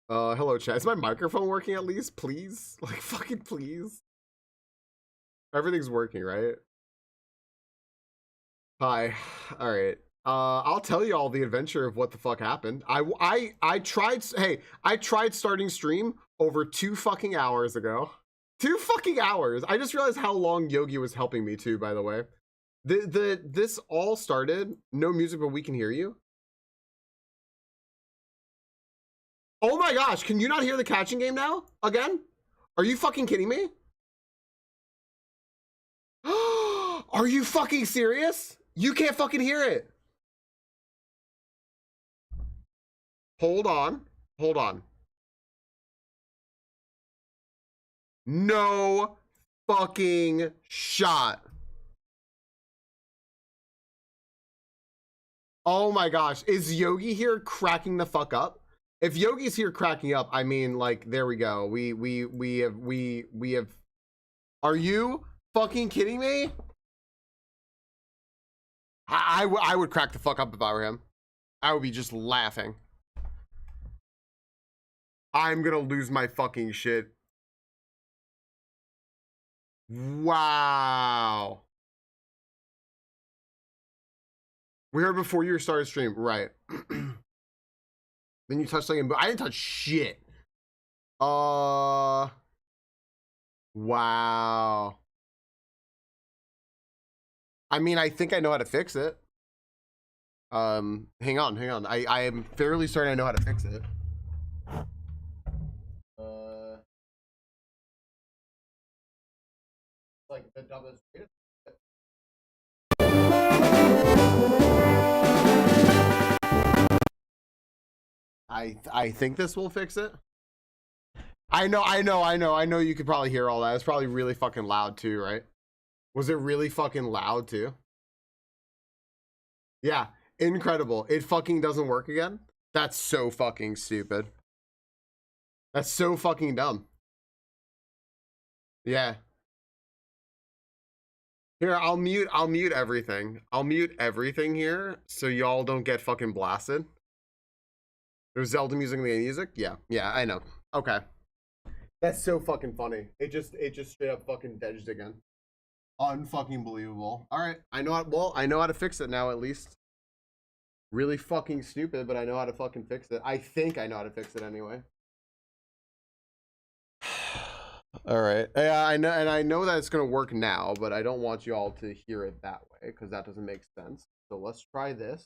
Hello chat. Is my microphone working at least? Please? Like, fucking please? Everything's working, right? Hi. Alright. I'll tell you all the adventure of what the fuck happened. I tried, hey, I tried starting stream over 2 fucking hours ago. 2 fucking hours. I just realized how long Yogi was helping me too, by the way. This all started, no music, but we can hear you. Oh my gosh, can you not hear the catching game now? Again? Are you fucking kidding me? Are you fucking serious? You can't fucking hear it. Hold on. Hold on. No fucking shot. Oh my gosh. Is Yogi here cracking the fuck up? If Yogi's here cracking up, I mean, like, there we go. We have. Are you fucking kidding me? I would crack the fuck up if I were him. I would be just laughing. I'm gonna lose my fucking shit. Wow. We heard before you started stream, right? Then you touched something, but I didn't touch shit. Wow. I mean, I think I know how to fix it. Hang on. I am fairly certain I know how to fix it. Like the dumbest. I think this will fix it. I know you could probably hear all that. It's probably really fucking loud too, right? Was it really fucking loud too? Yeah, incredible. It fucking doesn't work again? That's so fucking stupid. That's so fucking dumb. Yeah. Here, I'll mute everything. I'll mute everything here so y'all don't get fucking blasted. There's Zelda music and the music? Yeah, I know. Okay. That's so fucking funny. It just straight up fucking dedged again. Unfucking believable. Alright, I know how to fix it now at least. Really fucking stupid, but I know how to fucking fix it. I think I know how to fix it anyway. Alright. Yeah, I know, and I know that it's gonna work now, but I don't want you all to hear it that way, because that doesn't make sense. So let's try this.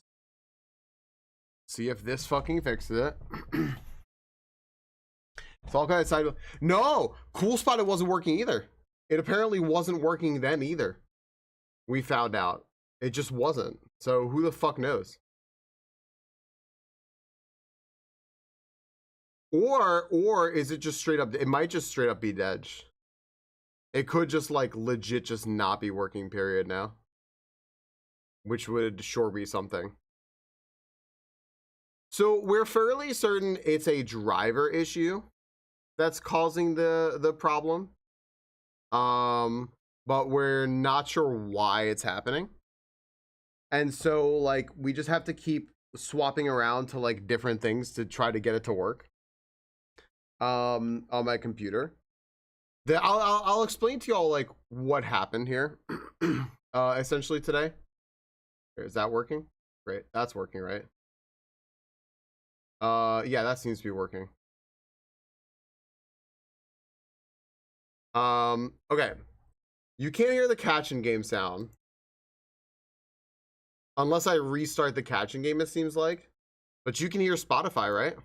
See if this fucking fixes it. Falcon decided. No! Cool Spot, it wasn't working either. It apparently wasn't working then either. We found out. It just wasn't. So who the fuck knows? Or is it just straight up? It might just straight up be dead. It could just like legit just not be working, period, now. Which would sure be something. So we're fairly certain it's a driver issue that's causing the problem. But we're not sure why it's happening. And so like we just have to keep swapping around to like different things to try to get it to work. On my computer. I'll explain to y'all like what happened here. Essentially today. Is that working? Great, that's working, right? Yeah, that seems to be working. Okay. You can't hear the catching game sound. Unless I restart the catching game, it seems like. But you can hear Spotify, right?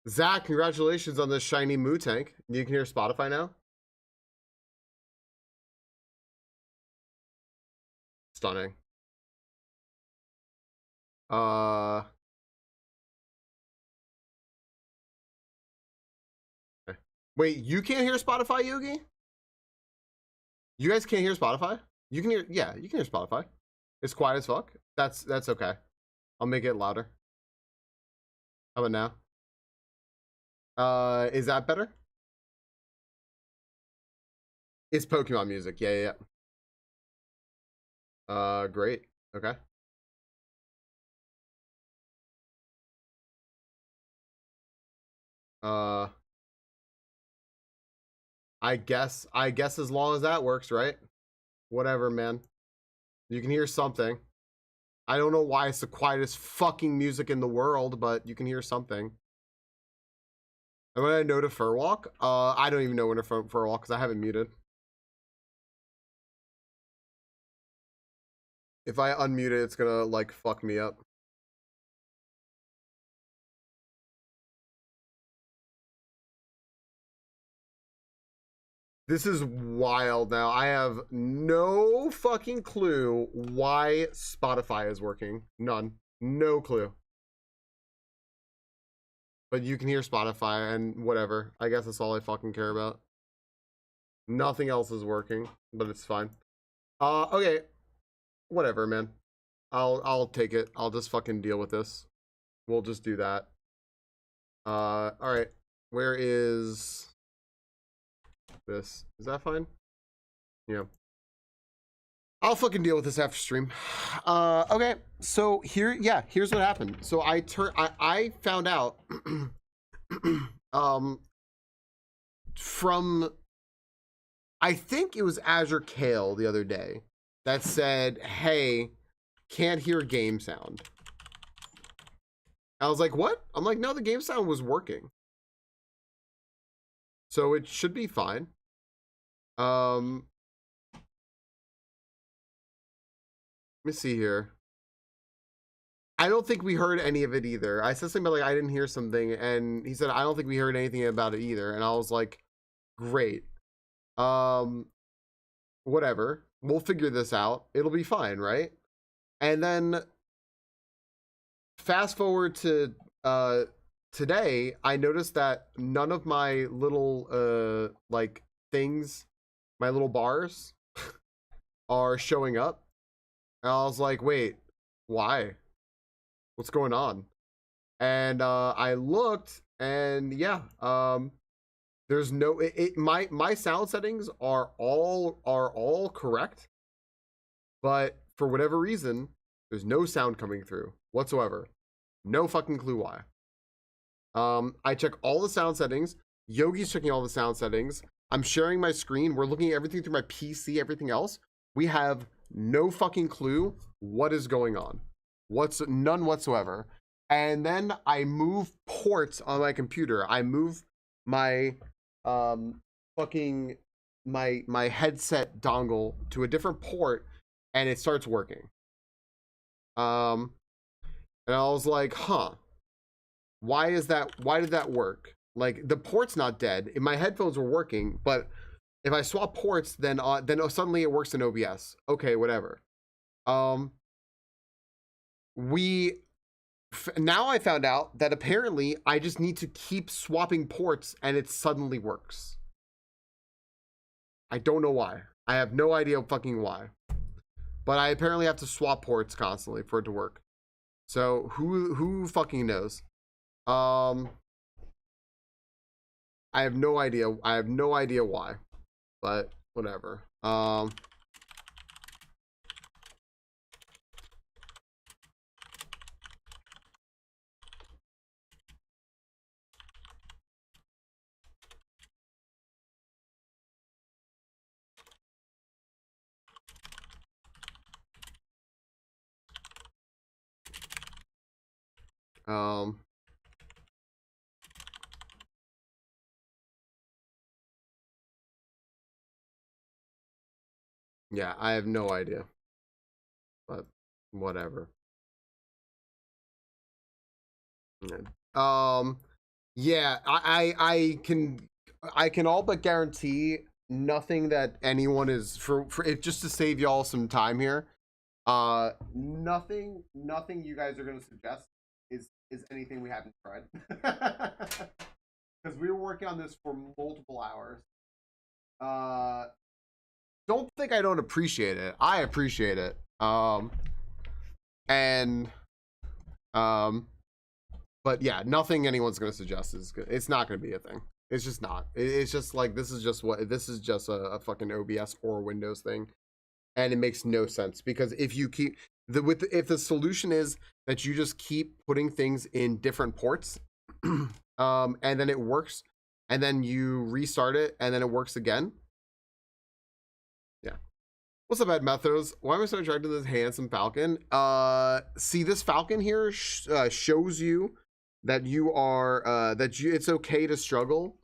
Zach, congratulations on this shiny Moo tank. You can hear Spotify now? Stunning. Wait, you can't hear Spotify, Yogi? You guys can't hear Spotify? You can hear, yeah, you can hear Spotify. It's quiet as fuck. That's okay. I'll make it louder. How about now? Is that better? It's Pokemon music. Yeah. Great. Okay. Uh, I guess as long as that works, right? Whatever, man. You can hear something. I don't know why it's the quietest fucking music in the world, but you can hear something. Am I know to Furwalk? I don't even know when to Furwalk because I haven't muted. If I unmute it, it's gonna like fuck me up. This is wild now. I have no fucking clue why Spotify is working. None. No clue. But you can hear Spotify and whatever. I guess that's all I fucking care about. Nothing else is working, but it's fine. Okay. Whatever, man. I'll take it. I'll just fucking deal with this. We'll just do that. Alright. Where is this? Is that fine? Yeah. I'll fucking deal with this after stream. Okay. So here's what happened. So I found out from I think it was Azure Kale the other day that said, hey, can't hear game sound. I was like, what? I'm like, no, the game sound was working. So it should be fine. Let me see here. I don't think we heard any of it either. I said something about like I didn't hear something, and he said I don't think we heard anything about it either. And I was like, great. Whatever. We'll figure this out. It'll be fine, right? And then fast forward to today, I noticed that none of my little like things, my little bars are showing up. And I was like, wait, why? What's going on? And I looked, and yeah, there's no my sound settings are all correct, but for whatever reason, there's no sound coming through whatsoever. No fucking clue why. I check all the sound settings. Yogi's checking all the sound settings. I'm sharing my screen. We're looking at everything through my PC, everything else. We have no fucking clue what is going on. None whatsoever. And then I move ports on my computer. I move my fucking my headset dongle to a different port, and it starts working. And I was like, huh, why is that? Why did that work? Like, the port's not dead. My headphones were working, but if I swap ports, then suddenly it works in OBS. Okay, whatever. Now I found out that apparently I just need to keep swapping ports and it suddenly works. I don't know why. I have no idea fucking why. But I apparently have to swap ports constantly for it to work. So who fucking knows? I have no idea. I have no idea why. But whatever. Yeah, I have no idea. But whatever. Yeah, I can all but guarantee nothing that anyone is for it, just to save y'all some time here. Nothing you guys are gonna suggest is anything we haven't tried. Because we were working on this for multiple hours. Don't think I don't appreciate it. I appreciate it. But yeah, nothing anyone's gonna suggest is good. It's not gonna be a thing. It's just not. It's just like this is just a fucking OBS or Windows thing, and it makes no sense because if you keep if the solution is that you just keep putting things in different ports, and then it works, and then you restart it, and then it works again. Yeah. What's up, Ed Methos? Why am I so attracted to this handsome falcon? See, this falcon here shows you that you are it's okay to struggle,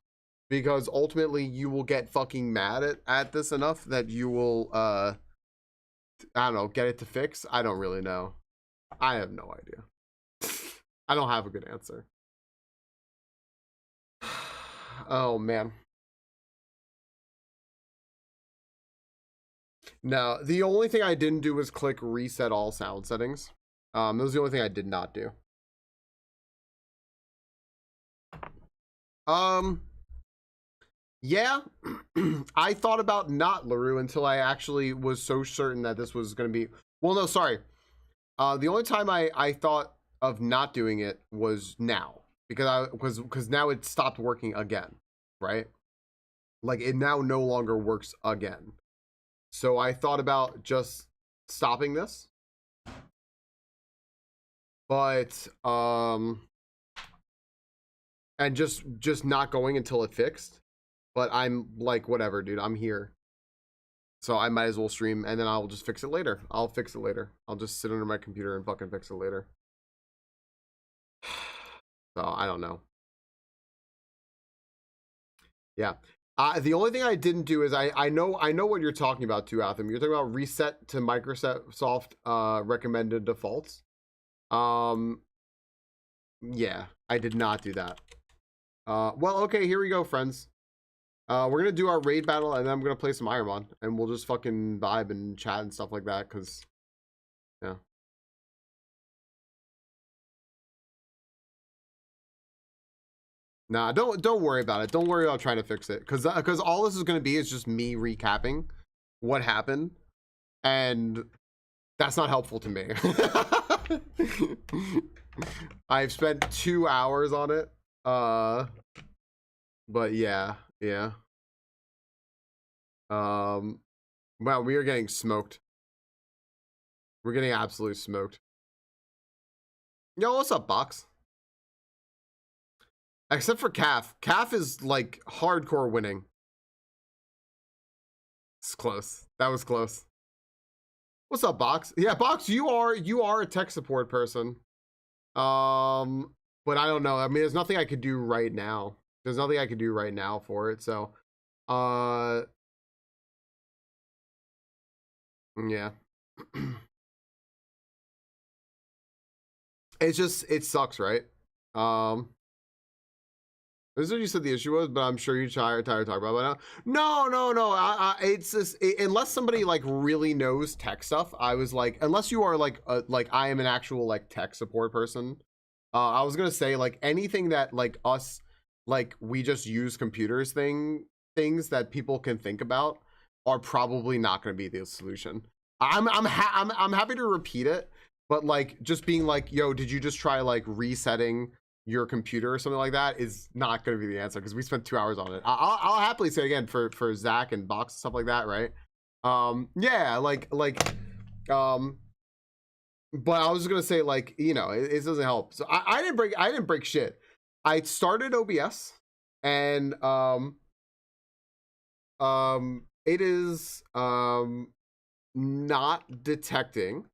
because ultimately you will get fucking mad at this enough that you will I don't know, get it to fix. I don't really know. I have no idea. I don't have a good answer. Oh man. No, the only thing I didn't do was click reset all sound settings. That was the only thing I did not do. Yeah, I thought about not LaRue until I actually was so certain that this was going to be. Well, no, sorry. The only time I thought of not doing it was now, because now it stopped working again, right? Like it now no longer works again. So I thought about just stopping this, but and just not going until it fixed. But I'm like, whatever, dude, I'm here. So I might as well stream, and then I'll just fix it later. I'll fix it later. I'll just sit under my computer and fucking fix it later. So I don't know. Yeah. The only thing I didn't do is I know what you're talking about too, Atham. You're talking about reset to Microsoft recommended defaults. Yeah, I did not do that. Well, okay, here we go, friends. We're gonna do our raid battle, and then I'm gonna play some IronMon, and we'll just fucking vibe and chat and stuff like that, cause yeah. Nah, don't worry about it. Don't worry about trying to fix it, cause all this is gonna be is just me recapping what happened, and that's not helpful to me. I've spent 2 hours on it. But yeah. Wow, we are getting smoked. We're getting absolutely smoked. Yo, what's up, Box? Except for Calf. Calf is like hardcore winning. It's close. That was close. What's up, Box? Yeah, Box, you are a tech support person. But I don't know. I mean, there's nothing I could do right now. There's nothing I could do right now for it. So, yeah. It's just, it sucks, right? This is what you said the issue was, but I'm sure you're tired of talking about it now. No. It's just, unless somebody like really knows tech stuff, I was like, unless you are like I am an actual like tech support person. I was gonna say like anything that like us, like we just use computers things that people can think about are probably not gonna be the solution. I'm happy to repeat it, but like just being like, yo, did you just try like resetting your computer or something like that is not going to be the answer, because we spent 2 hours on it. I'll happily say again for Zach and Box and stuff like that, right? Yeah, but I was just gonna say, like, you know, it doesn't help. So I didn't break shit. I started OBS, and it is not detecting.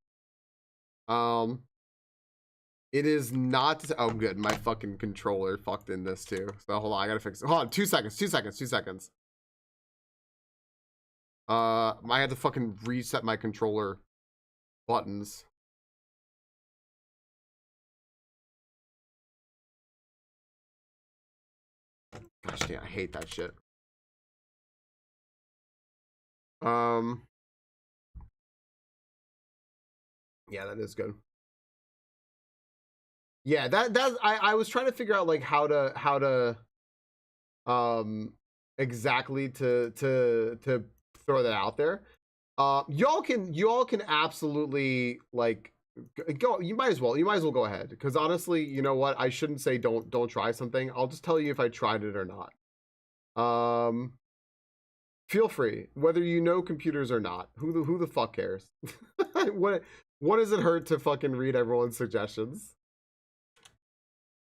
It is not. Oh, good. My fucking controller fucked in this too. So hold on, I gotta fix it. Hold on, 2 seconds. I had to fucking reset my controller buttons. Gosh damn, I hate that shit. Yeah, that is good. Yeah, I was trying to figure out like how to exactly to throw that out there. Y'all can absolutely like go. You might as well go ahead, because honestly, you know what, I shouldn't say don't try something. I'll just tell you if I tried it or not. Feel free, whether you know computers or not. Who the fuck cares? What does it hurt to fucking read everyone's suggestions,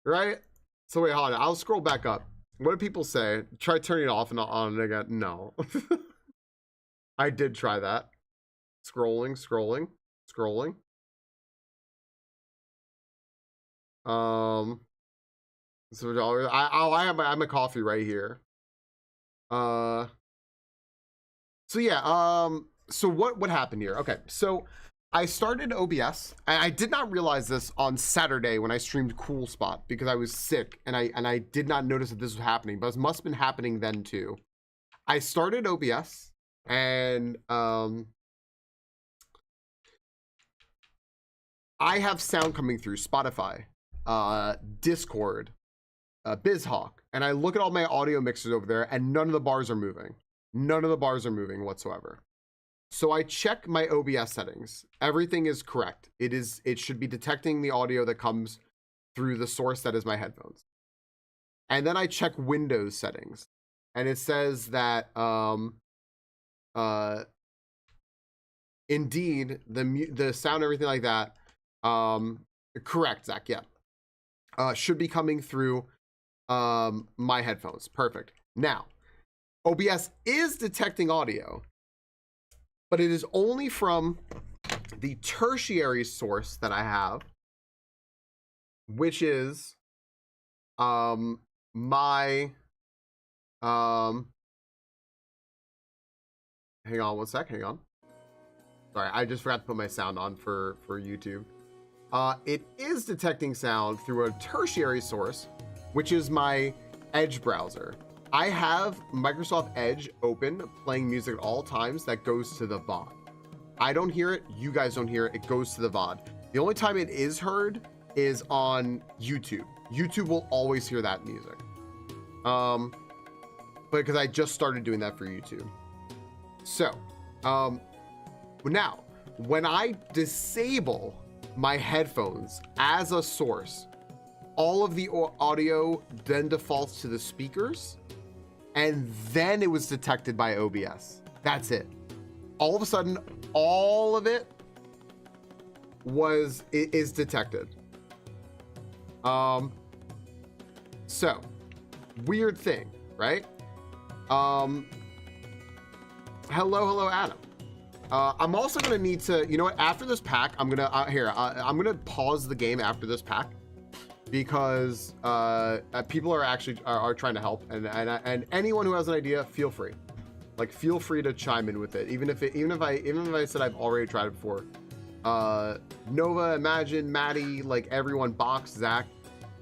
right? So wait, hold on. I'll scroll back up. What do people say? Try turning it off and on again. No. I did try that. Scrolling. So I have my coffee right here. So yeah, so what happened here? Okay, so I started OBS, and I did not realize this on Saturday when I streamed Cool Spot because I was sick, and I did not notice that this was happening, but it must have been happening then too. I started OBS, and I have sound coming through Spotify, Discord, BizHawk, and I look at all my audio mixers over there, and none of the bars are moving. None of the bars are moving whatsoever. So I check my OBS settings. Everything is correct. It should be detecting the audio that comes through the source that is my headphones. And then I check Windows settings, and it says that indeed the sound, everything like that, correct, Zach, yeah, should be coming through my headphones. Perfect. Now, OBS is detecting audio, but it is only from the tertiary source that I have, which is my hang on one sec, hang on. Sorry, I just forgot to put my sound on for YouTube. It is detecting sound through a tertiary source, which is my Edge browser. I have Microsoft Edge open, playing music at all times. That goes to the VOD. I don't hear it. You guys don't hear it. It goes to the VOD. The only time it is heard is on YouTube. YouTube will always hear that music. But because I just started doing that for YouTube. So, now, when I disable my headphones as a source, all of the audio then defaults to the speakers, and then it was detected by OBS. That's it. All of a sudden, all of it is detected. So weird thing, right? Hello, Adam. I'm also gonna need to, you know what? After this pack, I'm gonna I'm gonna pause the game after this pack because people are actually are trying to help, and anyone who has an idea, feel free. Like, feel free to chime in with it, even if I said I've already tried it before. Nova, Imagine, Maddie, like everyone, Box, Zach.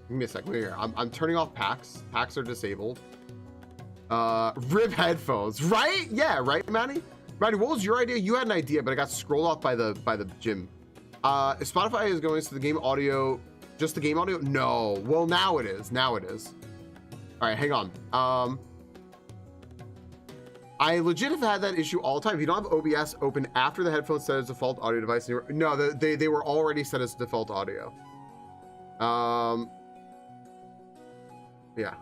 Give me a second here. I'm turning off packs. Packs are disabled. Rip headphones, right? Yeah, right, Maddie. Maddie, what was your idea? You had an idea, but it got scrolled off by the gym. Spotify is going to the game audio, just the game audio. No, well now it is. Now it is. All right, hang on. I legit have had that issue all the time. If you don't have OBS open after the headphones set as default audio device, no, they were already set as default audio. Yeah.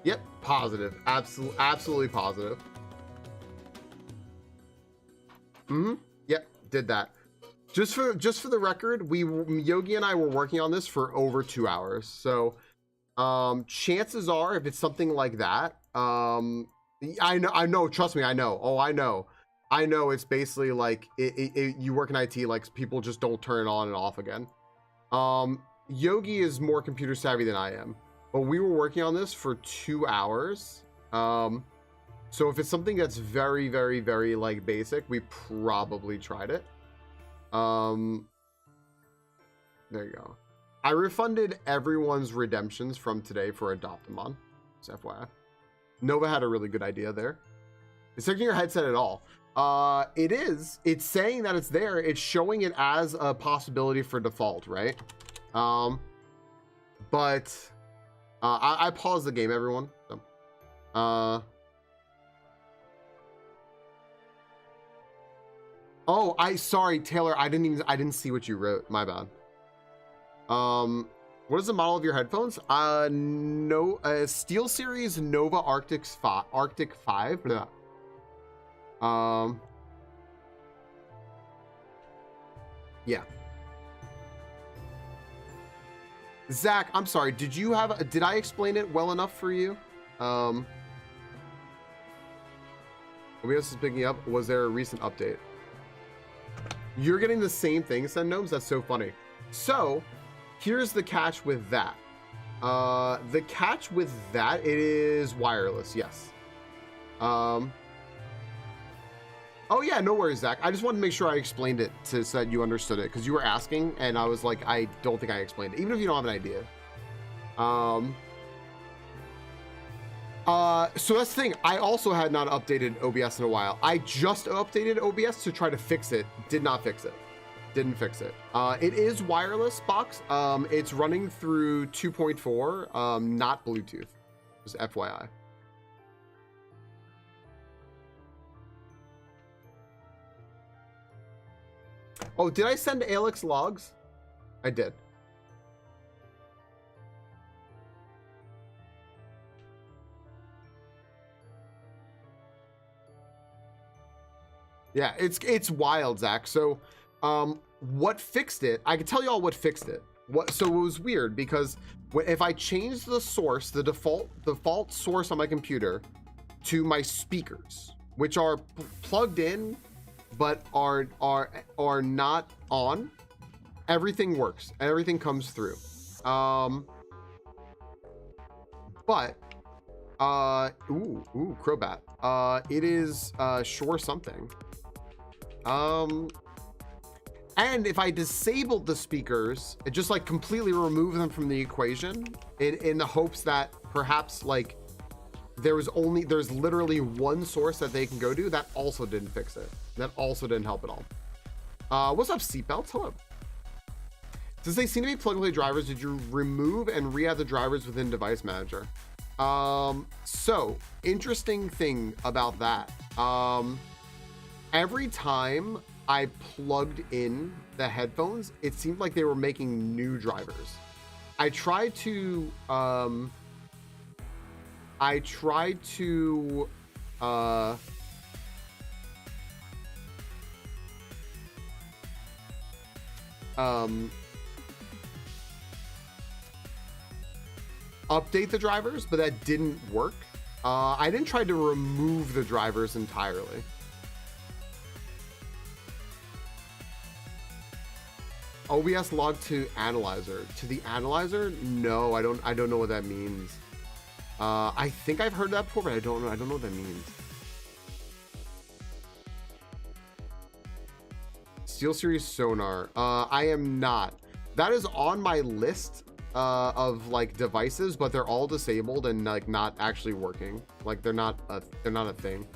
Yep, positive. Absolutely positive. Yep, did that. Just for the record, Yogi and I were working on this for over 2 hours. So, chances are, if it's something like that, I know. Trust me, I know. Oh, I know. It's basically like you work in IT, like people just don't turn it on and off again. Yogi is more computer savvy than I am. But we were working on this for 2 hours. So if it's something that's very, very, very like basic, we probably tried it. There you go. I refunded everyone's redemptions from today for Adoptamon. Just FYI. Nova had a really good idea there. It's checking your headset at all. It's saying that it's there. It's showing it as a possibility for default, right? But I paused the game, everyone. So, Oh, sorry, Taylor. I didn't see what you wrote. My bad. What is the model of your headphones? No, Steel Series Nova Arctic 5. Blah. Yeah. Zach, I'm sorry. Did I explain it well enough for you? OBS is picking up. Was there a recent update? You're getting the same thing, Send Gnomes. That's so funny. So, here's the catch with that. The catch with that, it is wireless. Yes. Oh yeah, no worries, Zach. I just wanted to make sure I explained it so that you understood it, because you were asking, and I was like, I don't think I explained it, even if you don't have an idea. So that's the thing. I also had not updated OBS in a while. I just updated OBS to try to fix it. Did not fix it. Didn't fix it. It is wireless, Box. It's running through 2.4, not Bluetooth. Just FYI. Oh, did I send Alex logs? I did. Yeah, it's wild, Zach. So, what fixed it? I can tell you all what fixed it. So it was weird because if I change the source, the default source on my computer to my speakers, which are plugged in but are not on, everything works. Everything comes through. But Crobat. It is sure something. And if I disabled the speakers, it just like completely remove them from the equation in the hopes that perhaps like there's literally one source that they can go to, that also didn't fix it. That also didn't help at all. What's up, seatbelts? Hello. Since they seem to be plug-and-play drivers, did you remove and re-add the drivers within Device Manager? So interesting thing about that. Every time I plugged in the headphones, it seemed like they were making new drivers. I tried to update the drivers, but that didn't work. I didn't try to remove the drivers entirely. OBS log to analyzer. To the analyzer? No, I don't know what that means. I think I've heard that before, but I don't know what that means. Steel Series sonar. I am not. That is on my list of like devices, but they're all disabled and like not actually working. Like they're not a thing.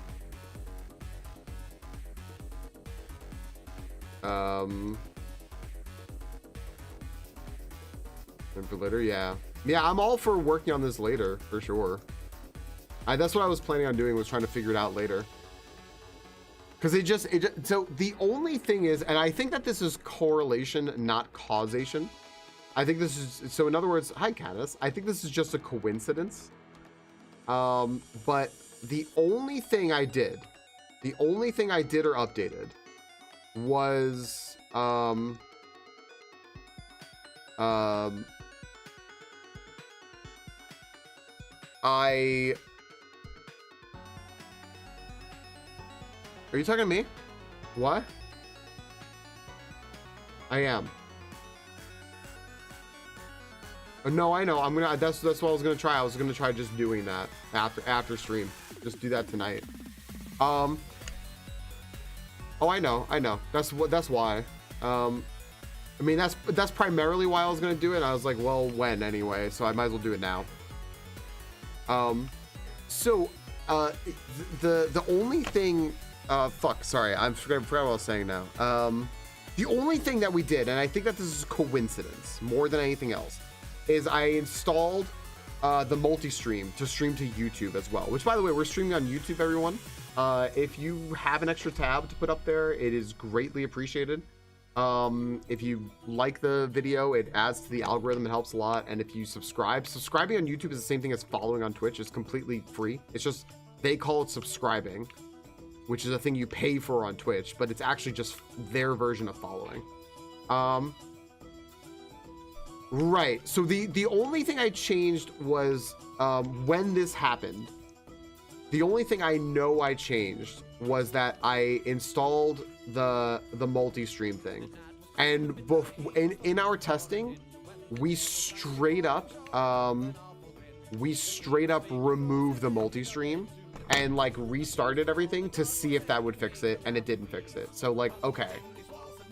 And for later, yeah, I'm all for working on this later for sure. That's what I was planning on doing, was trying to figure it out later. Because so the only thing is, and I think that this is correlation, not causation. I think this is, so in other words, hi Canis, I think this is just a coincidence. But the only thing I did or updated was, Are you talking to me? What? I am. No, I know. That's what I was gonna try. I was gonna try just doing that after stream. Just do that tonight. Oh, I know. That's why. I mean, that's primarily why I was gonna do it. I was like, well, when anyway, so I might as well do it now. So the only thing, sorry, I forgot what I was saying now. The only thing that we did, and I think that this is coincidence more than anything else, is I installed the multi-stream to stream to YouTube as well, which by the way, we're streaming on YouTube, everyone. If you have an extra tab to put up there, it is greatly appreciated. If you like the video, it adds to the algorithm. It helps a lot. And if you subscribing on YouTube is the same thing as following on Twitch. It's completely free. It's just they call it subscribing, which is a thing you pay for on Twitch, but it's actually just their version of following. Right. So the only thing I changed was when this happened. The only thing I know I changed was that I installed the multi-stream thing, and in our testing, we straight up removed the multi-stream and like restarted everything to see if that would fix it, and it didn't fix it. So like, okay,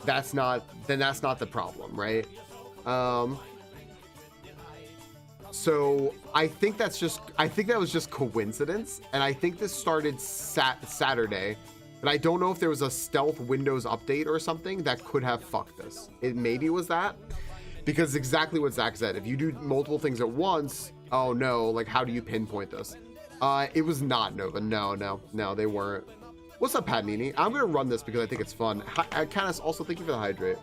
that's not the problem, right? So I think that was just coincidence, and I think this started Saturday, and I don't know if there was a stealth Windows update or something that could have fucked this. It maybe was that, because exactly what Zach said, if you do multiple things at once, oh no, like how do you pinpoint this? It was not Nova. No, they weren't. What's up, Patnini? I'm gonna run this because I think it's fun. Canis, also thank you for the hydrate.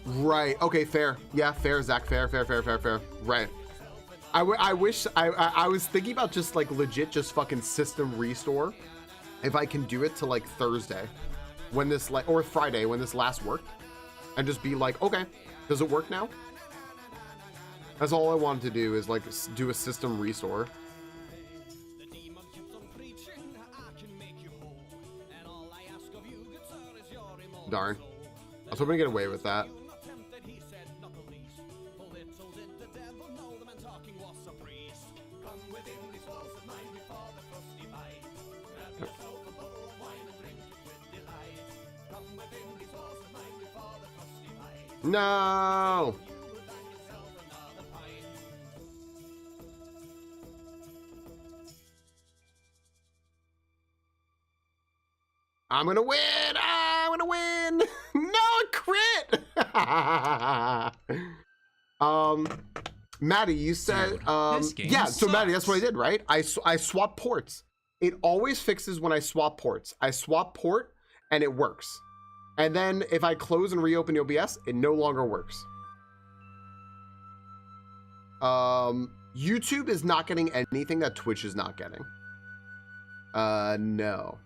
Right. Okay. Fair. Yeah. Fair. Zach. Fair. Right. I wish I was thinking about just like legit just fucking system restore, if I can do it to like Thursday, when this like, or Friday when this last worked, and just be like, okay, does it work now? That's all I wanted to do, is like do a system restore. Darn. I was hoping to get away with that. No. I'm gonna win. I'm gonna win. No, crit. Maddie, you said yeah, so Maddie, that's what I did, right? I swapped ports. It always fixes when I swap ports. I swap port and it works. And then if I close and reopen OBS, it no longer works. YouTube is not getting anything that Twitch is not getting. No.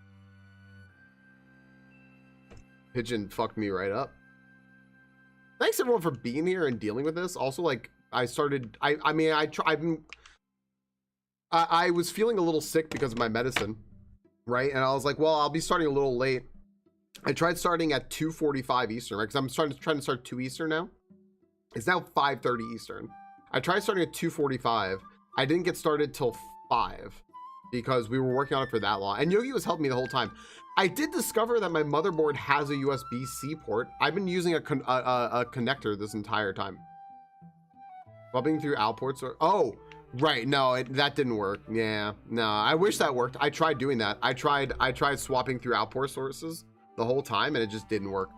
Pigeon fucked me right up. Thanks everyone for being here and dealing with this. Also, like, I was feeling a little sick because of my medicine, right? And I was like, well, I'll be starting a little late. I tried starting at 2:45 Eastern, right? Because I'm trying to start 2 Eastern now. It's now 5:30 Eastern. I tried starting at 2:45. I didn't get started till 5 because we were working on it for that long. And Yogi was helping me the whole time. I did discover that my motherboard has a USB-C port. I've been using a connector this entire time. Swapping through AL ports or oh, right, no, that didn't work. Yeah, no, I wish that worked. I tried doing that. I tried swapping through AL port sources the whole time, and it just didn't work.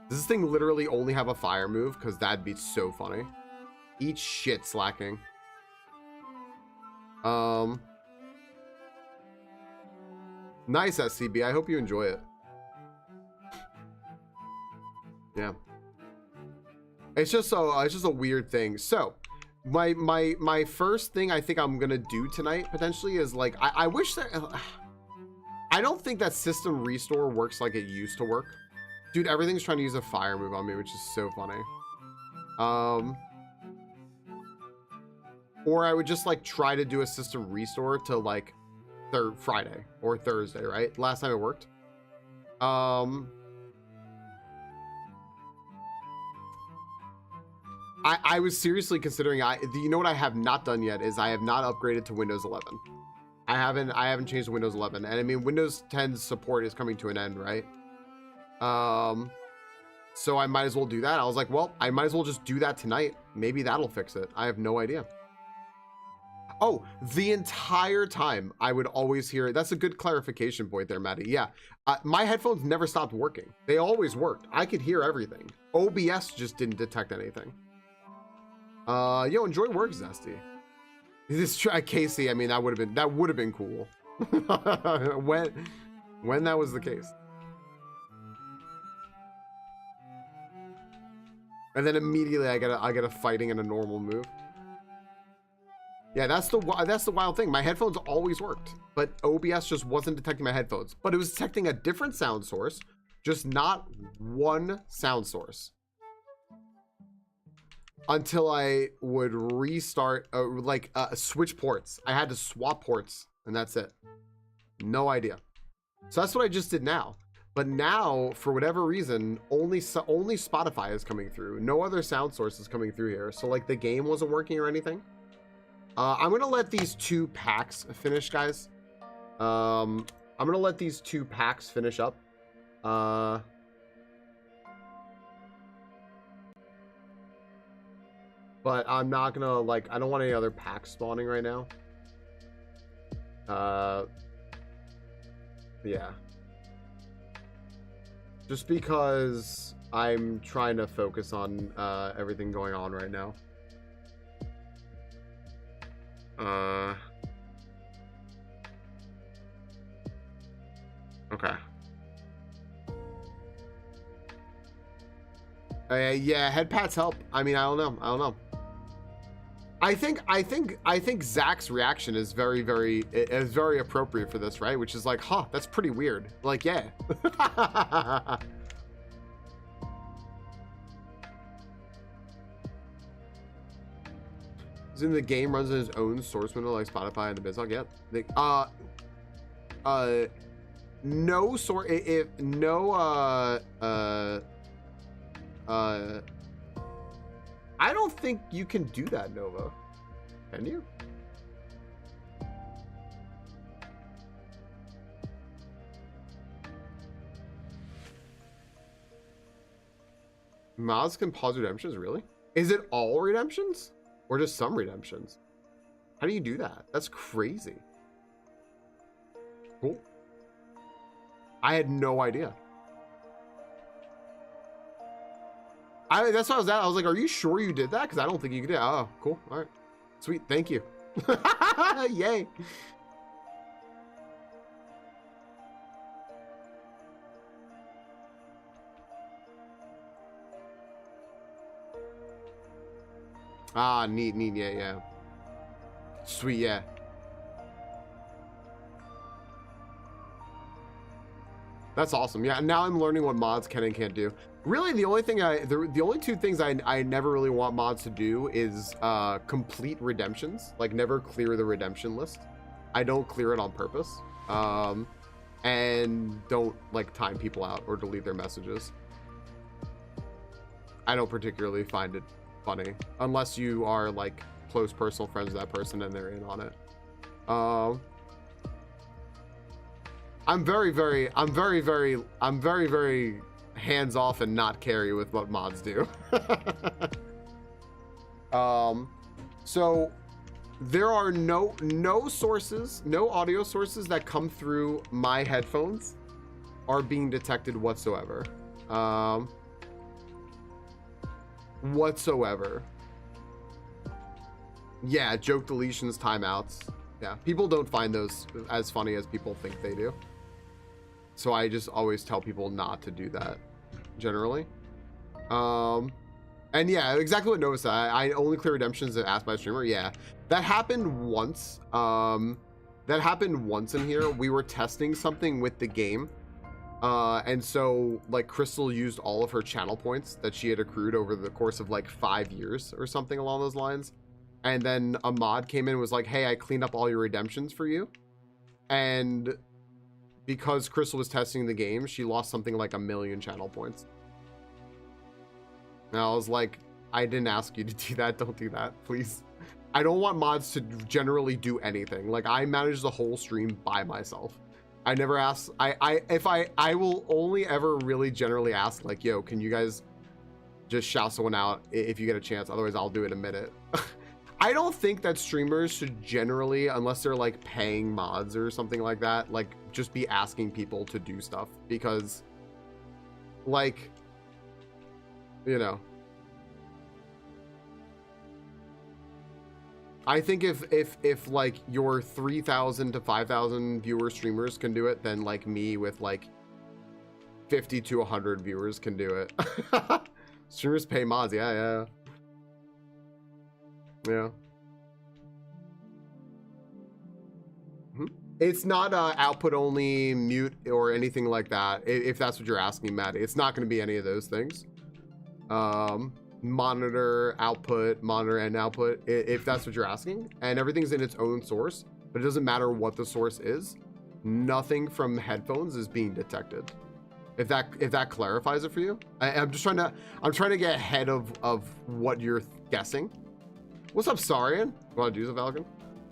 Does this thing literally only have a fire move? Because that'd be so funny. Eat shit, slacking. Nice, SCB. I hope you enjoy it. Yeah. It's just a weird thing. So my first thing I think I'm gonna do tonight potentially is like I wish that I don't think that system restore works like it used to work. Dude, everything's trying to use a fire move on me, which is so funny. Or I would just like try to do a system restore to like Friday or Thursday, right? Last time it worked. I was seriously considering. You know what I have not done yet is I have not upgraded to Windows 11. I haven't changed to Windows 11, and I mean Windows 10's support is coming to an end, right? So I might as well do that. I was like, well, I might as well just do that tonight. Maybe that'll fix it. I have no idea. Oh, the entire time I would always hear, that's a good clarification point there, Maddie. Yeah, my headphones never stopped working. They always worked. I could hear everything. OBS just didn't detect anything. Yo, enjoy work, Zesty. This Casey, I mean, that would have been cool. when that was the case. And then immediately I get a fighting and a normal move. Yeah, that's the wild thing. My headphones always worked, but OBS just wasn't detecting my headphones. But it was detecting a different sound source, just not one sound source. Until I would restart, switch ports. I had to swap ports, and that's it. No idea. So that's what I just did now. But now, for whatever reason, only Spotify is coming through. No other sound source is coming through here. So like the game wasn't working or anything. I'm gonna let these 2 packs finish, guys. I'm gonna let these 2 packs finish up. But I'm not gonna, like, I don't want any other packs spawning right now. Yeah. Just because I'm trying to focus on everything going on right now. Okay. Yeah, head pats help. I mean, I don't know. I think Zach's reaction is very appropriate for this, right? Which is like, huh, that's pretty weird. Like, yeah. Isn't the game runs in its own source window like Spotify and the BizHawk? Yeah. No source. I don't think you can do that, Nova. Can you? Mods can pause redemptions, really? Is it all redemptions? Or just some redemptions? How do you do that? That's crazy. Cool. I had no idea. That's what I was at. I was like, are you sure you did that? Because I don't think you did. Oh, cool. All right. Sweet. Thank you. Yay. Ah, neat. Yeah. Sweet, yeah. That's awesome. Yeah, now I'm learning what mods can and can't do. Really, the only thing the only 2 things I never really want mods to do is complete redemptions. Like, never clear the redemption list. I don't clear it on purpose. And don't, like, time people out or delete their messages. I don't particularly find it funny. Unless you are, like, close personal friends with that person and they're in on it. I'm very hands off and not carry with what mods do. So there are no sources, no audio sources that come through my headphones are being detected whatsoever. Whatsoever. Yeah, joke deletions, timeouts. Yeah, people don't find those as funny as people think they do. So I just always tell people not to do that, generally. And yeah, exactly what Nova said. I only clear redemptions if asked by a streamer. Yeah, that happened once. That happened once in here. We were testing something with the game. And so, like, Crystal used all of her channel points that she had accrued over the course of, like, 5 years or something along those lines. And then a mod came in and was like, hey, I cleaned up all your redemptions for you. And because Crystal was testing the game, she lost something like 1 million channel points. And I was like, I didn't ask you to do that. Don't do that, please. I don't want mods to generally do anything. Like, I manage the whole stream by myself. I never ask. I will only ever really generally ask, like, yo, can you guys just shout someone out if you get a chance? Otherwise, I'll do it in a minute. I don't think that streamers should generally, unless they're like paying mods or something like that, like just be asking people to do stuff, because, like, you know. I think if like your 3,000 to 5,000 viewer streamers can do it, then like me with like 50 to 100 viewers can do it. Streamers pay mods, yeah. It's not output only, mute, or anything like that. If that's what you're asking, Matt, it's not going to be any of those things. Monitor output, monitor and output, if that's what you're asking, and everything's in its own source, but it doesn't matter what the source is. Nothing from headphones is being detected. If that clarifies it for you, I'm trying to get ahead of what you're guessing. What's up, Sarian? Want to do some Falcon?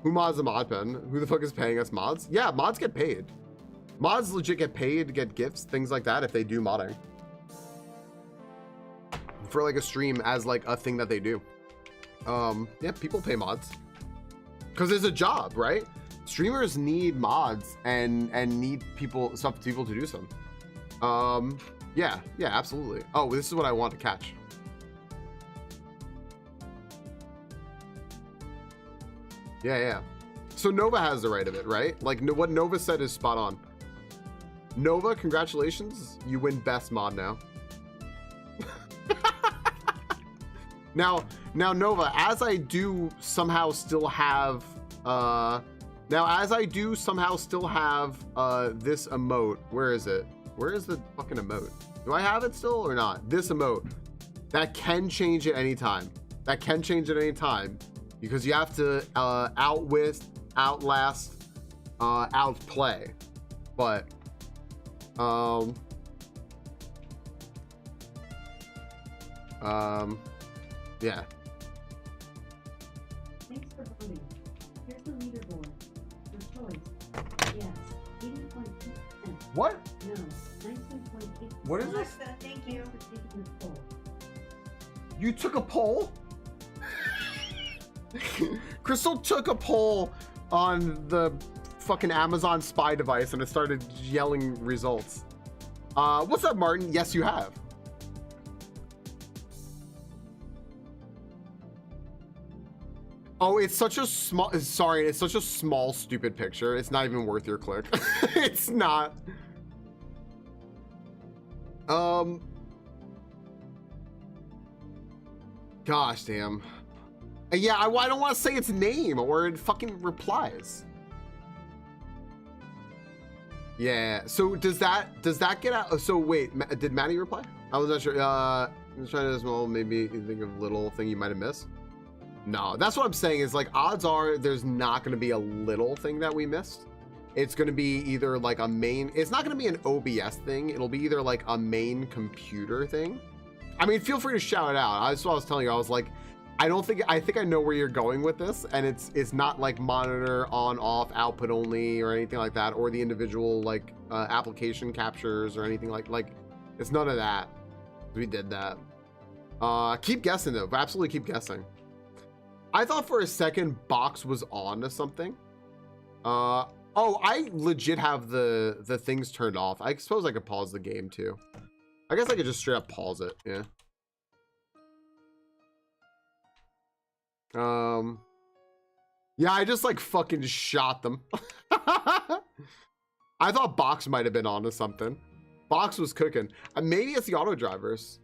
Who mods the mod pen? Who the fuck is paying us mods? Yeah, mods get paid. Mods legit get paid to get gifts, things like that, if they do modding. For like a stream as like a thing that they do. Yeah, people pay mods. Because it's a job, right? Streamers need mods and need people to do some. Yeah, absolutely. Oh, this is what I want to catch. Yeah. So Nova has the right of it, right? Like what Nova said is spot on. Nova, congratulations. You win best mod now. Now Nova, as I do somehow still have this emote. Where is it? Where is the fucking emote? Do I have it still or not? This emote that can change at any time. Because you have to outwit, outlast, outplay. But yeah. Thanks for voting. Here's the leaderboard. Your choice. Yes, 80.2%. What? No, 19.8%. What is this? Alexa, thank you. Thanks for taking the poll. You took a poll? Crystal took a poll on the fucking Amazon spy device and it started yelling results. What's up, Martin? Yes, you have. Oh, it's such a small, sorry, it's such a small, stupid picture. It's not even worth your click. It's not. Gosh damn. Yeah, I don't want to say its name or it fucking replies. Yeah, so does that get out? So wait, did Maddie reply? I was not sure. I'm trying to as well, maybe think of a little thing you might have missed. No, that's what I'm saying is like odds are there's not going to be a little thing that we missed. It's going to be either like a main, it's not going to be an OBS thing. It'll be either like a main computer thing. I mean, feel free to shout it out. That's what I was telling you. I was like, I think I know where you're going with this, and it's not like monitor on off output only or anything like that, or the individual like application captures or anything like it's none of that. We did that. Keep guessing though, absolutely keep guessing. I thought for a second Box was on to something. Oh, I legit have the things turned off. I suppose I could pause the game too. I guess I could just straight up pause it. Yeah. Yeah, I just like fucking shot them. I thought Box might have been onto something. Box was cooking. Maybe it's the auto drivers.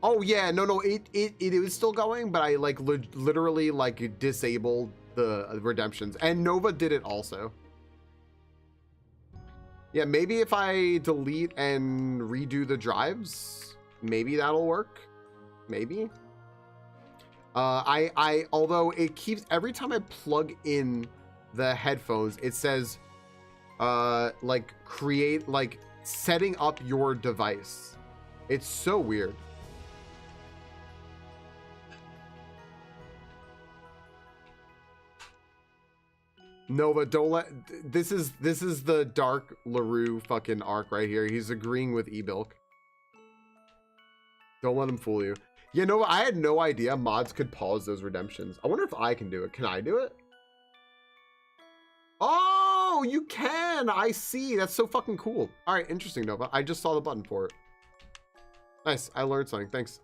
Oh yeah, no, it is still going, but I like literally like disabled the redemptions, and Nova did it also. Yeah, maybe if I delete and redo the drives, maybe that'll work. Maybe. Although it keeps, every time I plug in the headphones, it says, like create, like setting up your device. It's so weird. Nova, don't let, this is the Dark LaRue fucking arc right here. He's agreeing with eBilk. Don't let him fool you. Yeah, Nova, I had no idea mods could pause those redemptions. I wonder if I can do it. Can I do it? Oh, you can. I see. That's so fucking cool. All right, interesting, Nova. I just saw the button for it. Nice. I learned something. Thanks.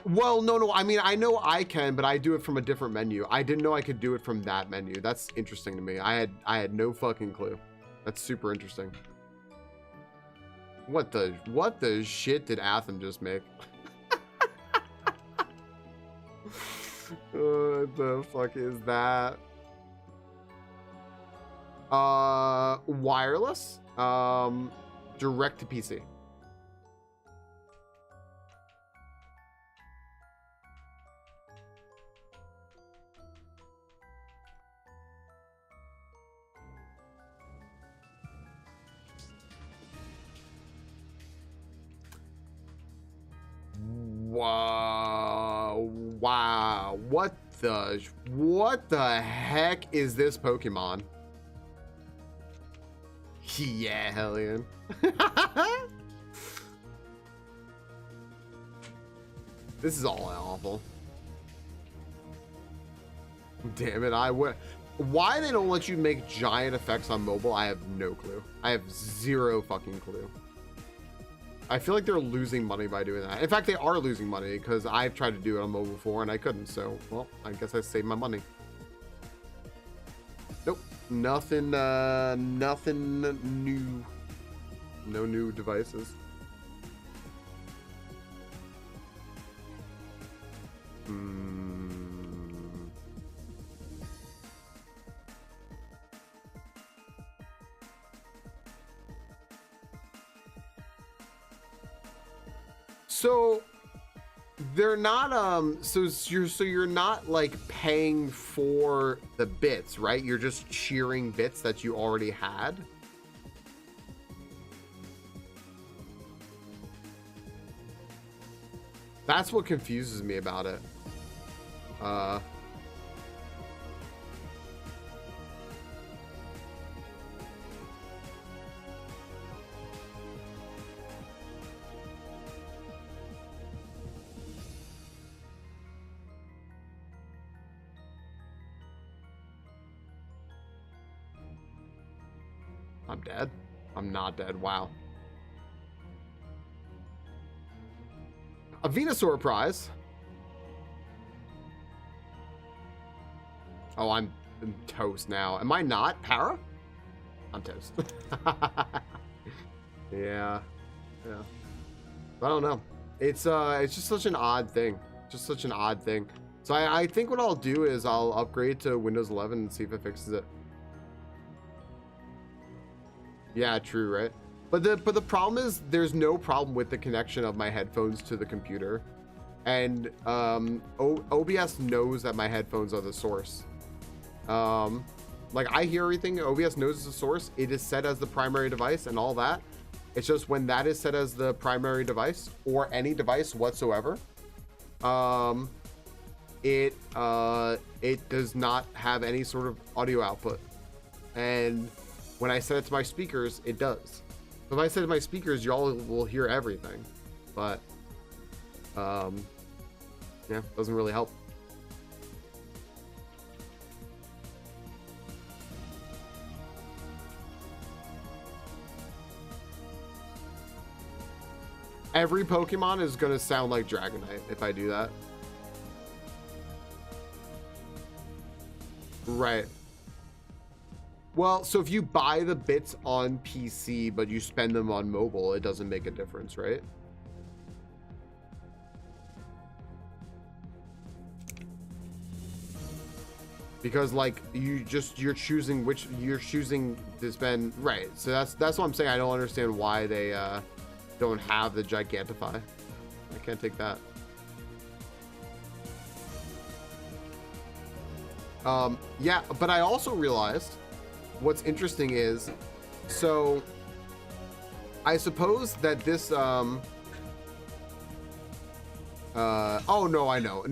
Well, no, I mean, I know I can, but I do it from a different menu. I didn't know I could do it from that menu. That's interesting to me. I had no fucking clue. That's super interesting. What the shit did Atham just make? What the fuck is that? Wireless, direct to PC. Wow, what the heck is this Pokemon? Yeah, Hellion. This is all awful. Damn it, why they don't let you make giant effects on mobile, I have no clue. I have zero fucking clue. I feel like they're losing money by doing that. In fact, they are losing money because I've tried to do it on mobile before and I couldn't. So, well, I guess I saved my money. Nope. Nothing new. No new devices. So they're not so you're not like paying for the bits, right? You're just cheering bits that you already had. That's what confuses me about it. I'm dead. I'm not dead. Wow. A Venusaur prize. Oh, I'm toast now. Am I not? Para? I'm toast. Yeah. Yeah. I don't know. It's just such an odd thing. Just such an odd thing. So I think what I'll do is I'll upgrade to Windows 11 and see if it fixes it. Yeah, true, right? But the problem is there's no problem with the connection of my headphones to the computer. And OBS knows that my headphones are the source. Like I hear everything, OBS knows the source. It is set as the primary device and all that. It's just when that is set as the primary device or any device whatsoever, it does not have any sort of audio output. And when I set it to my speakers, it does. So if I set it to my speakers, y'all will hear everything. But yeah, doesn't really help. Every Pokemon is gonna sound like Dragonite if I do that. Right. Well, so if you buy the bits on PC, but you spend them on mobile, it doesn't make a difference, right? Because like you're choosing to spend, right? So that's what I'm saying. I don't understand why they don't have the Gigantify. I can't take that. Yeah, but I also realized what's interesting is, so I suppose that this oh no, I know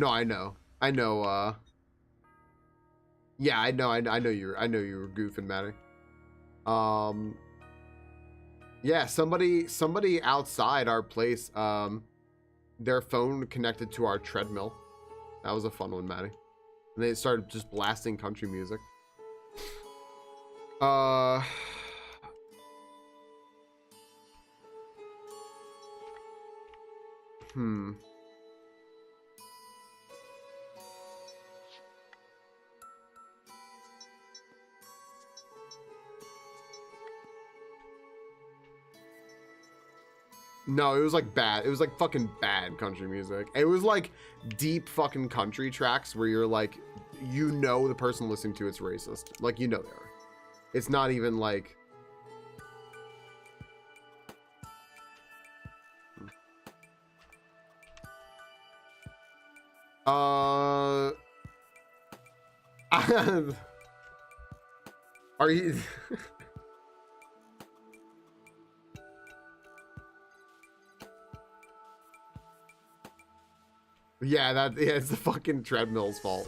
yeah, I know you were goofing, Maddie. Yeah, somebody outside our place, their phone connected to our treadmill. That was a fun one, Maddie. And they started just blasting country music. No, it was like bad. It was like fucking bad country music. It was like deep fucking country tracks where you're like, you know, the person listening to it's racist. Like, you know they are. It's not even like. Are you? Yeah, it's the fucking treadmill's fault.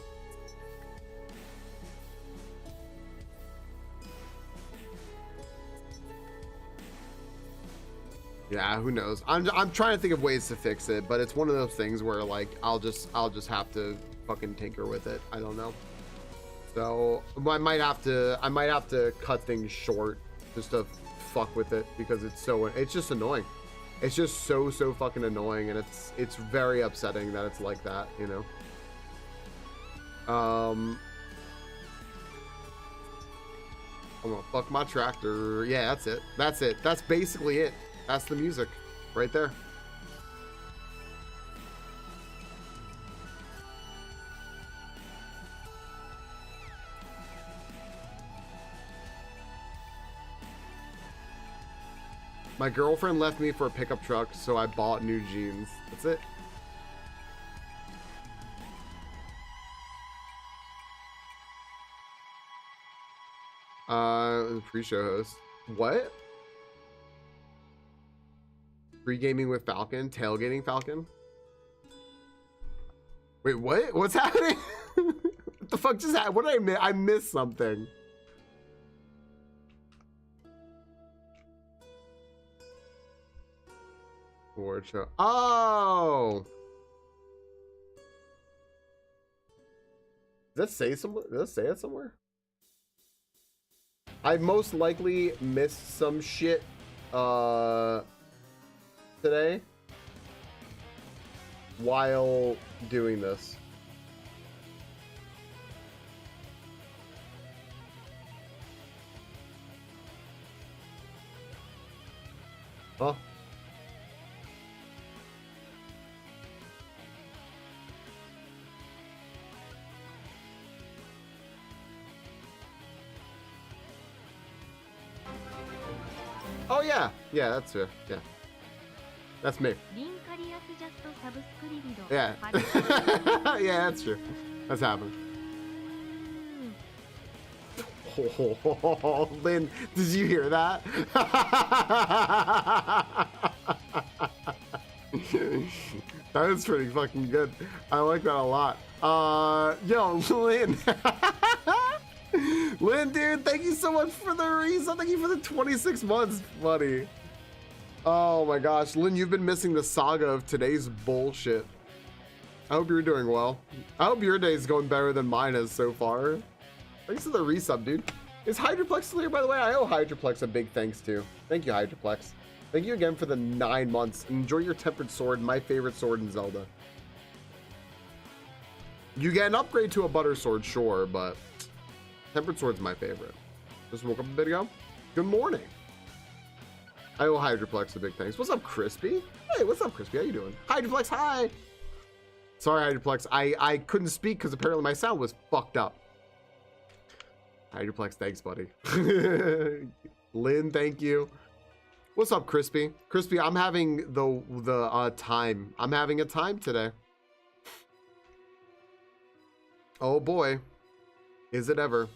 Yeah, who knows? I'm trying to think of ways to fix it, but it's one of those things where like I'll just have to fucking tinker with it. I don't know. So I might have to cut things short just to fuck with it because it's just annoying. It's just so fucking annoying, and it's very upsetting that it's like that, you know. I'm gonna fuck my tractor. Yeah, that's it. That's basically it. That's the music right there. My girlfriend left me for a pickup truck, so I bought new jeans. That's it. Pre-show host. What? Pre-gaming with Falcon? Tailgating Falcon? Wait, what? What's happening? What the fuck just happened? What did I miss? I missed something. Award show. Oh! Does that say somewhere? Does it say it somewhere? I most likely missed some shit today while doing this. Huh? Oh yeah, yeah, that's it. Yeah, that's me. Yeah, yeah, that's true. That's happened. Oh, Lynn, did you hear that? That is pretty fucking good. I like that a lot. Yo, Lynn. Lynn, dude, thank you so much for the reason. Thank you for the 26 months, buddy. Oh my gosh, Lynn, you've been missing the saga of today's bullshit. I hope you're doing well. I hope your day is going better than mine is so far. Thanks for the resub, dude. Is Hydroplex still here, by the way? I owe Hydroplex a big thanks too. Thank you, Hydroplex. Thank you again for the 9 months. Enjoy your tempered sword, my favorite sword in Zelda. You get an upgrade to a butter sword, sure, but tempered sword's my favorite. Just woke up a bit ago. Good morning. I owe Hydroplex a big thanks. What's up, Crispy? Hey, what's up, Crispy? How you doing? Hydroplex, hi. Sorry, Hydroplex. I couldn't speak because apparently my sound was fucked up. Hydroplex, thanks, buddy. Lynn, thank you. What's up, Crispy? Crispy, I'm having the time. I'm having a time today. Oh boy, is it ever?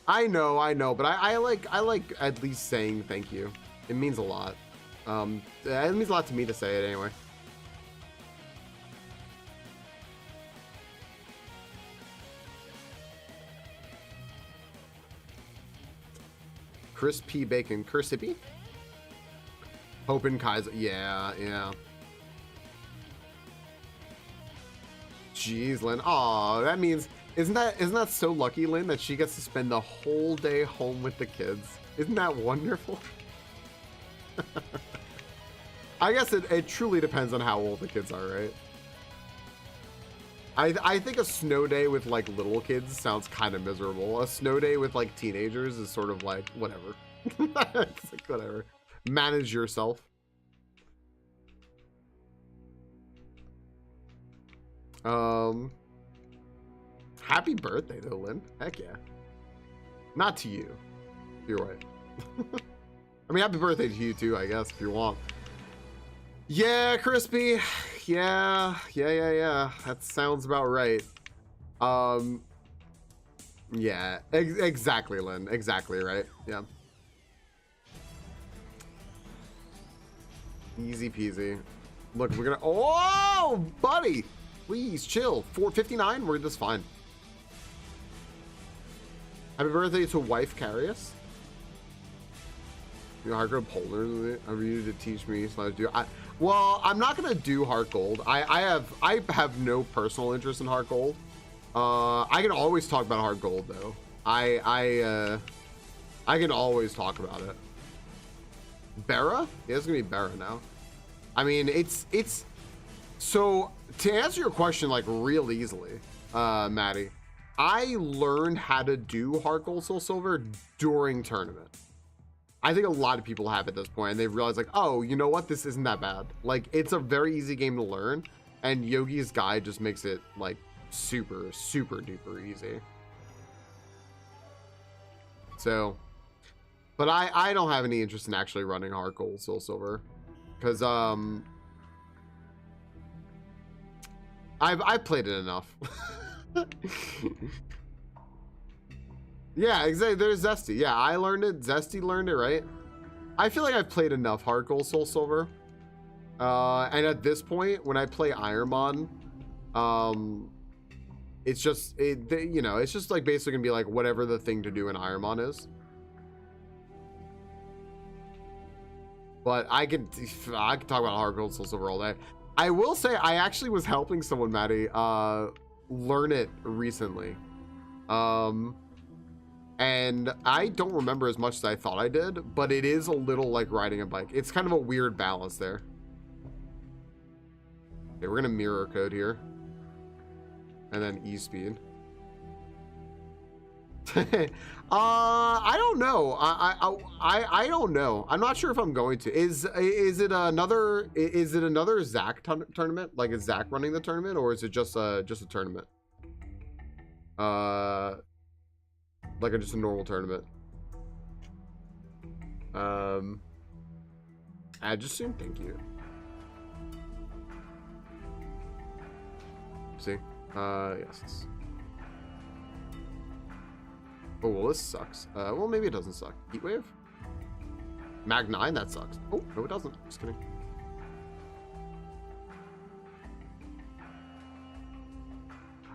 I know, but I like at least saying thank you. It means a lot. It means a lot to me to say it anyway. Crispy bacon, crispy. Hoping Kaizo, yeah. Jeez, Lynn. Aw, that means isn't that so lucky, Lynn, that she gets to spend the whole day home with the kids? Isn't that wonderful? I guess it truly depends on how old the kids are, right? I think a snow day with like little kids sounds kind of miserable. A snow day with like teenagers is sort of like whatever. It's like whatever. Manage yourself. Happy birthday though, Lynn. Heck yeah. Not to you. You're right. I mean, happy birthday to you too, I guess, if you want. Yeah, Crispy. Yeah. That sounds about right. Yeah, exactly, Lynn. Exactly, right? Yeah. Easy peasy. Look, we're gonna... Oh, buddy! Please, chill. 459, we're just fine. Happy birthday to wife Carius. You know, hardcore polders. I need you to teach me so I do. Well, I'm not gonna do heart gold. I have no personal interest in heart gold. I can always talk about heart gold though. I can always talk about it. Bera? Yeah, it's gonna be Bera now. I mean, it's so to answer your question like real easily, Maddie. I learned how to do heart gold soul silver during tournament. I think a lot of people have at this point, and they've realized like, oh, you know what? This isn't that bad. Like, it's a very easy game to learn, and Yogi's guide just makes it like super duper easy. So, but I don't have any interest in actually running heart gold soul silver, because I've played it enough. Yeah, exactly. There's Zesty. Yeah, I learned it. Zesty learned it, right? I feel like I've played enough heart gold soul silver, and at this point, when I play IronMon, it's just you know, it's just like basically gonna be like whatever the thing to do in IronMon is. But I can talk about heart gold soul silver all day. I will say I actually was helping someone, Maddie, learn it recently. And I don't remember as much as I thought I did, but it is a little like riding a bike. It's kind of a weird balance there. Okay, we're gonna mirror code here. And then E-speed. I don't know. I don't know. I'm not sure if I'm going to. Is it another Zach tournament? Like, is Zach running the tournament, or is it just a tournament? Like just a normal tournament. Add just soon. Thank you. See? Yes. Oh, well, this sucks. Well, maybe it doesn't suck. Heatwave? Mag 9, that sucks. Oh, no, it doesn't. Just kidding.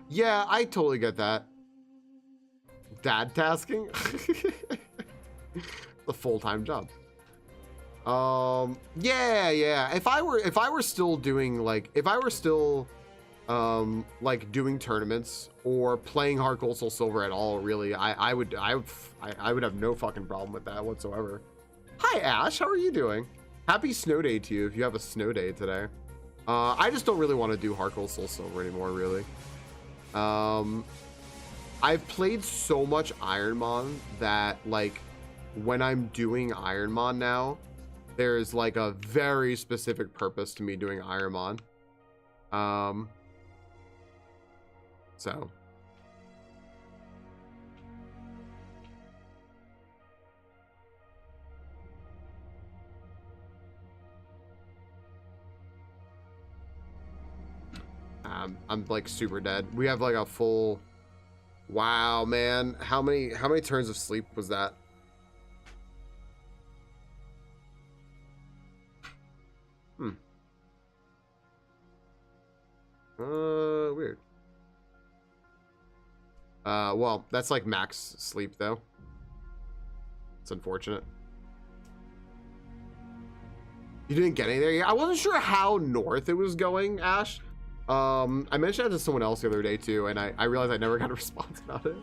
Yeah, I totally get that. Dad tasking? The full-time job. Yeah. If I were still doing like, like doing tournaments or playing heart gold soul silver at all, really, I would have no fucking problem with that whatsoever. Hi Ash, how are you doing? Happy snow day to you if you have a snow day today. I just don't really want to do heart gold soul silver anymore, really. I've played so much IronMon that like when I'm doing IronMon now, there's like a very specific purpose to me doing IronMon. So I'm like super dead. We have like a full, wow, man. How many turns of sleep was that? Weird. Well, that's like max sleep though. It's unfortunate. You didn't get any there yet? I wasn't sure how north it was going, Ash. I mentioned that to someone else the other day too, and I realized I never got a response about it.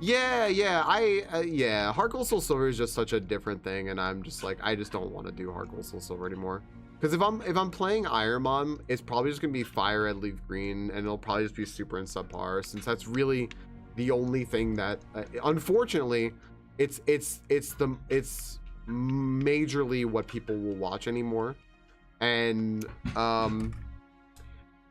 Yeah, yeah, heart gold soul silver is just such a different thing, and I'm just like, I just don't want to do heart gold soul silver anymore. Because if I'm playing IronMon, it's probably just gonna be fire red leaf green, and it'll probably just be super and subpar, since that's really the only thing that unfortunately it's majorly what people will watch anymore. And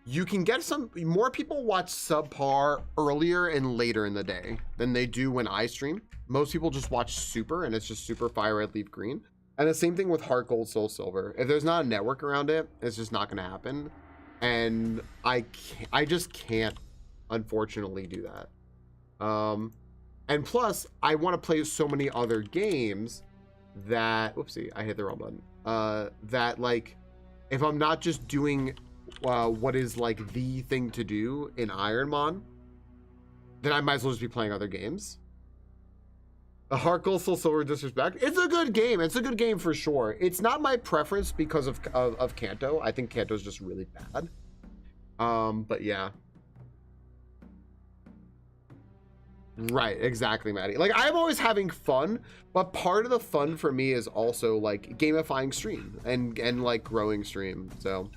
you can get some more people watch subpar earlier and later in the day than they do when I stream. Most people just watch super and it's just super fire red leaf green. And the same thing with heart gold soul silver. If there's not a network around it, it's just not going to happen. And I just can't, unfortunately, do that. And plus I want to play so many other games that, whoopsie, I hit the wrong button. That like, if I'm not just doing what is like the thing to do in IronMon, then I might as well just be playing other games. The Heart Gold Soul Silver Disrespect. It's a good game. It's a good game for sure. It's not my preference because of Kanto. I think Kanto's just really bad. But yeah. Right, exactly, Maddie. Like, I'm always having fun, but part of the fun for me is also like gamifying stream and like growing stream. So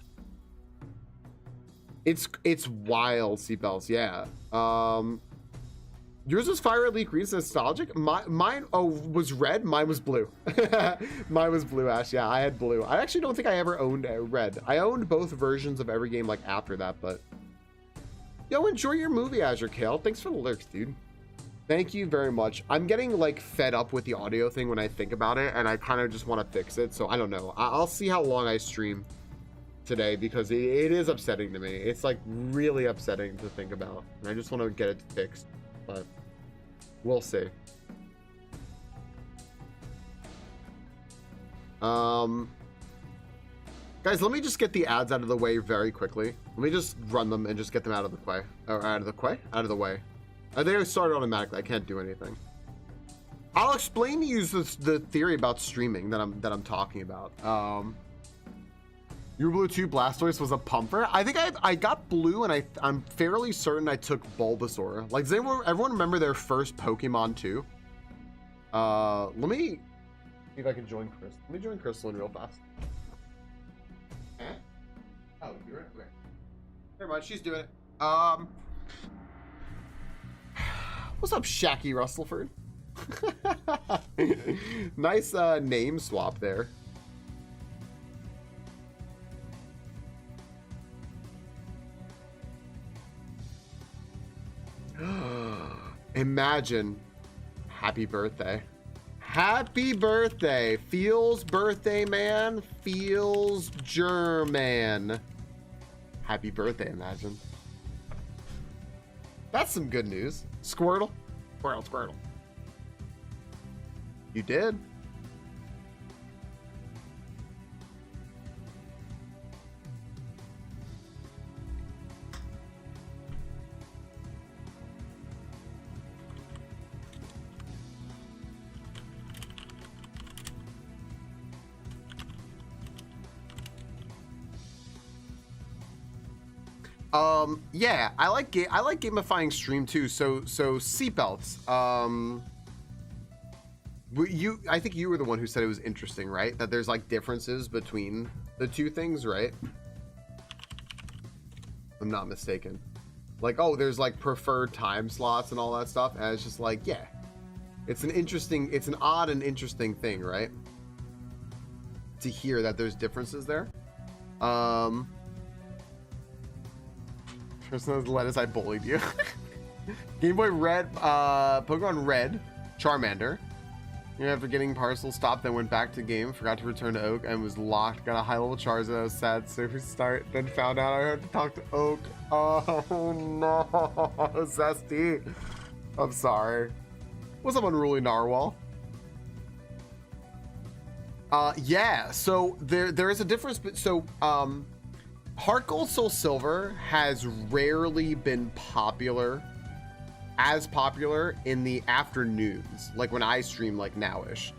it's wild, seatbelts. Yeah. Yours was fire red leaf green, nostalgic. Mine was red. Mine was blue. Mine was blue, Ash. Yeah, I had blue. I actually don't think I ever owned red. I owned both versions of every game like after that, but yo, enjoy your movie, Azure Kale. Thanks for the lyrics, dude. Thank you very much. I'm getting like fed up with the audio thing when I think about it, and I kind of just want to fix it. So I don't know. I'll see how long I stream today because it is upsetting to me. It's like really upsetting to think about, and I just want to get it fixed, but we'll see. Guys, let me just get the ads out of the way very quickly. Let me just run them and just get them out of the way. Or out of the way. They start automatically. I can't do anything. I'll explain to you the theory about streaming that I'm talking about. Your blue 2 Blastoise was a pumper. I think I got blue, and I'm fairly certain I took Bulbasaur. Like, does everyone remember their first Pokemon too? Let me see if I can join Chris. Let me join Crystalline real fast. Oh, you're it. Okay. Never mind. She's doing it. What's up, Shacky Rustleford? Nice name swap there. Imagine. Happy birthday. Happy birthday. Feels birthday, man. Feels German. Happy birthday, Imagine. That's some good news. Squirtle. Squirtle. You did. Yeah, I like gamifying stream too. So seatbelts. I think you were the one who said it was interesting, right? That there's like differences between the two things, right? If I'm not mistaken. Like, oh, there's like preferred time slots and all that stuff. And it's just like, yeah, it's an odd and interesting thing, right? To hear that there's differences there. Personal lettuce, I bullied you. Game Boy Red, Pokemon Red, Charmander. After getting parcel stopped, then went back to game, forgot to return to Oak, and was locked. Got a high level Charizard. I was sad. So we start, then found out I had to talk to Oak. Oh no, Zesty. I'm sorry. What's up, Unruly Narwhal? Yeah. So there is a difference, but so Heart Gold Soul Silver has rarely been as popular in the afternoons, like when I stream, like nowish,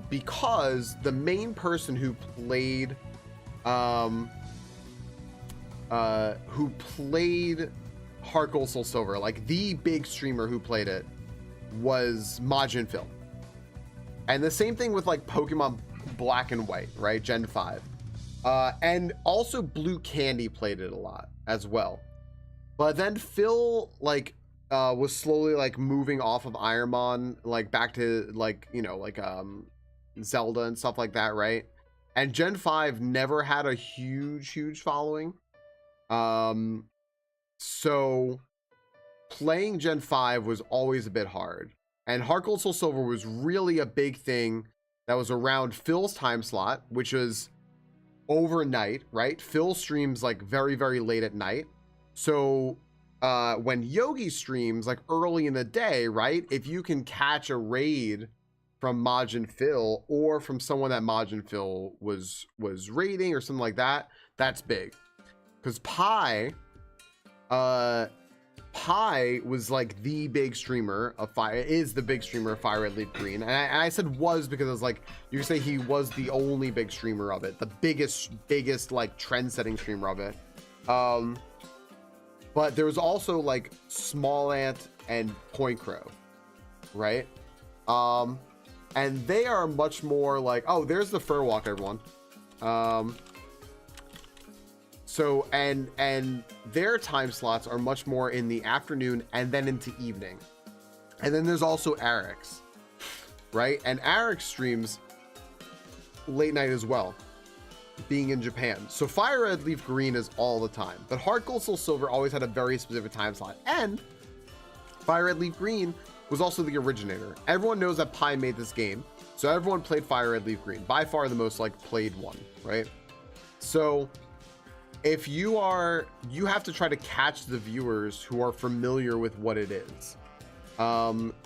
because the main person who played Heart Gold Soul Silver, like the big streamer who played it, was Majin Phil. And the same thing with like Pokemon Black and White, right? Gen 5. And also Blue Candy played it a lot as well. But then Phil like was slowly like moving off of IronMon, like back to like, you know, like Zelda and stuff like that, right? And Gen 5 never had a huge following. So playing Gen 5 was always a bit hard. And Heart Gold Soul Silver was really a big thing that was around Phil's time slot, which was overnight, right? Phil streams like very, very late at night. So when Yogi streams like early in the day, right? If you can catch a raid from Majin Phil or from someone that Majin Phil was raiding or something like that, that's big. Because Pi was like the big streamer of Fire, is the big streamer of Fire Red Leaf Green. And I said was because I was like, you could say he was the only big streamer of it, the biggest like trend-setting streamer of it. But there was also like Small Ant and Point Crow, right? And they are much more like, oh, there's the Fur Walk, everyone. So and their time slots are much more in the afternoon and then into evening. And then there's also Eric's, right? And Eric's streams late night as well, being in Japan. So Fire Red Leaf Green is all the time, but Heart Gold Soul Silver always had a very specific time slot. And Fire Red Leaf Green was also the originator. Everyone knows that Pi made this game, so everyone played Fire Red Leaf Green, by far the most like played one, right? So if you have to try to catch the viewers who are familiar with what it is,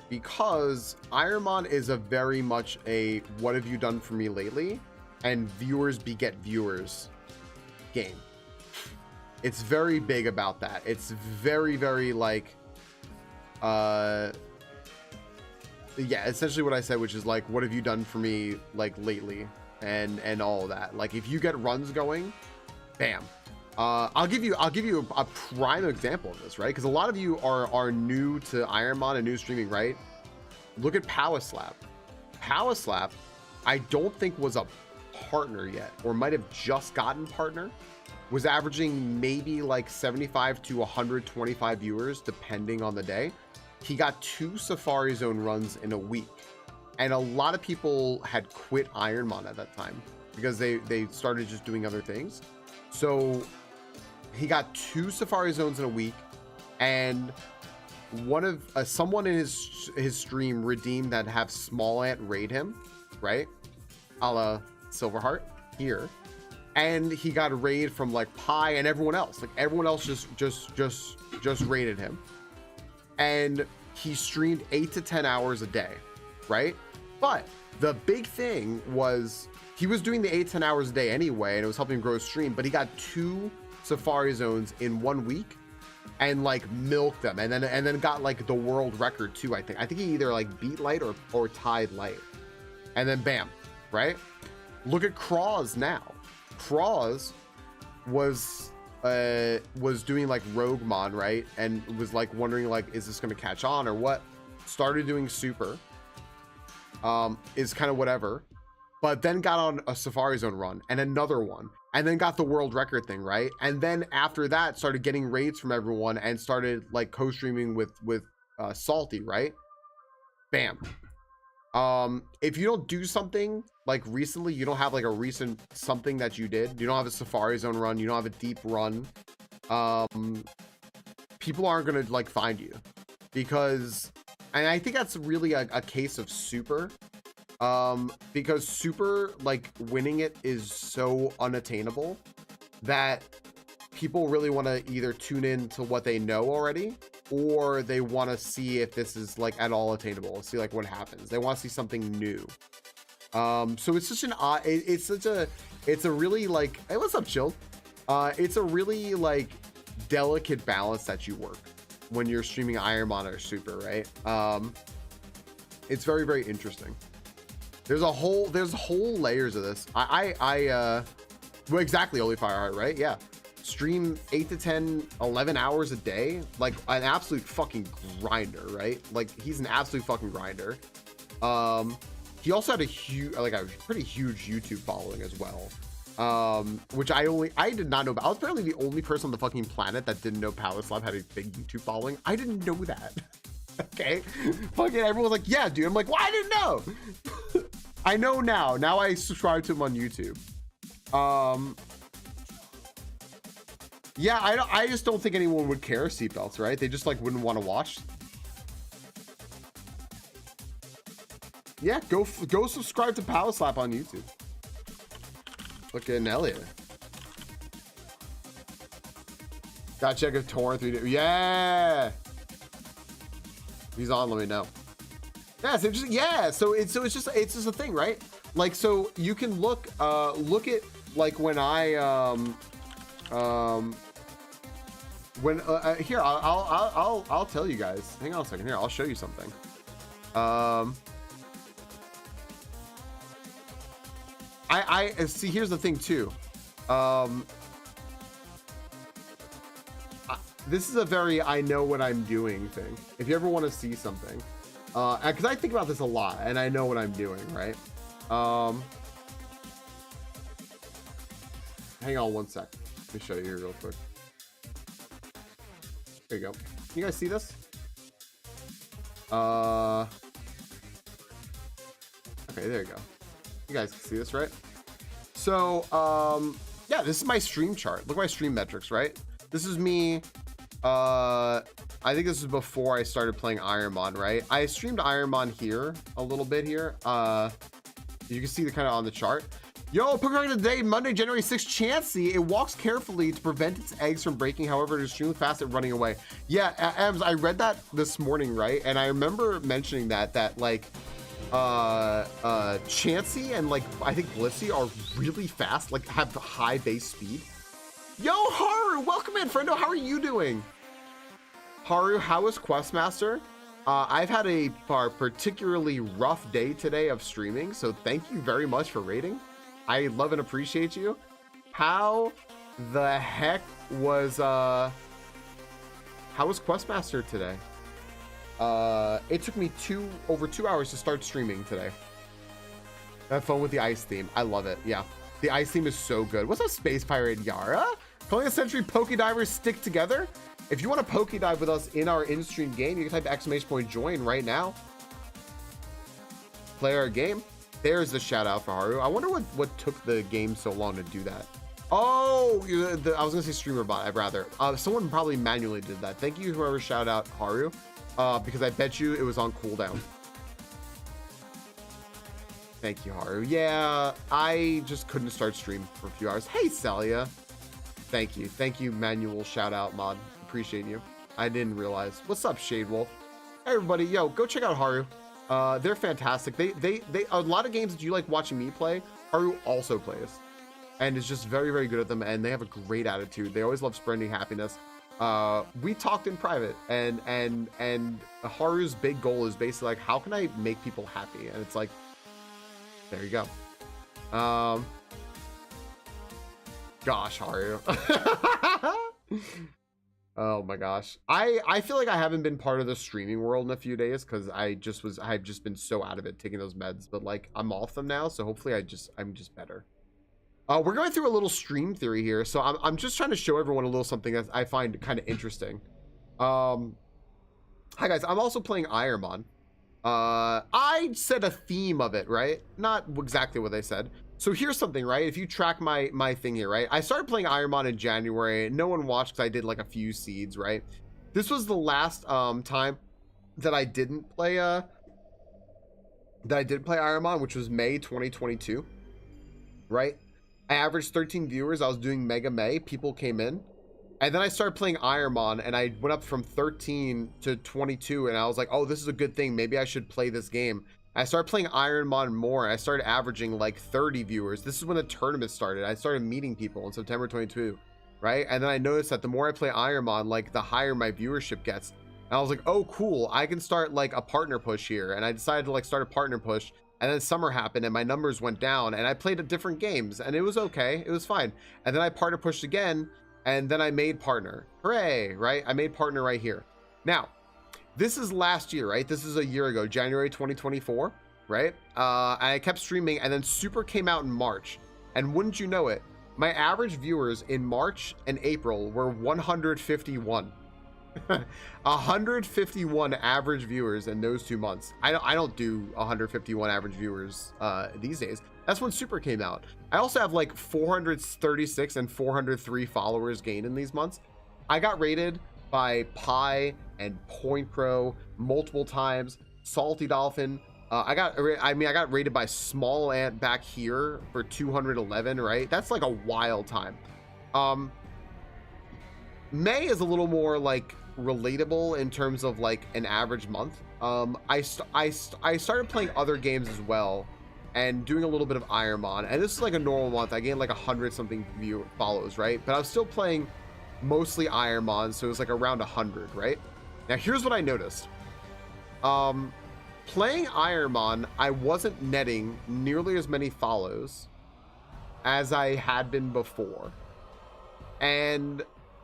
because IronMon is a very much a what have you done for me lately and viewers beget viewers game. It's very big about that. It's very, very like yeah, essentially what I said, which is like what have you done for me like lately and all of that. Like if you get runs going, bam. I'll give you a prime example of this, right? Because a lot of you are new to IronMon and new streaming, right? Look at Powerslap. Powerslap, I don't think was a partner yet, or might have just gotten partner. Was averaging maybe like 75 to 125 viewers depending on the day. He got 2 Safari Zone runs in a week, and a lot of people had quit IronMon at that time because they started just doing other things. So he got 2 Safari Zones in a week, and one of someone in his stream redeemed that have Small Ant raid him, right? A la Silverheart here, and he got a raid from like Pi and everyone else. Like everyone else just raided him, and he streamed 8 to 10 hours a day, right? But the big thing was he was doing the 8-10 hours a day anyway, and it was helping him grow his stream, but he got 2 Safari Zones in 1 week and like milked them, and then got like the world record too. I think he either like beat Light or tied Light, and then bam, right? Look at Kraws now. Kraws was doing like Roguemon, right? And was like wondering like, is this gonna catch on or what? Started doing Super, is kind of whatever, but then got on a Safari Zone run and another one, and then got the world record thing, right? And then after that started getting raids from everyone and started like co-streaming with Salty, right? Bam. If you don't do something like recently, you don't have like a recent something that you did, you don't have a Safari Zone run, you don't have a deep run, people aren't gonna like find you, because, and I think that's really a case of Super, because Super, like winning it is so unattainable that people really want to either tune in to what they know already, or they want to see if this is like at all attainable, see like what happens. They want to see something new. So it's such an odd, it's a really like, hey, what's up, Chill? It's a really like delicate balance that you work when you're streaming IronMon or Super, right? It's very, very interesting. There's whole layers of this. Well, exactly, Holy Fireheart, right? Yeah. Stream 8 to 10, 11 hours a day, like an absolute fucking grinder, right? Like he's an absolute fucking grinder. He also had a pretty huge YouTube following as well, which I did not know about. I was apparently the only person on the fucking planet that didn't know Powerslap had a big YouTube following. I didn't know that. Okay, fucking everyone's like, yeah, dude. I'm like, well, I didn't know. I know now. Now I subscribe to him on YouTube. Yeah, I just don't think anyone would care seatbelts, right? They just like wouldn't want to watch. Yeah, go subscribe to Power Slap on YouTube. Look at Elliot. Gotta check if Torrent 3D. Yeah. He's on, let me know. Yeah, it's interesting. Yeah, so it's just a thing, right? Like, so you can look at like when I here I'll tell you guys. Hang on a second here. I'll show you something. I see. Here's the thing too. This is a very I know what I'm doing thing. If you ever want to see something, because I think about this a lot and I know what I'm doing, right? Hang on one sec. Let me show you here real quick. There you go. Can you guys see this? Okay, there you go. You guys can see this, right? So, yeah, this is my stream chart. Look at my stream metrics, right? This is me. I think this is before I started playing IronMon, right? I streamed IronMon here a little bit here. You can see the kind of on the chart. Yo, Pokemon of the day, Monday, January 6th, Chansey. It walks carefully to prevent its eggs from breaking. However, it is extremely fast at running away. Yeah, Ems, I read that this morning, right? And I remember mentioning that like, Chansey and like, I think Blissey are really fast, like have high base speed. Yo, Haru, welcome in, friendo. How are you doing? Haru, how is Questmaster? I've had a particularly rough day today of streaming, so thank you very much for rating. I love and appreciate you. How the heck was Questmaster today? It took me over 2 hours to start streaming today. Have fun with the ice theme. I love it. Yeah, the ice theme is so good. What's up, Space Pirate Yara? Calling a Century Pokedivers stick together. If you want to Pokedive with us in our in-stream game, you can type !join right now. Play our game. There's the shout out for Haru. I wonder what took the game so long to do that. Oh, I was gonna say streamer bot. I'd rather. Someone probably manually did that. Thank you, whoever shout out Haru, because I bet you it was on cooldown. Thank you, Haru. Yeah, I just couldn't start stream for a few hours. Hey, Celia. Thank you, manual shout out mod. Appreciate you. I didn't realize. What's up, Shade Wolf? Hey, everybody. Yo, go check out Haru. They're fantastic. They a lot of games that you like watching me play, Haru also plays, and is just very, very good at them. And they have a great attitude. They always love spreading happiness. We talked in private, and Haru's big goal is basically like, how can I make people happy? And it's like, there you go. Gosh, Haru. Oh my gosh. I feel like I haven't been part of the streaming world in a few days because I've just been so out of it taking those meds, but like I'm off them now, so hopefully I'm just better. We're going through a little stream theory here, so I'm just trying to show everyone a little something that I find kind of interesting. Hi guys, I'm also playing IronMon. I said a theme of it, right? Not exactly what I said. So here's something, right? If you track my thing here, right? I started playing IronMon in January. No one watched because I did like a few seeds, right? This was the last time that I didn't play IronMon, which was May 2022, right? I averaged 13 viewers. I was doing Mega May. People came in. And then I started playing IronMon, and I went up from 13 to 22, and I was like, oh, this is a good thing. Maybe I should play this game. I started playing IronMon more, and I started averaging like 30 viewers. This is when the tournament started. I started meeting people in September 22, right? And then I noticed that the more I play IronMon, like the higher my viewership gets. And I was like, oh, cool. I can start like a partner push here. And I decided to like start a partner push. And then summer happened and my numbers went down, and I played different games, and it was okay. It was fine. And then I partner pushed again, and then I made partner. Hooray, right? I made partner right here. Now, this is last year, right? This is a year ago, January 2024, right? I kept streaming, and then Super came out in March. And wouldn't you know it, my average viewers in March and April were 151. 151 average viewers in those 2 months. I don't do 151 average viewers these days. That's when Super came out. I also have like 436 and 403 followers gained in these months. I got rated by Pi and Point Crow multiple times. Salty Dolphin. I got rated by Small Ant back here for 211, right? That's like a wild time. May is a little more like relatable in terms of like an average month. I started playing other games as well and doing a little bit of IronMon, and this is like a normal month. I gained like 100 something follows, right? But I was still playing mostly IronMon, so it was like around 100, right? Now here's what I noticed. Playing IronMon, I wasn't netting nearly as many follows as I had been before, and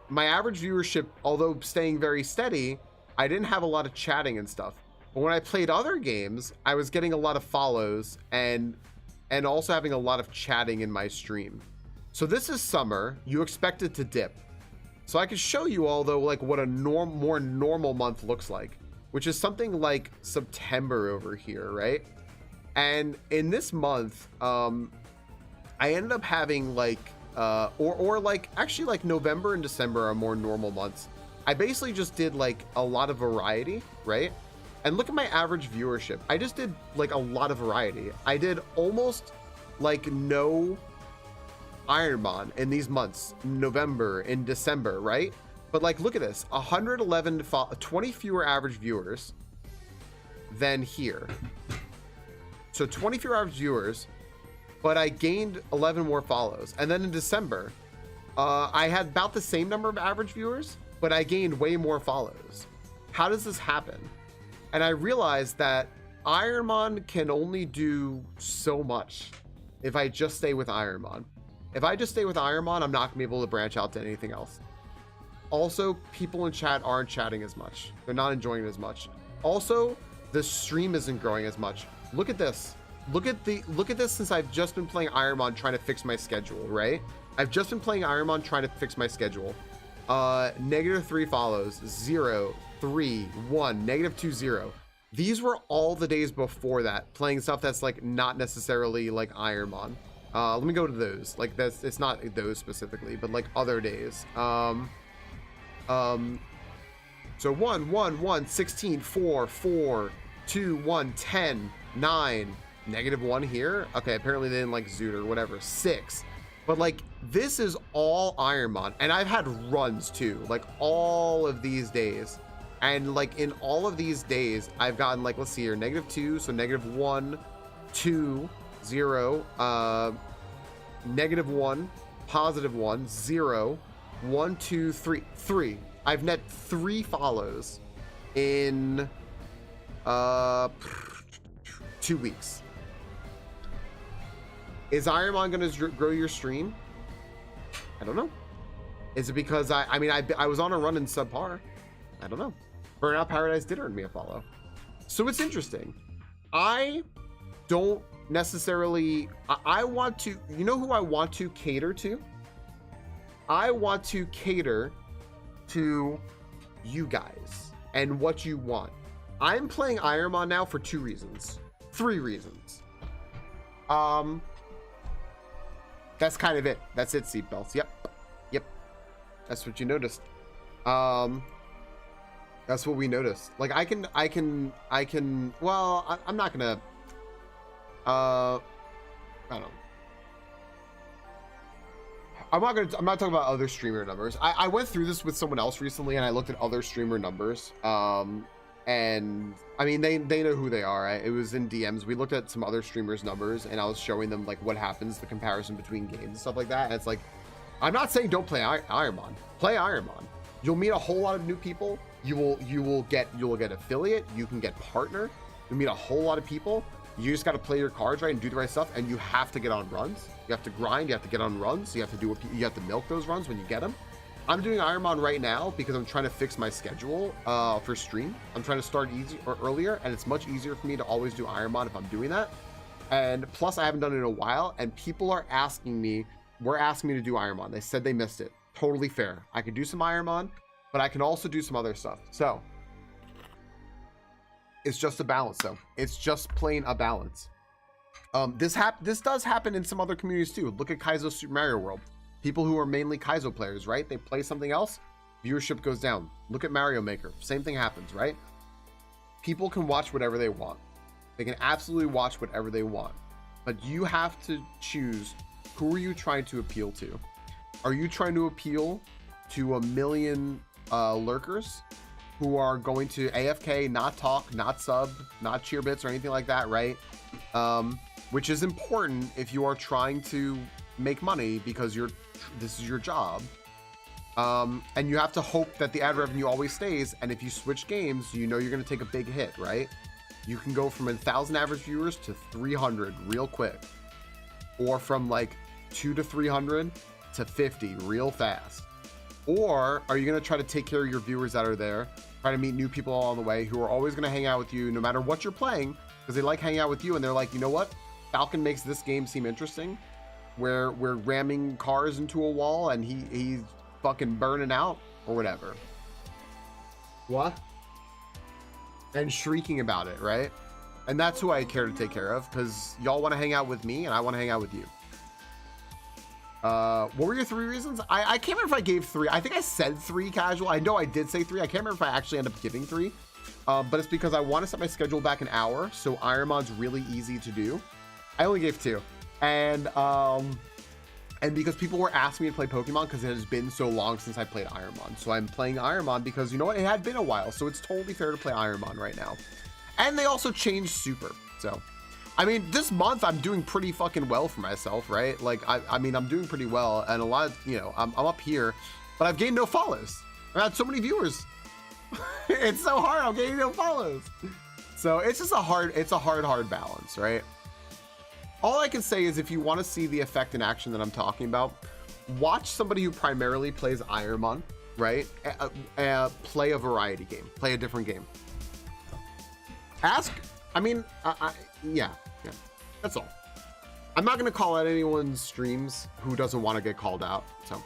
my average viewership, although staying very steady, I didn't have a lot of chatting and stuff. But when I played other games, I was getting a lot of follows and also having a lot of chatting in my stream. So this is summer. You expect it to dip. So I can show you all though like what a more normal month looks like, which is something like September over here, right? And in this month, I ended up having like or like actually like November and December are more normal months. I basically just did like a lot of variety, right? And look at my average viewership. I just did like a lot of variety. I did almost like no IronMon in these months, November and December, right? But like, look at this, 111, 20 fewer average viewers than here. So 20 fewer average viewers, but I gained 11 more follows. And then in December, I had about the same number of average viewers, but I gained way more follows. How does this happen? And I realized that IronMon can only do so much if I just stay with IronMon. If I just stay with IronMon, I'm not gonna be able to branch out to anything else. Also, people in chat aren't chatting as much. They're not enjoying it as much. Also, the stream isn't growing as much. Look at this. Look at this since I've just been playing IronMon trying to fix my schedule, right? I've just been playing IronMon trying to fix my schedule. -3 follows, 0, 3, 1, -2, 0. These were all the days before that, playing stuff that's like not necessarily like IronMon. Let me go to those. Like that's, it's not those specifically, but like other days. So 1, 1, 1, 16, 4, 4, 2, 1, 10, 9, -1 here. Okay, apparently they didn't like Zoot or whatever. 6. But like this is all IronMon, and I've had runs too, like all of these days. And like in all of these days, I've gotten like, let's see here, -2, so -1, 2, 0, -1, +1, 0, 1, 2, 3, 3. I've net 3 follows in 2 weeks. Is IronMon gonna grow your stream? I don't know. Is it because I mean I was on a run in subpar? I don't know. Burnout Paradise did earn me a follow, so it's interesting. I don't necessarily. I want to. You know who I want to cater to? I want to cater to you guys and what you want. I'm playing IronMon now for 2 reasons, 3 reasons. That's kind of it. That's it, seatbelts. Yep. That's what you noticed. That's what we noticed. Like I can. Well, I'm not gonna. I don't know. I'm not talking about other streamer numbers. I went through this with someone else recently, and I looked at other streamer numbers. And I mean, they know who they are. It was in DMs. We looked at some other streamers' numbers, and I was showing them like what happens, the comparison between games and stuff like that. And it's like, I'm not saying don't play IronMon. Play IronMon. You'll meet a whole lot of new people. You will get affiliate. You can get partner. You'll meet a whole lot of people. You just got to play your cards right and do the right stuff. And you have to get on runs. You have to grind. You have to get on runs. You have to milk those runs when you get them. I'm doing IronMon right now because I'm trying to fix my schedule for stream. I'm trying to start earlier, and it's much easier for me to always do IronMon if I'm doing that. And plus, I haven't done it in a while, and people are asking me to do IronMon. They said they missed it. Totally fair. I could do some IronMon. but I can also do some other stuff. So it's just a balance, though. It's just plain a balance. This does happen in some other communities too. Look at Kaizo Super Mario World. People who are mainly Kaizo players, right? They play something else, viewership goes down. Look at Mario Maker. Same thing happens, right? People can watch whatever they want. They can absolutely watch whatever they want. But you have to choose, who are you trying to appeal to? Are you trying to appeal to a million lurkers who are going to AFK, not talk, not sub, not cheer bits or anything like that, right? Which is important if you are trying to make money because this is your job. And you have to hope that the ad revenue always stays. And if you switch games, you know you're going to take a big hit, right? You can go from 1,000 average viewers to 300 real quick, or from like 2 to 300 to 50 real fast. Or are you going to try to take care of your viewers that are there, try to meet new people along the way who are always going to hang out with you no matter what you're playing, because they like hanging out with you and they're like, you know what? Falcon makes this game seem interesting. We're ramming cars into a wall and he's fucking burning out or whatever. What? And shrieking about it, right? And that's who I care to take care of, because y'all want to hang out with me and I want to hang out with you. What were your 3 reasons? I can't remember if I gave 3. I think I said 3 casual. I know I did say 3. I can't remember if I actually ended up giving 3. But it's because I want to set my schedule back an hour, so IronMon's really easy to do. I only gave 2. And because people were asking me to play Pokemon because it has been so long since I played IronMon. So I'm playing IronMon because, you know what, it had been a while, so it's totally fair to play IronMon right now. And they also changed Super. So, I mean, this month I'm doing pretty fucking well for myself, right? Like, I mean, I'm doing pretty well, and a lot of, you know, I'm up here, but I've gained no follows. I've had so many viewers. It's so hard, I'm getting no follows. So it's just a hard balance, right? All I can say is if you want to see the effect in action that I'm talking about, watch somebody who primarily plays IronMon, right? Play a variety game, play a different game. Yeah, that's all. I'm not going to call out anyone's streams who doesn't want to get called out, so.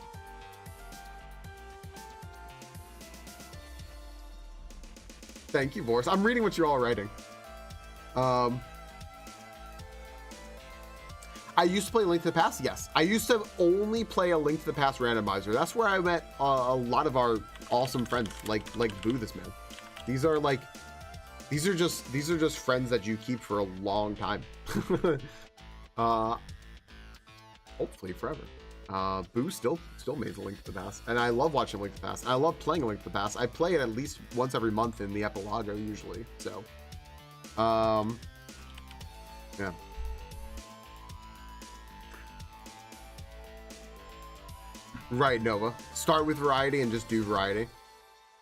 Thank you, Boris. I'm reading what you're all writing. I used to play Link to the Past. Yes, I used to only play a Link to the Past randomizer. That's where I met a lot of our awesome friends, like Boo this man. These are just friends that you keep for a long time. Hopefully forever. Boo still made a Link to the Past, and I love watching Link to the Past. And I love playing a Link to the Past. I play it at least once every month in the Epilogo usually. So, yeah. Right, Nova. Start with variety and just do variety.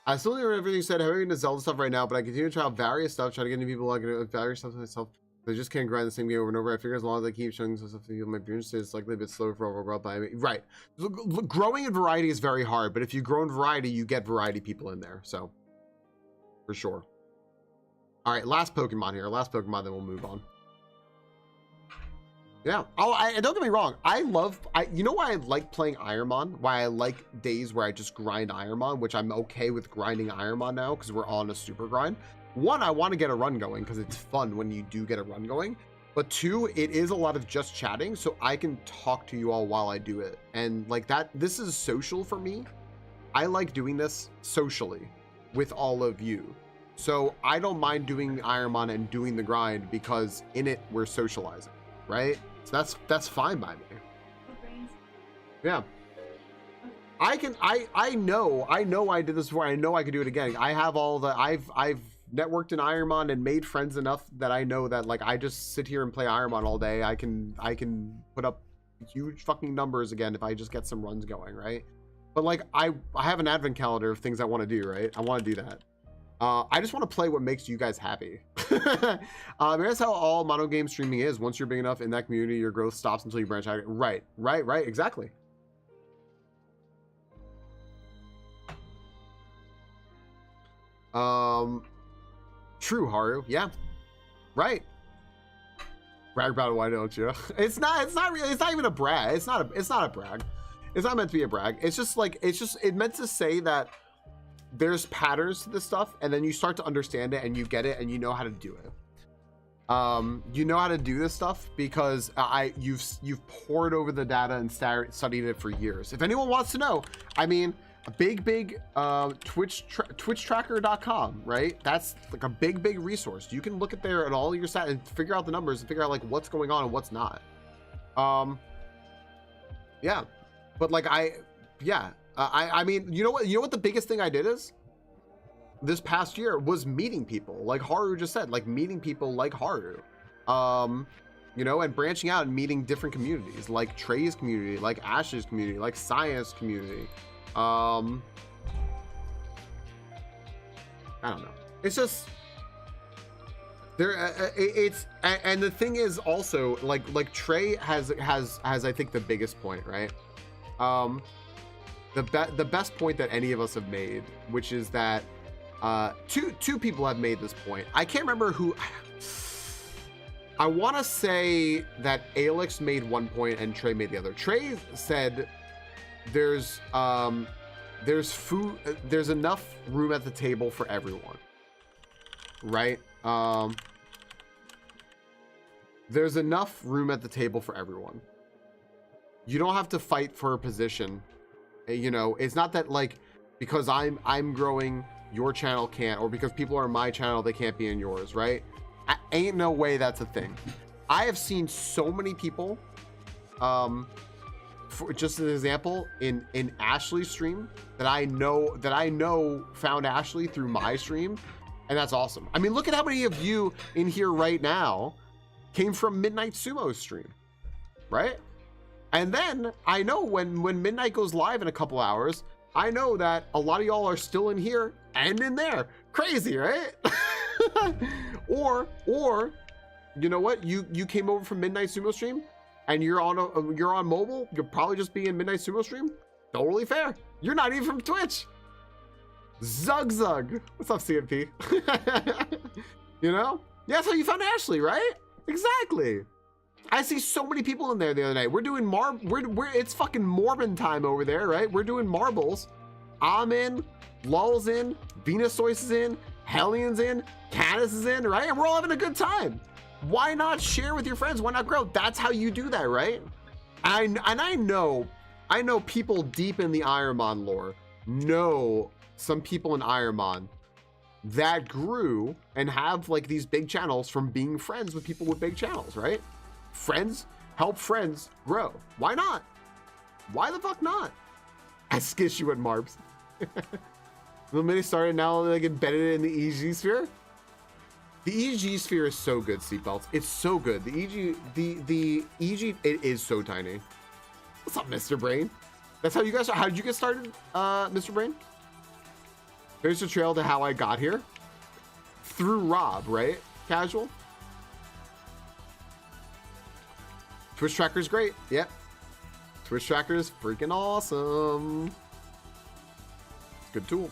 I still hear everything you said. I'm into Zelda stuff right now, but I continue to try out various stuff, try to get into people like various stuff myself. They just can't grind the same game over and over. I figure as long as I keep showing some stuff to people might be interested, it's likely a bit slower for overall by me. Right. Growing in variety is very hard, but if you grow in variety, you get variety people in there. So, for sure. All right, last Pokemon here. Last Pokemon, then we'll move on. Yeah. Oh, don't get me wrong. You know why I like playing IronMon? Why I like days where I just grind IronMon, which I'm okay with grinding IronMon now because we're on a super grind. 1, I want to get a run going because it's fun when you do get a run going. But 2, it is a lot of just chatting, so I can talk to you all while I do it. And like that, this is social for me. I like doing this socially with all of you. So I don't mind doing IronMon and doing the grind because in it, we're socializing, right? So that's fine by me. Yeah. I know I did this before. I know I could do it again. I have all the, I've networked in IronMon and made friends enough that I know that like I just sit here and play IronMon all day. I can put up huge fucking numbers again if I just get some runs going, right? But like I have an advent calendar of things I want to do, right? I want to do that. I just want to play what makes you guys happy. That's how all mono game streaming is. Once you're big enough in that community, your growth stops until you branch out. Right, exactly. True, Haru. Yeah, right. Brag about it, why don't you? It's not even a brag. It's not a brag. It's not meant to be a brag. It's just like, it meant to say that there's patterns to this stuff, and then you start to understand it and you get it and you know how to do it. You know how to do this stuff because you've pored over the data and studied it for years. If anyone wants to know, I mean, a big twitchtracker.com, right? That's like a big resource. You can look at there at all your stats and figure out the numbers and figure out like what's going on and what's not. Yeah, but like I mean, you know what the biggest thing I did is this past year was meeting people, like Haru just said, like meeting people like Haru, you know, and branching out and meeting different communities, like Trey's community, like Ash's community, like Science community. I don't know. It's just there. It's and the thing is also like Trey has I think the biggest point, right? The best point that any of us have made, which is that two people have made this point. I can't remember who. I want to say that Alex made one point and Trey made the other. Trey said there's food, there's enough room at the table for everyone, right? There's enough room at the table for everyone. You don't have to fight for a position. You know, it's not that like because I'm growing, your channel can't, or because people are in my channel they can't be in yours, right? Ain't no way that's a thing. I have seen so many people, for just an example, in Ashley's stream that I know found Ashley through my stream, and that's awesome. I mean, look at how many of you in here right now came from Midnight Sumo's stream, right? And then I know when Midnight goes live in a couple hours, I know that a lot of y'all are still in here and in there. Crazy, right? or you know what? You came over from Midnight Sumo stream and you're on mobile. You'll probably just be in Midnight Sumo stream. Totally fair. You're not even from Twitch. Zug. What's up, CMP? You know? Yeah, that's how you found Ashley, right? Exactly. I see so many people in there the other night. We're doing it's fucking Morbin time over there, right? We're doing marbles. I'm in, Lul's in, Venusois is in, Hellions in, Canis is in, right? And we're all having a good time. Why not share with your friends? Why not grow? That's how you do that, right? And I know people deep in the IronMon lore know some people in IronMon that grew and have like these big channels from being friends with people with big channels, right? Friends help friends grow. Why not? Why the fuck not? I skish you at Marbs. The minute started, now like embedded in the EG sphere. The EG sphere is so good, seatbelts. It's so good. The EG, it is so tiny. What's up, Mr. Brain? That's how you guys. How did you get started, Mr. Brain? There's a trail to how I got here through Rob, right? Casual. Twitch Tracker is great. Yep. Twitch Tracker is freaking awesome. It's a good tool.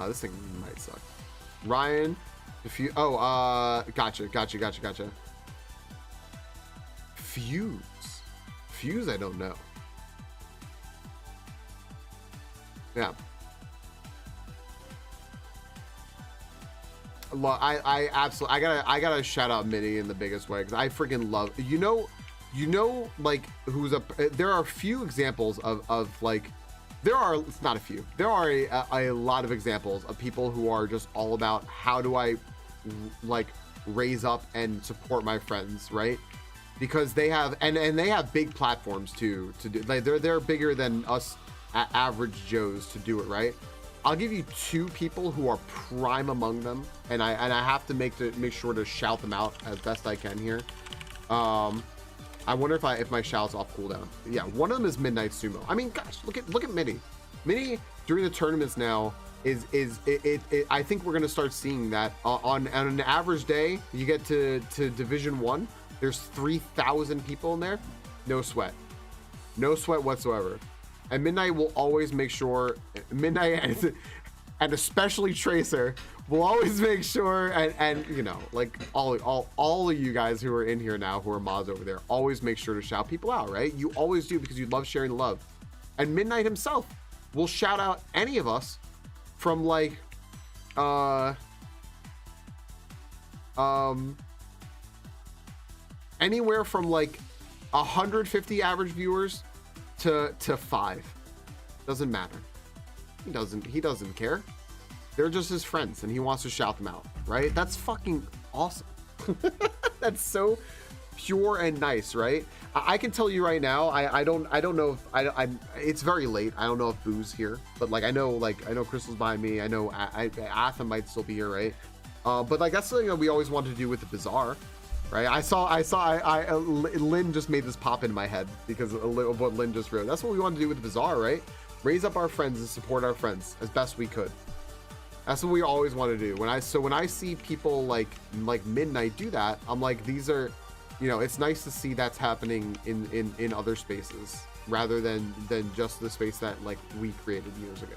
This thing might suck. Ryan, if you gotcha. Fuse, I don't know. Yeah. I absolutely I gotta shout out Minnie in the biggest way because I freaking love you know like who's there are a few examples of like it's not a few, there are a lot of examples of people who are just all about how do I like raise up and support my friends, right? Because they have and they have big platforms to do, like they're bigger than us average Joes to do it, right? I'll give you two people who are prime among them, and I have to make sure to shout them out as best I can here. I wonder if my shout's off cooldown. Yeah, one of them is Midnight Sumo. I mean, gosh, look at Minnie. Minnie during the tournaments now is I think we're gonna start seeing that on an average day. You get to Division 1, there's 3,000 people in there. No sweat whatsoever. And Midnight will always make sure, Midnight and especially Tracer will always make sure, and you know, like all of you guys who are in here now who are mods over there, always make sure to shout people out, right? You always do because you love sharing the love. And Midnight himself, will shout out any of us from like anywhere from like 150 average viewers to 5. Doesn't matter. He doesn't care. They're just his friends and he wants to shout them out, right? That's fucking awesome. That's so pure and nice, right? I can tell you right now, I don't know if I'm it's very late. I don't know if Boo's here, but like I know Crystal's behind me. I know Atha might still be here, right? But like that's something that we always wanted to do with the Bazaar, right? Lynn just made this pop in my head because of what Lynn just wrote. That's what we wanted to do with the Bazaar, right? Raise up our friends and support our friends as best we could. That's what we always want to do. When I see people like Midnight do that, I'm like, these are, you know, it's nice to see that's happening in other spaces rather than just the space that like we created years ago.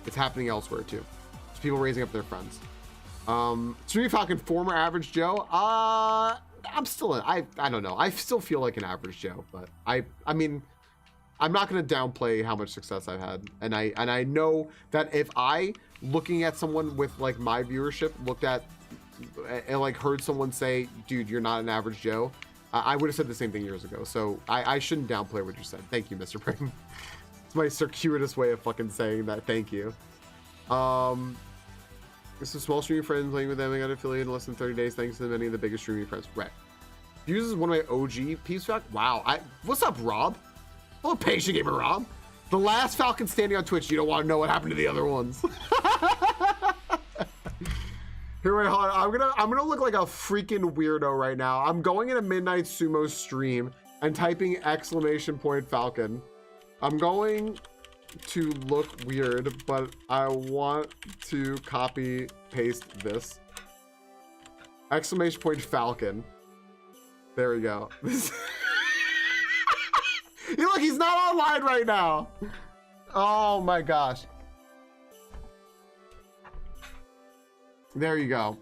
It's happening elsewhere too. It's people raising up their friends. StreamingFalcon, former average Joe. I'm still I don't know. I still feel like an average Joe, but I mean, I'm not going to downplay how much success I've had, and I know that if I, looking at someone with like my viewership, looked at and like heard someone say, dude, you're not an average Joe, I would have said the same thing years ago. So I shouldn't downplay what you said. Thank you, Mr. Prim. It's my circuitous way of fucking saying that. Thank you. This is small streaming friends, playing with them. I got affiliated in less than 30 days thanks to many of the biggest streaming friends. Right. Fuse is one of my OG peeps back. Wow. What's up, Rob? Hello, patient gamer Rob. The last Falcon standing on Twitch. You don't want to know what happened to the other ones. Here, wait, hold on. I'm gonna look like a freaking weirdo right now. I'm going in a Midnight Sumo stream and typing !Falcon. I'm going to look weird, but I want to copy paste this. !Falcon. There we go. Look, he's not online right now. Oh my gosh. There you go.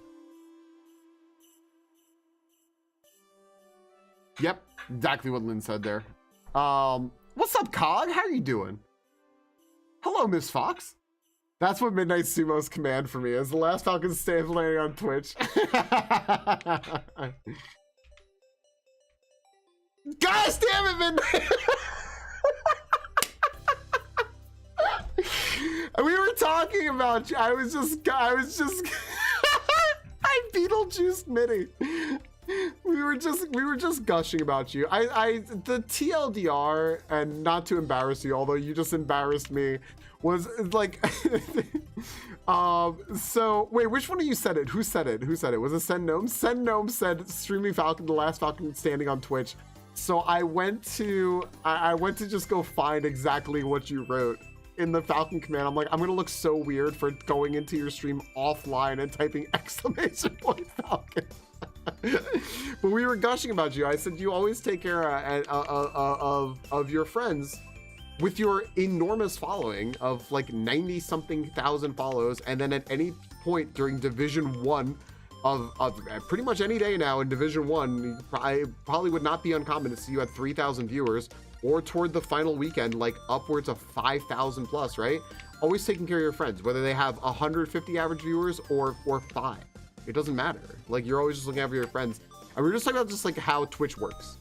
Yep, exactly what Lynn said there. What's up, Cog? How are you doing? Hello, Miss Fox. That's what Midnight Sumo's command for me is. The last Falcon stays landing on Twitch. Gosh damn it, Midnight! We were talking about you. I was just I Beetlejuice Mitty. We were just gushing about you. The TLDR, and not to embarrass you, although you just embarrassed me, was like so wait, which one of you said it? Who said it? Was it Sen Gnome? Sen Gnome said Streaming Falcon, the last Falcon standing on Twitch. So I went to just go find exactly what you wrote in the Falcon command. I'm like, I'm gonna look so weird for going into your stream offline and typing !Falcon. But we were gushing about you. I said you always take care of your friends with your enormous following of like 90-something thousand follows, and then at any point during Division 1 of pretty much any day now in Division 1, I probably would not be uncommon to see you at 3,000 viewers, or toward the final weekend, like upwards of 5,000 plus, right? Always taking care of your friends, whether they have 150 average viewers or 5. It doesn't matter. Like, you're always just looking out for your friends. And we're just talking about just like how Twitch works.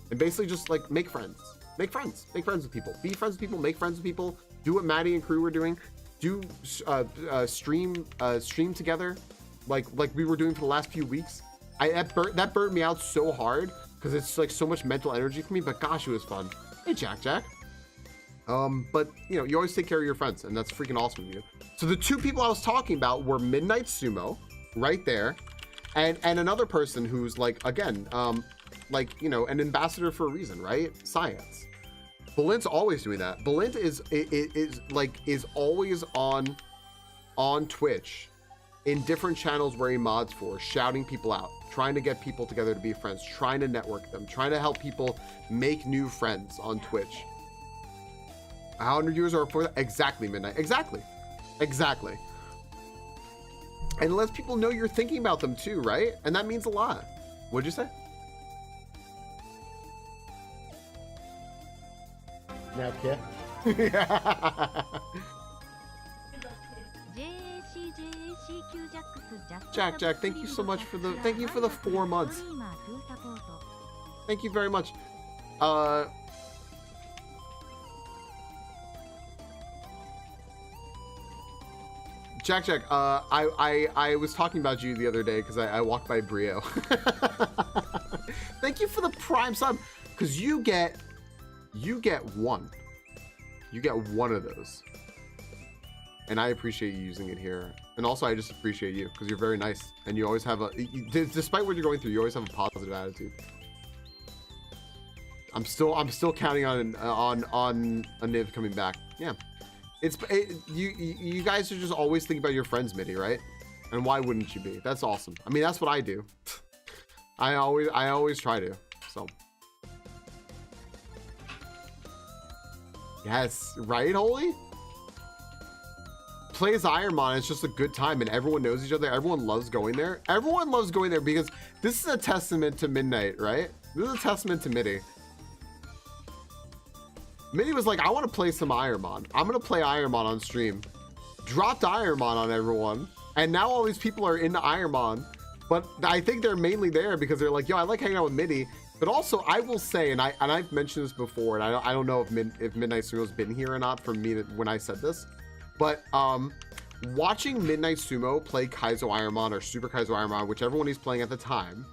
And basically just like make friends. Make friends with people. Be friends with people, make friends with people. Do what Maddie and crew were doing. Do stream together. Like we were doing for the last few weeks. That burnt me out so hard because it's like so much mental energy for me, but gosh, it was fun. Hey, Jack. But you know, you always take care of your friends, and that's freaking awesome of you. So the two people I was talking about were Midnight Sumo, right there, and another person who's like, again, like, you know, an ambassador for a reason, right? Science. Balint's always doing that. Balint is always on Twitch in different channels where he mods for, shouting people out, trying to get people together to be friends, trying to network them, trying to help people make new friends on Twitch. 100 viewers are for that. Exactly, Midnight. Exactly. And it lets people know you're thinking about them too, right? And that means a lot. What'd you say? Napkin. Jack, thank you so much for the 4 months. Thank you very much. Jack, I was talking about you the other day because I walked by Brio. Thank you for the Prime sub, because you get one. You get one of those. And I appreciate you using it here. And also, I just appreciate you because you're very nice. And you always have despite what you're going through, you always have a positive attitude. I'm still counting on a Niv coming back. Yeah. You guys are just always thinking about your friends, Mitty, right? And why wouldn't you be? That's awesome. I mean, that's what I do. I always try to. So. Yes, right, Holy? Plays IronMon, it's just a good time and everyone knows each other. Everyone loves going there. Everyone loves going there because this is a testament to Midnight, right? This is a testament to Mitty. Mitty was like, I want to play some IronMon. I'm going to play IronMon on stream. Dropped IronMon on everyone. And now all these people are into IronMon. But I think they're mainly there because they're like, yo, I like hanging out with Mitty. But also, I will say, and I've mentioned this before, and I don't know if Midnight Sumo's been here or not from me when I said this. But watching Midnight Sumo play Kaizo IronMon or Super Kaizo IronMon, whichever one he's playing at the time,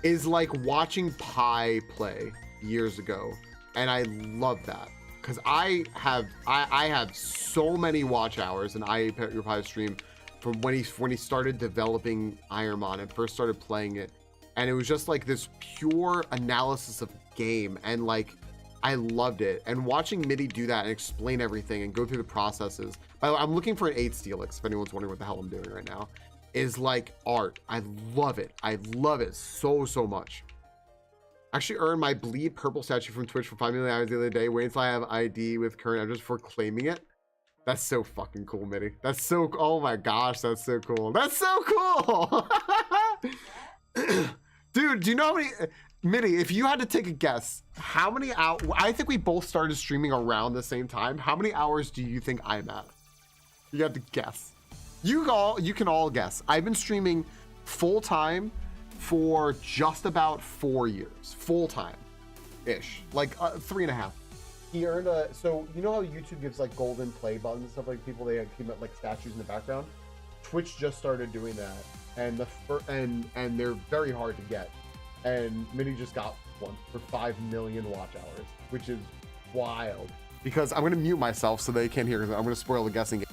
is like watching Pi play years ago. And I love that because I have so many watch hours in Your Pi stream from when he started developing IronMon and first started playing it, and it was just like this pure analysis of game, and like I loved it. And watching Mitty do that and explain everything and go through the processes. By the way, I'm looking for an 8 Steelix if anyone's wondering what the hell I'm doing right now. Is like art. I love it. I love it so much. Actually earned my bleed purple statue from Twitch for 5 million hours the other day. Wait until I have ID with current address for claiming it. That's so fucking cool, Mitty. That's so, oh my gosh, that's so cool. That's so cool. Dude, do you know how many, Mitty, if you had to take a guess, how many hours, I think we both started streaming around the same time. How many hours do you think I'm at? You have to guess. You can all guess. I've been streaming full time for just about 4 years. Full time ish, like 3.5. He earned so you know how YouTube gives like golden play buttons and stuff, like people, they keep like statues in the background. Twitch just started doing that, and and they're very hard to get. And Mitty just got one for 5 million watch hours, which is wild. Because I'm gonna mute myself so they can't hear, because I'm gonna spoil the guessing game.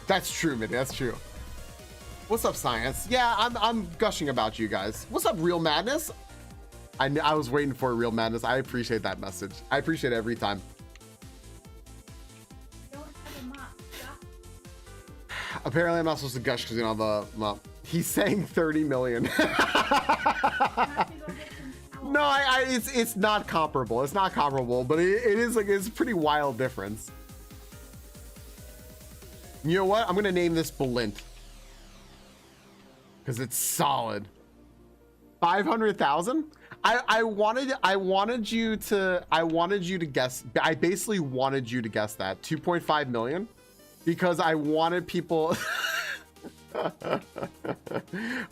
That's true, Mitty. That's true. What's up, Science? Yeah, I'm gushing about you guys. What's up, Real Madness? I was waiting for Real Madness. I appreciate that message. I appreciate it every time. Apparently, I'm not supposed to gush because you don't have a mop. He's saying 30 million. No, it's not comparable. It's not comparable, but it is like, it's a pretty wild difference. You know what? I'm gonna name this Balint because it's solid. 500,000. I wanted you to guess. I basically wanted you to guess that 2.5 million because I wanted people.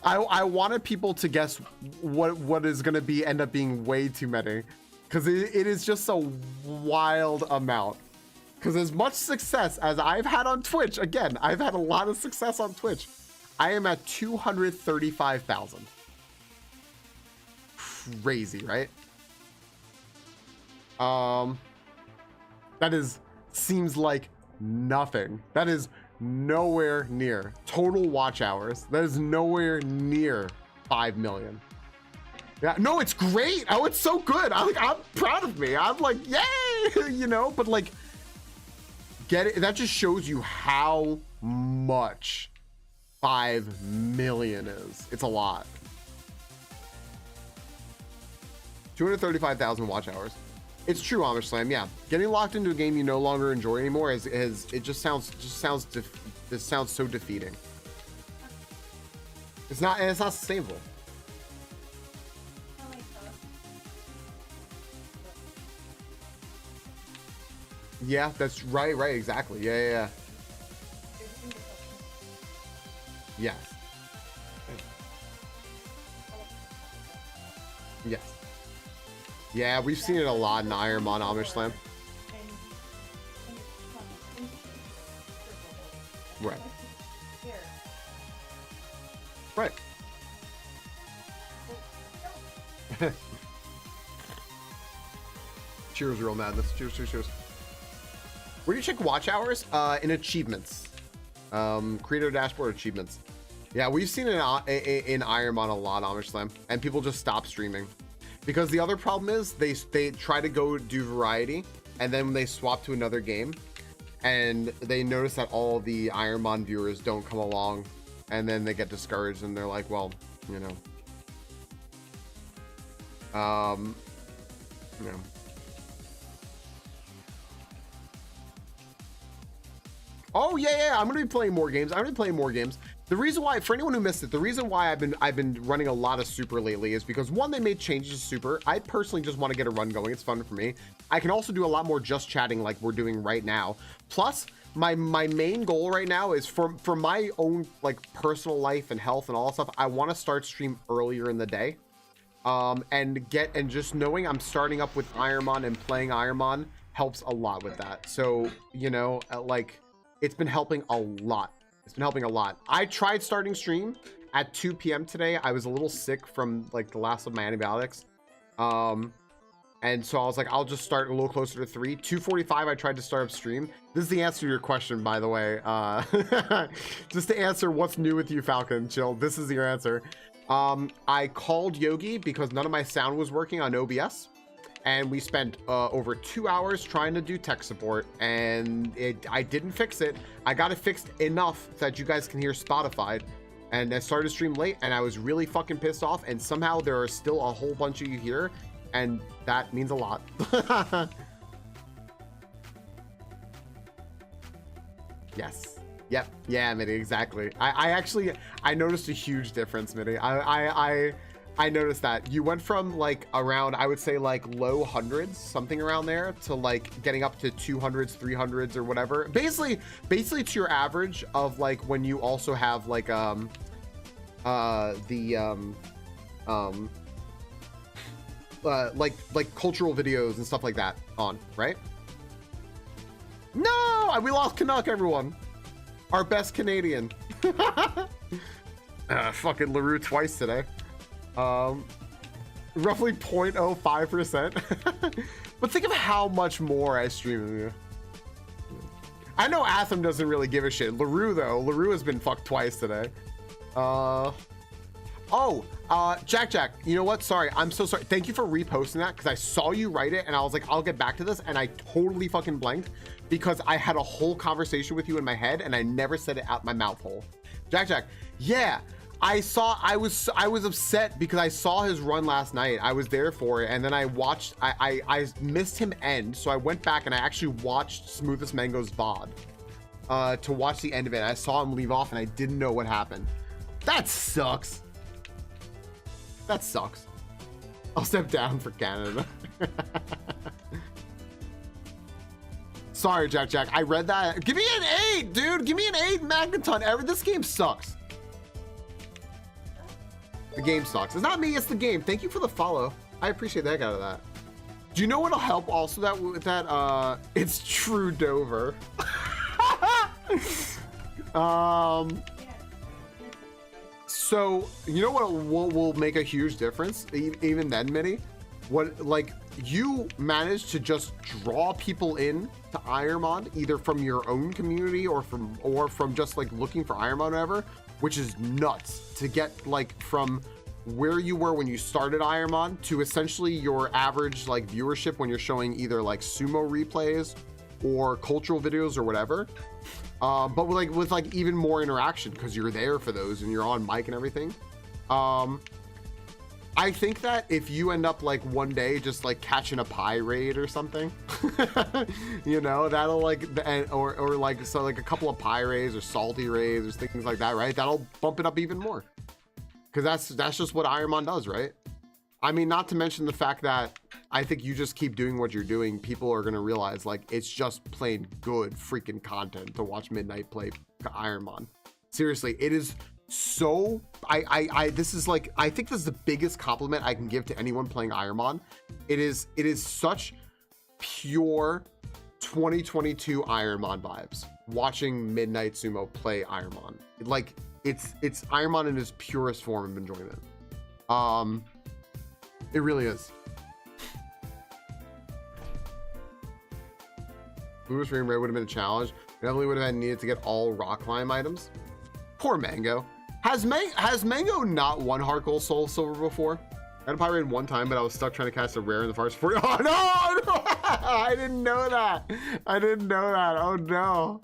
I wanted people to guess what is gonna end up being way too many, because it is just a wild amount. Because as much success as I've had on Twitch, again, I've had a lot of success on Twitch. I am at 235,000. Crazy, right? That seems like nothing. That is nowhere near total watch hours. That is nowhere near 5 million. Yeah, no, it's great. Oh, it's so good. I'm proud of me. I'm like, yay, you know, but like, get it. That just shows you how much 5 million is. It's a lot. 235,000 watch hours. It's true, Amish Slam. Yeah, getting locked into a game you no longer enjoy anymore is it just sounds so defeating. It's not sustainable. Yeah, that's right, exactly. Yeah. Yes. Yes. Yeah, we've seen it a lot in IronMon Amish Slam. Right. Right. Cheers, real madness. Cheers. Where do you check watch hours? In achievements. Creator dashboard achievements. Yeah, we've seen it in IronMon a lot, Amish Slam, and people just stop streaming because the other problem is they try to go do variety, and then when they swap to another game, and they notice that all the IronMon viewers don't come along, and then they get discouraged, and they're like, well, you know. Oh yeah, I'm gonna be playing more games. The reason why, for anyone who missed it, the reason why I've been running a lot of super lately is because one, they made changes to super. I personally just want to get a run going. It's fun for me. I can also do a lot more just chatting like we're doing right now. Plus, my main goal right now is for my own like personal life and health and all that stuff. I want to start stream earlier in the day, and just knowing I'm starting up with IronMon and playing IronMon helps a lot with that. So you know, like it's been helping a lot. I tried starting stream at 2 p.m. today. I was a little sick from like the last of my antibiotics. And so I was like, I'll just start a little closer to 3. 2:45, I tried to start up stream. This is the answer to your question, by the way. Just to answer what's new with you, Falcon. Chill. This is your answer. I called Yogi because none of my sound was working on OBS. And we spent over 2 hours trying to do tech support, and I didn't fix it. I got it fixed enough that you guys can hear Spotify, and I started to stream late, and I was really fucking pissed off, and somehow there are still a whole bunch of you here, and that means a lot. Yes. Yep. Yeah, Mitty, exactly. I noticed a huge difference, Mitty. I noticed that you went from like around, I would say like low hundreds, something around there, to like getting up to 200s, 300s or whatever. Basically to your average of like when you also have like like cultural videos and stuff like that on, right? No, we lost Canuck, everyone. Our best Canadian. Fucking LaRue twice today. Roughly 0.05%. But think of how much more I stream than you. I know Atham doesn't really give a shit. LaRue though, LaRue has been fucked twice today. Jack, you know what? Sorry, I'm so sorry. Thank you for reposting that because I saw you write it and I was like, I'll get back to this, and I totally fucking blanked because I had a whole conversation with you in my head and I never said it out my mouth hole. Jack, yeah. I was upset because I saw his run last night. I was there for it, and then I watched, I missed him end, so I went back and I actually watched Smoothest Mango's VOD to watch the end of it. I saw him leave off and I didn't know what happened. That sucks. I'll step down for Canada. Sorry, Jack. I read that. Give me an 8, dude. Give me an 8 Magneton. This game sucks. The game sucks. It's not me, it's the game. Thank you for the follow. I appreciate the heck out of that. Do you know what'll help also that it's true Dover. So you know what will make a huge difference even then, Mitty? What, like, you managed to just draw people in to IronMon either from your own community or from just like looking for IronMon or whatever, which is nuts to get like from where you were when you started IronMon to essentially your average like viewership when you're showing either like sumo replays or cultural videos or whatever. But with like even more interaction because you're there for those and you're on mic and everything. I think that if you end up like one day just like catching a pie raid or something, you know, that'll like, or like, so like a couple of pie raids or salty raids or things like that, right? That'll bump it up even more. Cause that's just what IronMon does, right? I mean, not to mention the fact that I think you just keep doing what you're doing. People are going to realize like, it's just plain good freaking content to watch Midnight play IronMon. Seriously, it is so this is like, I think this is the biggest compliment I can give to anyone playing IronMon. It is such pure 2022 IronMon vibes watching Midnight Sumo play IronMon. Like it's IronMon in its purest form of enjoyment. It really is. Blue Stream Raid would have been a challenge. Definitely would have had needed to get all rock climb items. Poor Mango. Has Mango not won Heart Gold Soul Silver before? I had a pirate one time, but I was stuck trying to catch a rare in the forest. Oh no! I didn't know that. I didn't know that. Oh no.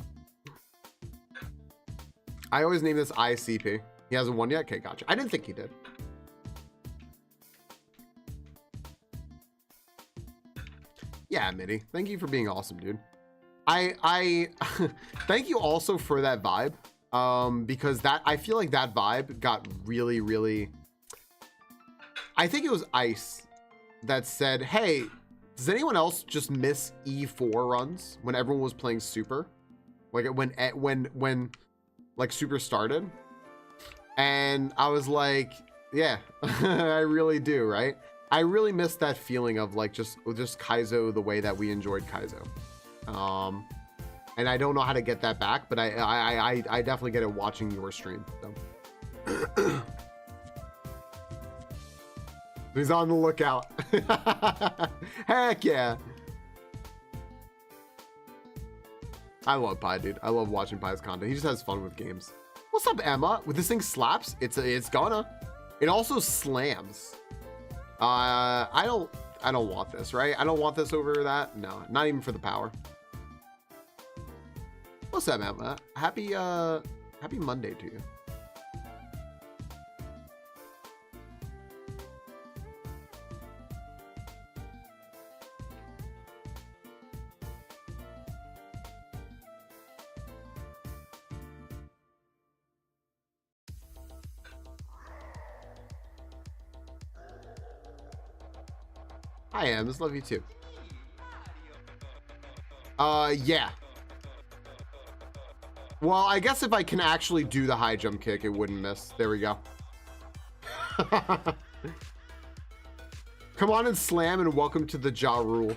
I always name this ICP. He hasn't won yet? Okay, gotcha. I didn't think he did. Yeah, Mitty. Thank you for being awesome, dude. I thank you also for that vibe. Because that, I feel like that vibe got really, really, I think it was Ice that said, hey, does anyone else just miss E4 runs when everyone was playing Super? Like when like Super started? And I was like, yeah, I really do, right? I really miss that feeling of like just Kaizo the way that we enjoyed Kaizo. And I don't know how to get that back, but I definitely get it watching your stream. So. He's on the lookout. Heck yeah. I love Pi, dude. I love watching Pi's content. He just has fun with games. What's up, Emma? With this thing slaps, it's gonna. It also slams. I don't want this, right? I don't want this over that. No, not even for the power. What's up, Emma? Happy Monday to you. Hi, Ems. Love you too. Yeah. Well, I guess if I can actually do the high jump kick, it wouldn't miss. There we go. Come on and slam, and welcome to the Ja Rule.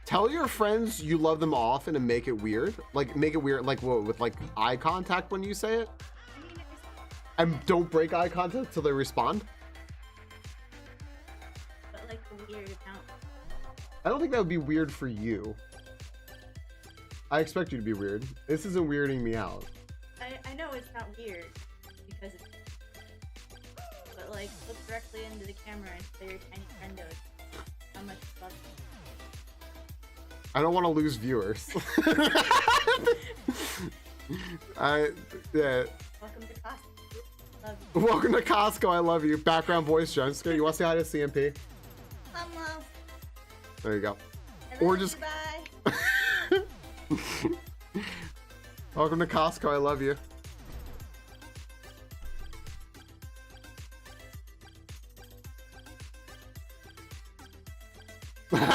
Tell your friends you love them often and make it weird. Like, make it weird, like what, with like eye contact when you say it? And don't break eye contact until they respond? But like a weird amount. I don't think that would be weird for you. I expect you to be weird. This isn't weirding me out. I know it's not weird because it's, but like look directly into the camera and say your tiny friendos how much you love them. I don't want to lose viewers. Yeah. Welcome to Costco. Love you. Welcome to Costco. I love you. Background voice, Jessica. You want to say hi to CMP? Love. There you go. I Or love just. you, bye. Welcome to Costco. I love you.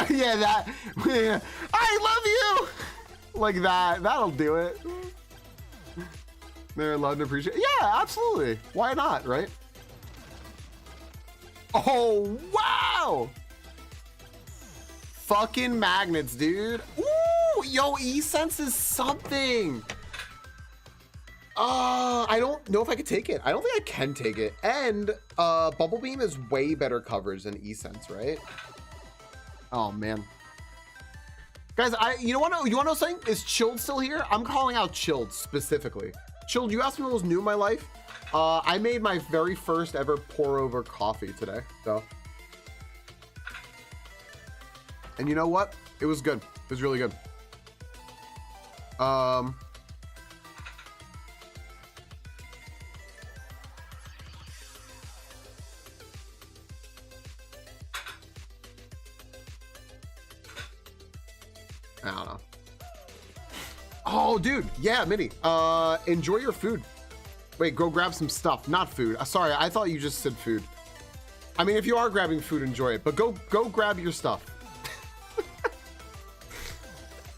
Yeah, that. Yeah. I love you. Like that. That'll do it. They're loved and appreciated. Yeah, absolutely. Why not, right? Oh, wow. Fucking magnets, dude. Ooh, yo, E-Sense is something. I don't know if I could take it. I don't think I can take it. And Bubble Beam is way better coverage than E-Sense, right? Oh man. Guys, you wanna know something? Is Chilled still here? I'm calling out Chilled specifically. Chilled, you asked me what was new in my life. I made my very first ever pour over coffee today, so. And you know what? It was good. It was really good. I don't know. Oh, dude. Yeah, Minnie. Enjoy your food. Wait, go grab some stuff. Not food. Sorry, I thought you just said food. I mean, if you are grabbing food, enjoy it. But go grab your stuff.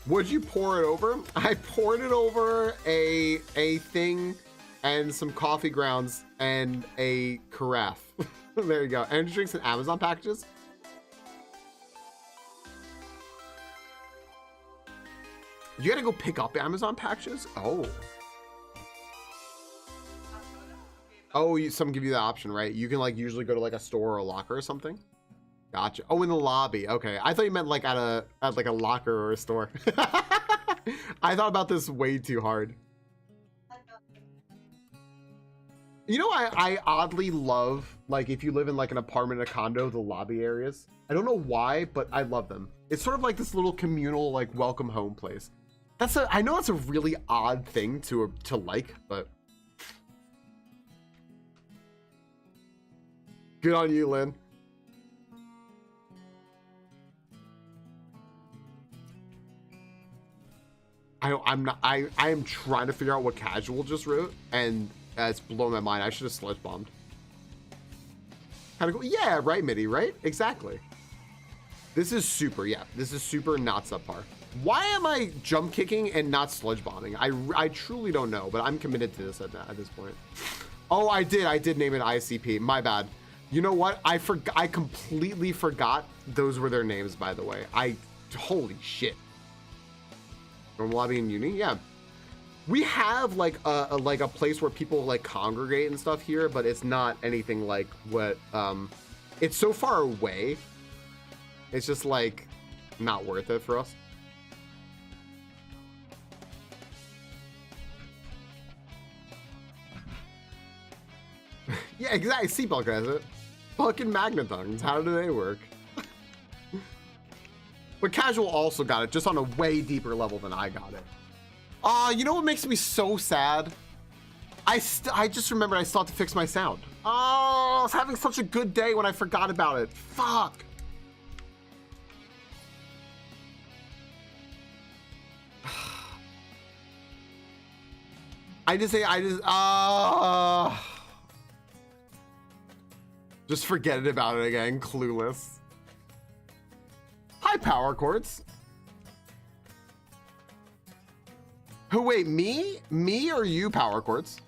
Would you pour it over? I poured it over a thing and some coffee grounds and a carafe. There you go. Energy drinks and Amazon packages. You gotta go pick up Amazon packages? Oh. Oh, some give you the option, right? You can like usually go to like a store or a locker or something. Gotcha. Oh, in the lobby. Okay. I thought you meant like at like a locker or a store. I thought about this way too hard. You know, I oddly love, like, if you live in like an apartment or a condo, the lobby areas. I don't know why, but I love them. It's sort of like this little communal, like, welcome home place. I know that's a really odd thing to like, but good on you, Lynn. I am trying to figure out what Casual just wrote, and it's blowing my mind. I should have sledge bombed. Kind of cool. Yeah, right, Mitty, right? Exactly. This is super, yeah. This is super not subpar. Why am I jump kicking and not sludge bombing? I truly don't know, but I'm committed to this at this point. Oh, I did name it ICP. My bad. You know what? I completely forgot those were their names, by the way. Holy shit. Normal lobby in uni? Yeah. We have like a place where people like congregate and stuff here, but it's not anything like what it's so far away. It's just like not worth it for us. Yeah, exactly. Seatbelt credit. Fucking magnathons. How do they work? But Casual also got it, just on a way deeper level than I got it. You know what makes me so sad? I just remembered I still have to fix my sound. Oh, I was having such a good day when I forgot about it. Fuck. Just forget about it again, clueless. Hi, Power Chords. Who, wait, me? Me or you, Power Chords?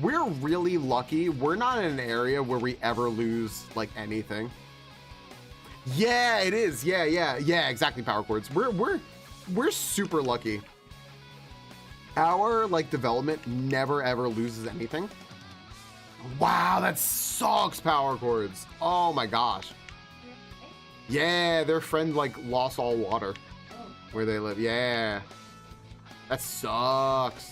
We're really lucky. We're not in an area where we ever lose, like, anything. Yeah, it is. Yeah, exactly, Power Chords. We're super lucky. Our, like, development never, ever loses anything. Wow, that sucks, Power Chords. Oh, my gosh. Yeah, their friend like lost all water where they live. Yeah, that sucks.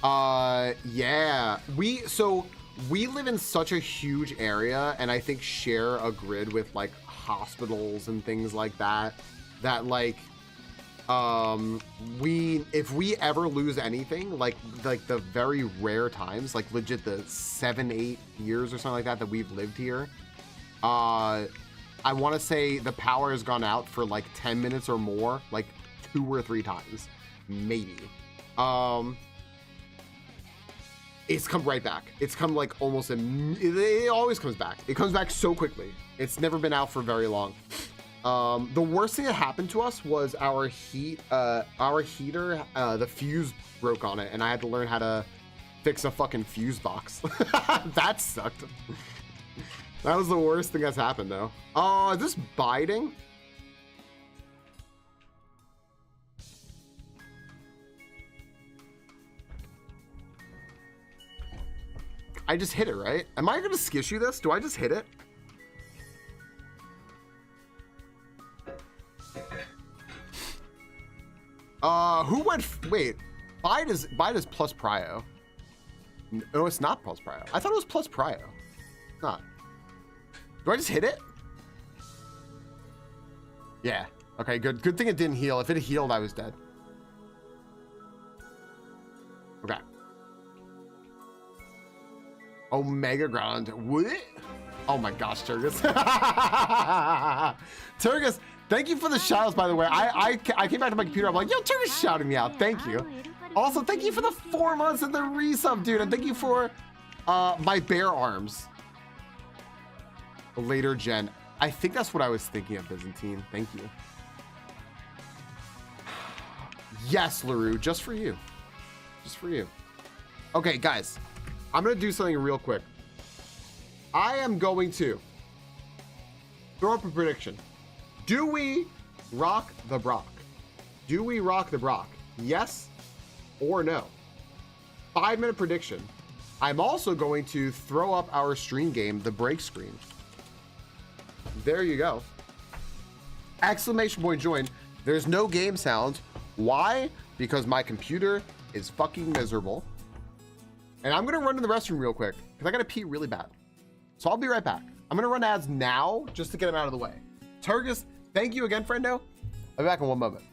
Yeah, we live in such a huge area, and I think share a grid with like hospitals and things like that. That like, if we ever lose anything, like the very rare times, like legit the 7-8 years or something like that we've lived here. I want to say the power has gone out for like 10 minutes or more, like 2 or 3 times, maybe. It's come right back. It's come like almost, it always comes back. It comes back so quickly. It's never been out for very long. The worst thing that happened to us was our heater, the fuse broke on it, and I had to learn how to fix a fucking fuse box. That sucked. That was the worst thing that's happened, though. Oh, is this biting? I just hit it, right? Am I gonna skishu this? Do I just hit it? Who went? Wait, Bide is plus prio. No, it's not plus prio. I thought it was plus prio. It's not. Do I just hit it? Yeah. Okay, good. Good thing it didn't heal. If it healed, I was dead. Okay. Omega ground. What? Oh my gosh, Turgus. Turgus, thank you for the shoutouts, by the way. I came back to my computer. I'm like, yo, Turgus shouting me out. Thank you. Also, thank you for the 4 months and the resub, dude. And thank you for my bear arms. Later gen. I think that's what I was thinking of, Byzantine. Thank you. Yes, LaRue, just for you. Just for you. Okay, guys. I'm going to do something real quick. I am going to throw up a prediction. Do we rock the Brock? Do we rock the Brock? Yes or no? 5-minute prediction. I'm also going to throw up our stream game, the break screen. There you go. Exclamation point join. There's no game sound. Why? Because my computer is fucking miserable. And I'm going to run to the restroom real quick because I got to pee really bad. So I'll be right back. I'm going to run ads now just to get them out of the way. Turgus, thank you again, friendo. I'll be back in 1 moment.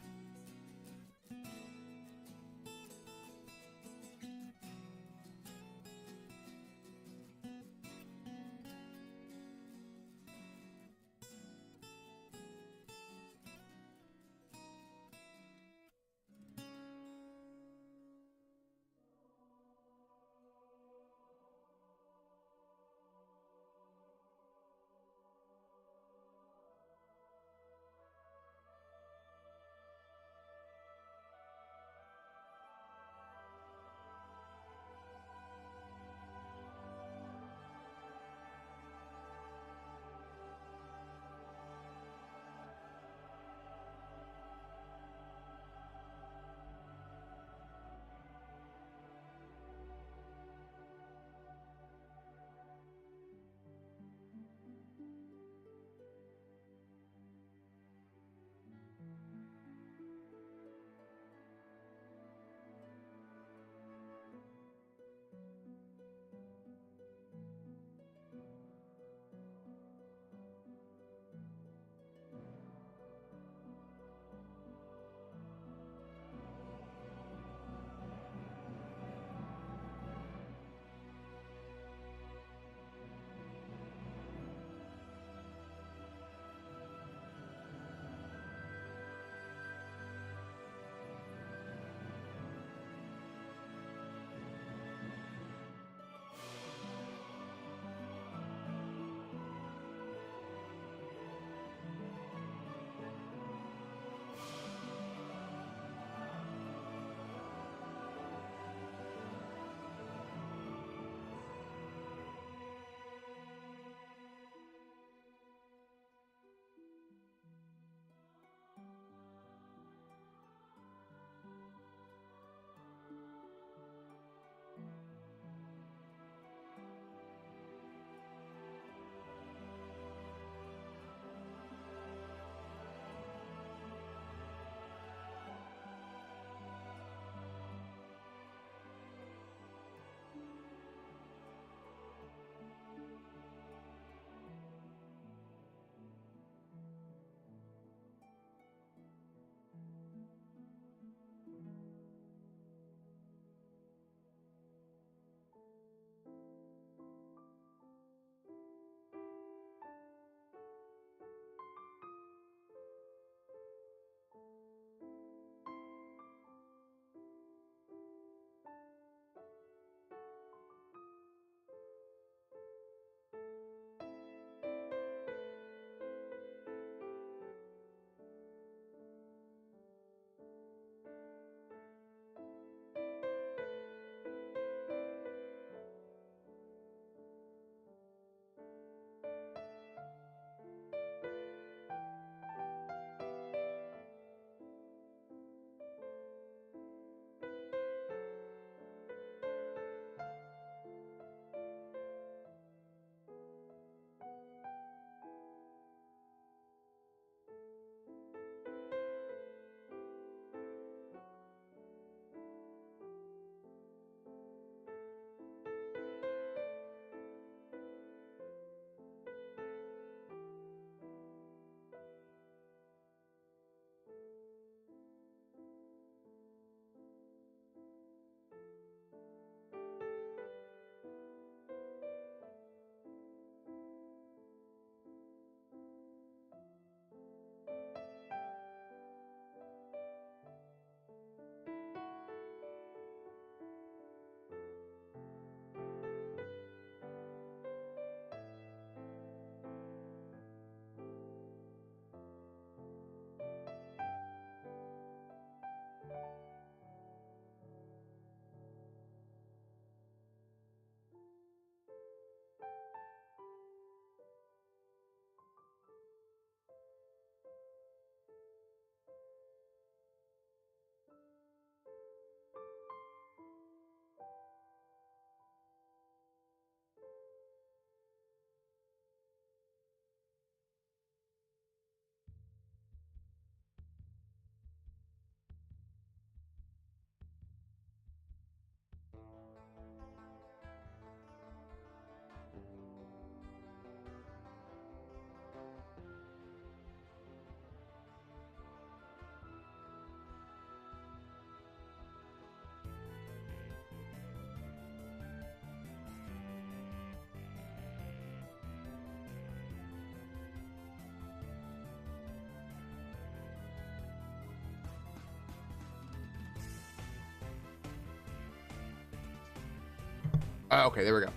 Okay, there we go.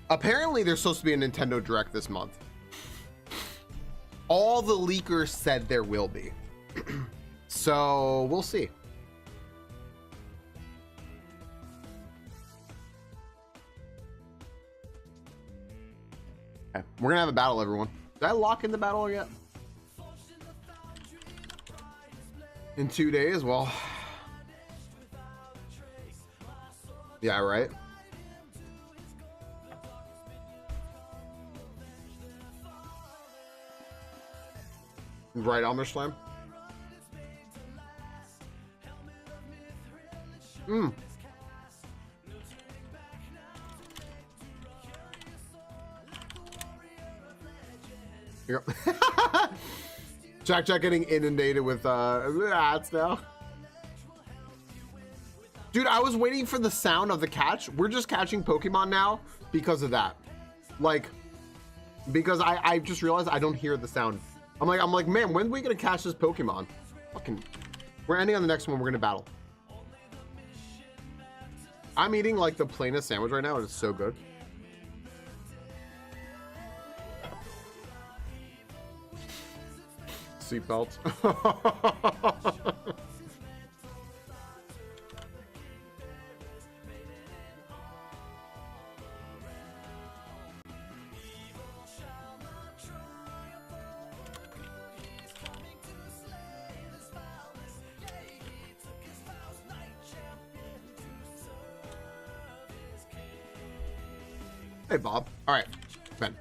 Apparently, there's supposed to be a Nintendo Direct this month. All the leakers said there will be. So, we'll see. Okay, we're gonna have a battle, everyone. Did I lock in the battle yet? In 2 days? Well... Yeah, right? Right, Elmer Slam? Here you go. Jack getting inundated with ads now. Dude, I was waiting for the sound of the catch. We're just catching Pokemon now because of that. Like, because I just realized I don't hear the sound. I'm like, man, when are we gonna catch this Pokemon? Fucking, we're ending on the next one. We're gonna battle. I'm eating like the plainest sandwich right now, and it's so good. Seatbelt. Hey, Bob. All right, Ben.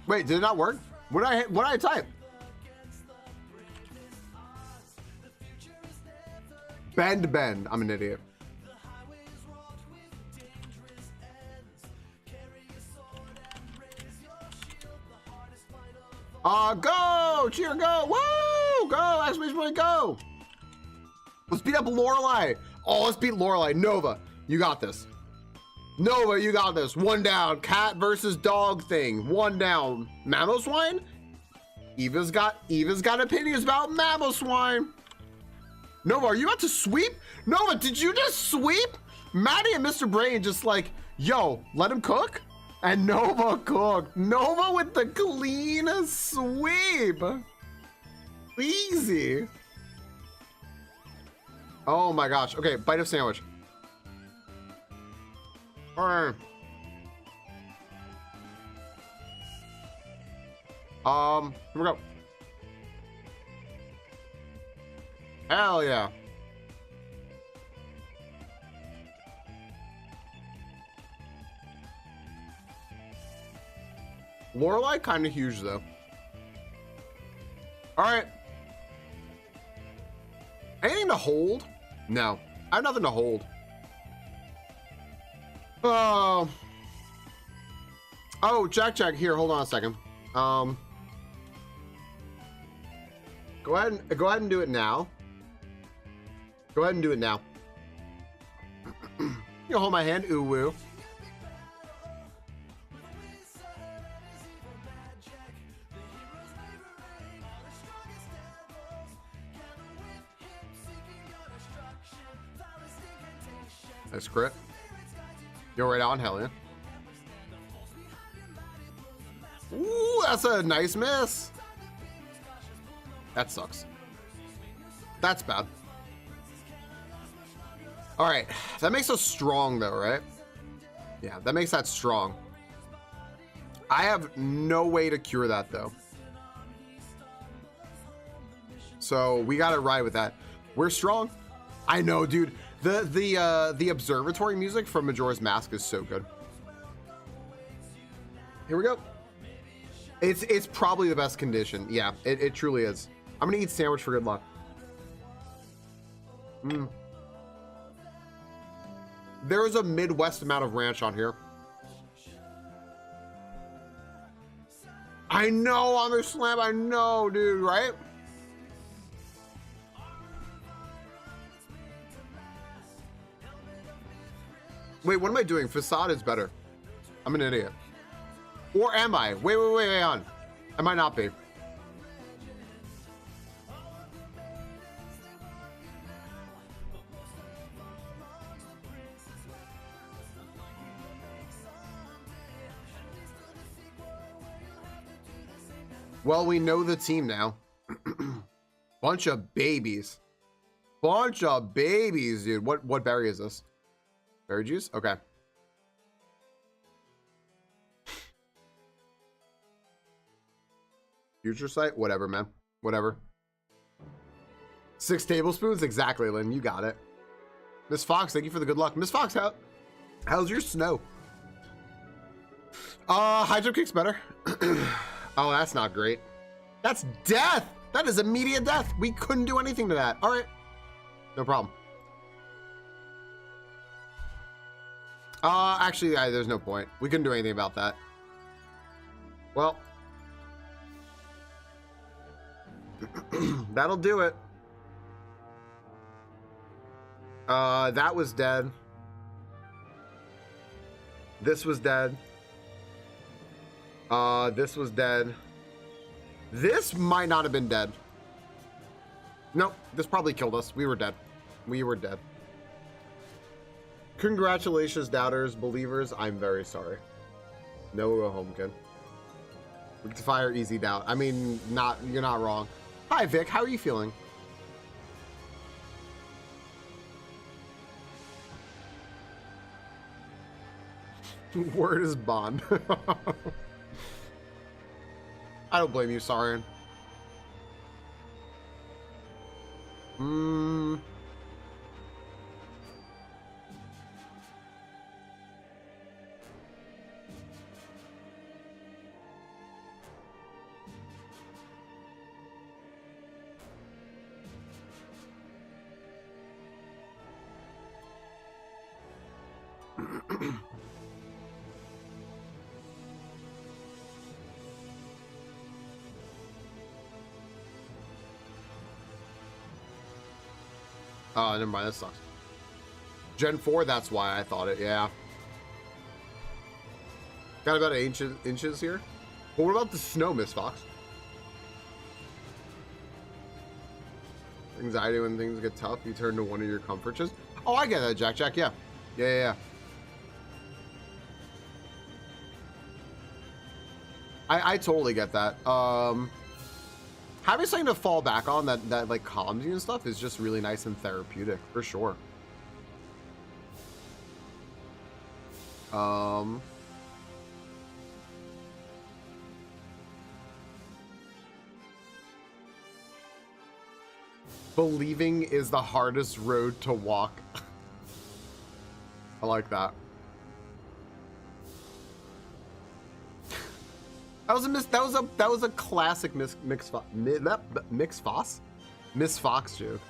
Wait, did it not work? What did I type? Bend. I'm an idiot. Go! Cheer, go! Woo! Go! Exclamation point, go! Let's beat up Lorelei. Oh, let's beat Lorelei. Nova, you got this. Nova, you got this. One down. Cat versus dog thing. One down. Mamoswine? Eva's got opinions about Mamoswine. Nova, are you about to sweep? Nova, did you just sweep? Maddie and Mr. Brain just like, yo, let him cook? And Nova cooked. Nova with the clean sweep. Easy. Oh my gosh. Okay, bite of sandwich. Alright. Here we go. Hell yeah. Lorelei kind of huge though. Alright. Anything to hold? No. I have nothing to hold. Oh, Jack, here, hold on a second. Go ahead and do it now. Go ahead and do it now. You hold my hand, ooh woo. Nice crit. Go right on, hell yeah. Ooh, that's a nice miss. That sucks. That's bad. All right, that makes us strong though, right? Yeah, that makes that strong. I have no way to cure that though. So we gotta ride with that. We're strong. I know, dude. The observatory music from Majora's Mask is so good. Here we go. It's probably the best condition. Yeah, it truly is. I'm gonna eat sandwich for good luck. There is a Midwest amount of ranch on here. I know, on their slam. I know, dude. Right? Wait, what am I doing? Facade is better. I'm an idiot. Or am I? Wait on. I might not be. Well, we know the team now. Bunch of babies. Bunch of babies, dude. What berry is this? Berry juice? Okay. Future sight? Whatever, man. Whatever. 6 tablespoons? Exactly, Lynn. You got it. Miss Fox, thank you for the good luck. Miss Fox, how's your snow? High jump kick's better. Oh, that's not great. That's death! That is immediate death. We couldn't do anything to that. All right. No problem. Actually, there's no point. We couldn't do anything about that. Well. That'll do it. That was dead. This was dead. This was dead. This might not have been dead. Nope, this probably killed us. We were dead. We were dead. Congratulations, doubters, believers. I'm very sorry. No, go home, kid. We get to fire easy doubt. I mean, you're not wrong. Hi, Vic. How are you feeling? Word is bond. I don't blame you, Sarin. Oh, never mind. That sucks. Gen 4, that's why I thought it. Yeah. Got about 8 inches here. But what about the snow, Miss Fox? Anxiety when things get tough, you turn to one of your comforts. Oh, I get that, Jack. Yeah. Yeah. I totally get that. Having something to fall back on that like calms you and stuff is just really nice and therapeutic for sure. Believing is the hardest road to walk. I like that. That was a classic Miss Fox joke.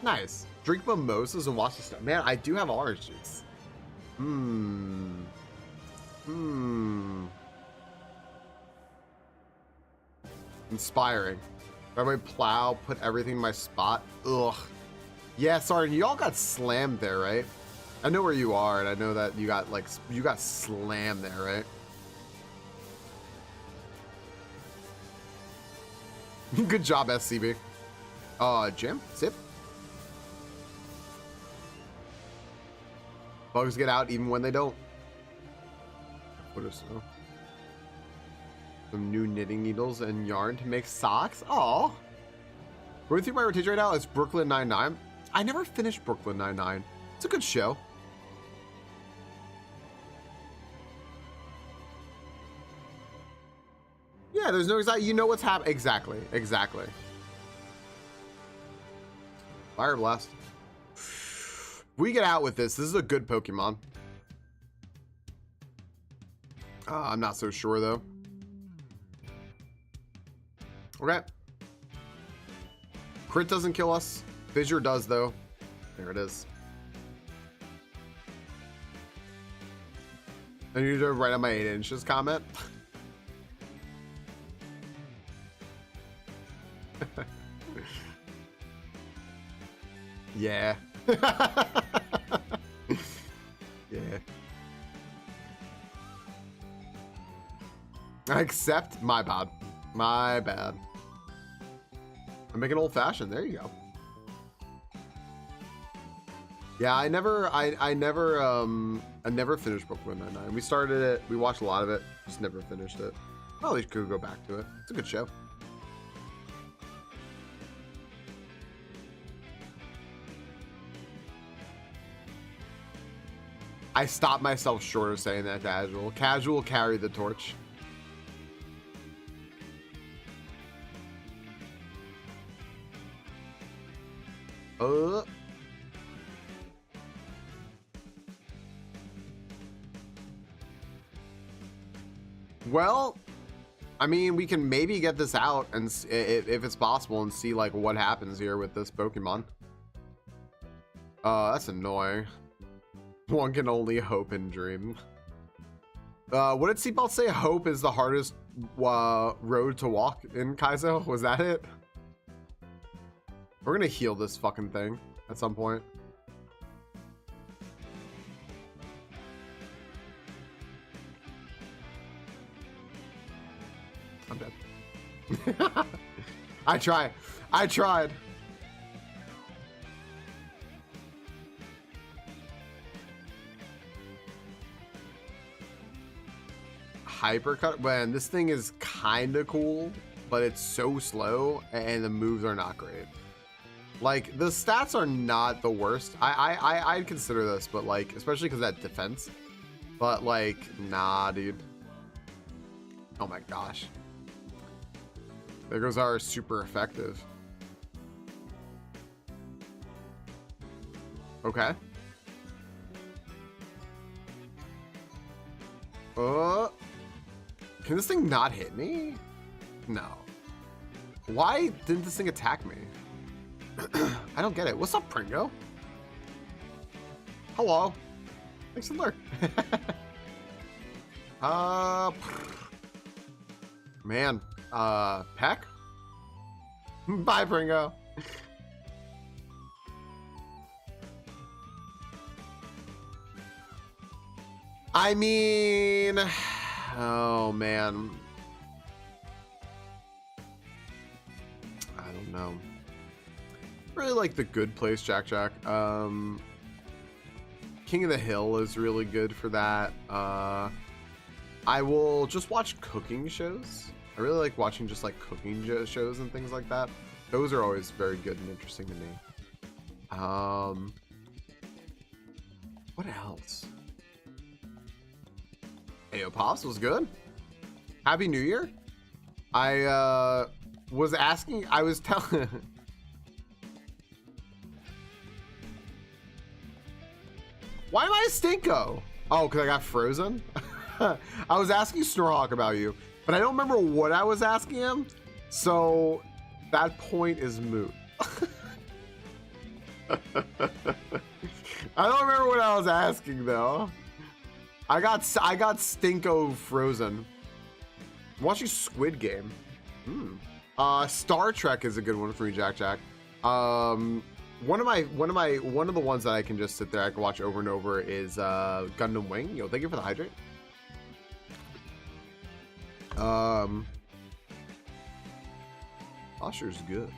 Nice. Drink mimosas and watch the snow. Man, I do have orange juice. Inspiring. Everybody plow, put everything in my spot. Ugh. Yeah, sorry, you all got slammed there, right? I know where you are, and I know that you got slammed there, right? Good job, SCB. Jim, sip. Bugs get out even when they don't. What is so? Some new knitting needles and yarn to make socks. Aw. Going through my rotation right now is Brooklyn Nine-Nine. I never finished Brooklyn Nine-Nine. It's a good show. Yeah, there's no exact. You know what's happening. Exactly. Fire Blast. We get out with this. This is a good Pokemon. I'm not so sure though. Okay. Crit doesn't kill us. Fissure does though. There it is. I need to write on my 8 inches comment. Yeah. Yeah. I accept. My bad. My bad. I'm making old fashioned. There you go. Yeah, I never finished Brooklyn Nine-Nine. We started it, we watched a lot of it, just never finished it. Probably could go back to it. It's a good show. I stopped myself short of saying that casual. Casual carried the torch. Well, I mean, we can maybe get this out and if it's possible and see like what happens here with this Pokemon. That's annoying. One can only hope and dream. What did Seatbelt say? Hope is the hardest road to walk in Kaizo? Was that it? We're gonna heal this fucking thing at some point. I'm dead. I tried. Hypercut. Man, this thing is kind of cool, but it's so slow and the moves are not great. Like, the stats are not the worst. I'd consider this, but like, especially because that defense. But like, nah, dude. Oh my gosh. There goes our super effective. Okay. Can this thing not hit me? No. Why didn't this thing attack me? I don't get it. What's up, Pringo? Hello. Thanks for the lurk. Man. Peck? Bye, Pringo. I mean... Oh, man. I don't know. Really like the Good Place Jack. King of the Hill is really good for that. I will just watch cooking shows. I really like watching just like cooking shows and things like that. Those are always very good and interesting to me. What else? Ayo Pops was good. Happy New Year. I was asking, I was telling why am I a Stinko? Oh, because I got frozen? I was asking Snorhawk about you, but I don't remember what I was asking him, so that point is moot. I don't remember what I was asking though. I got Stinko frozen. I'm watching Squid Game. Star Trek is a good one for me, Jack. One of the ones that I can just sit there, I can watch over and over is Gundam Wing. Yo, thank you for the hydrate. Posture's good.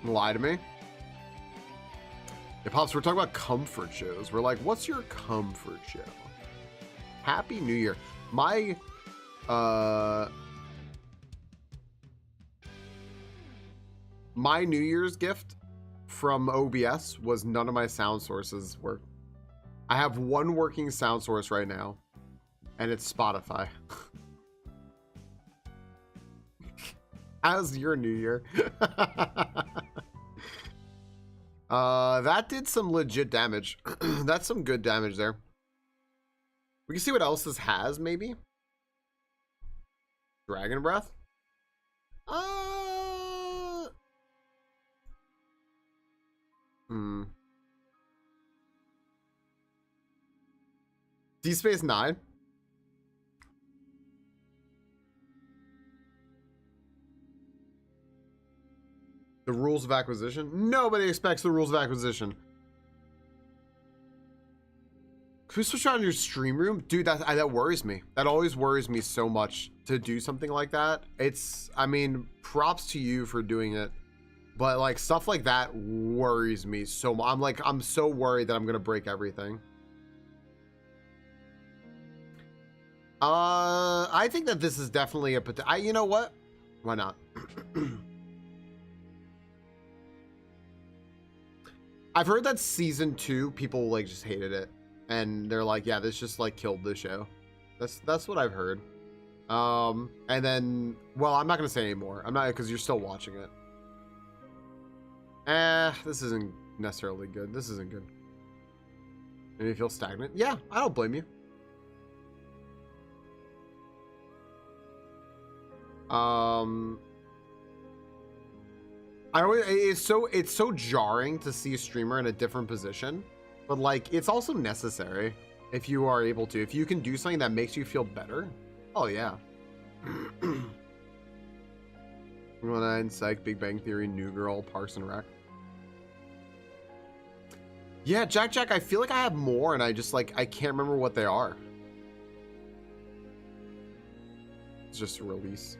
Lie to me. Yeah, Pops, we're talking about comfort shows. We're like, what's your comfort show? Happy New Year. My New Year's gift from OBS was none of my sound sources work. I have one working sound source right now, and it's Spotify. How's your New Year? That did some legit damage. That's some good damage there. We can see what else this has, maybe. Dragon Breath? D Space 9? The rules of acquisition? Nobody expects the rules of acquisition. Can we switch on your stream room? Dude, that worries me. That always worries me so much to do something like that. I mean, props to you for doing it. But like stuff like that worries me so much. I'm so worried that I'm gonna break everything. I think that this is definitely a you know what? Why not? I've heard that season 2 people like just hated it. And they're like, yeah, this just like killed the show. That's what I've heard. And then, well, I'm not gonna say anymore. I'm not, because you're still watching it. This isn't necessarily good. This isn't good. And you feel stagnant? Yeah, I don't blame you. It's so jarring to see a streamer in a different position, but like it's also necessary if you are able to. If you can do something that makes you feel better, oh yeah. 109, Psych, Big Bang Theory, New Girl, Parks and Rec. Yeah, Jack, I feel like I have more and I just like, I can't remember what they are. It's just a release.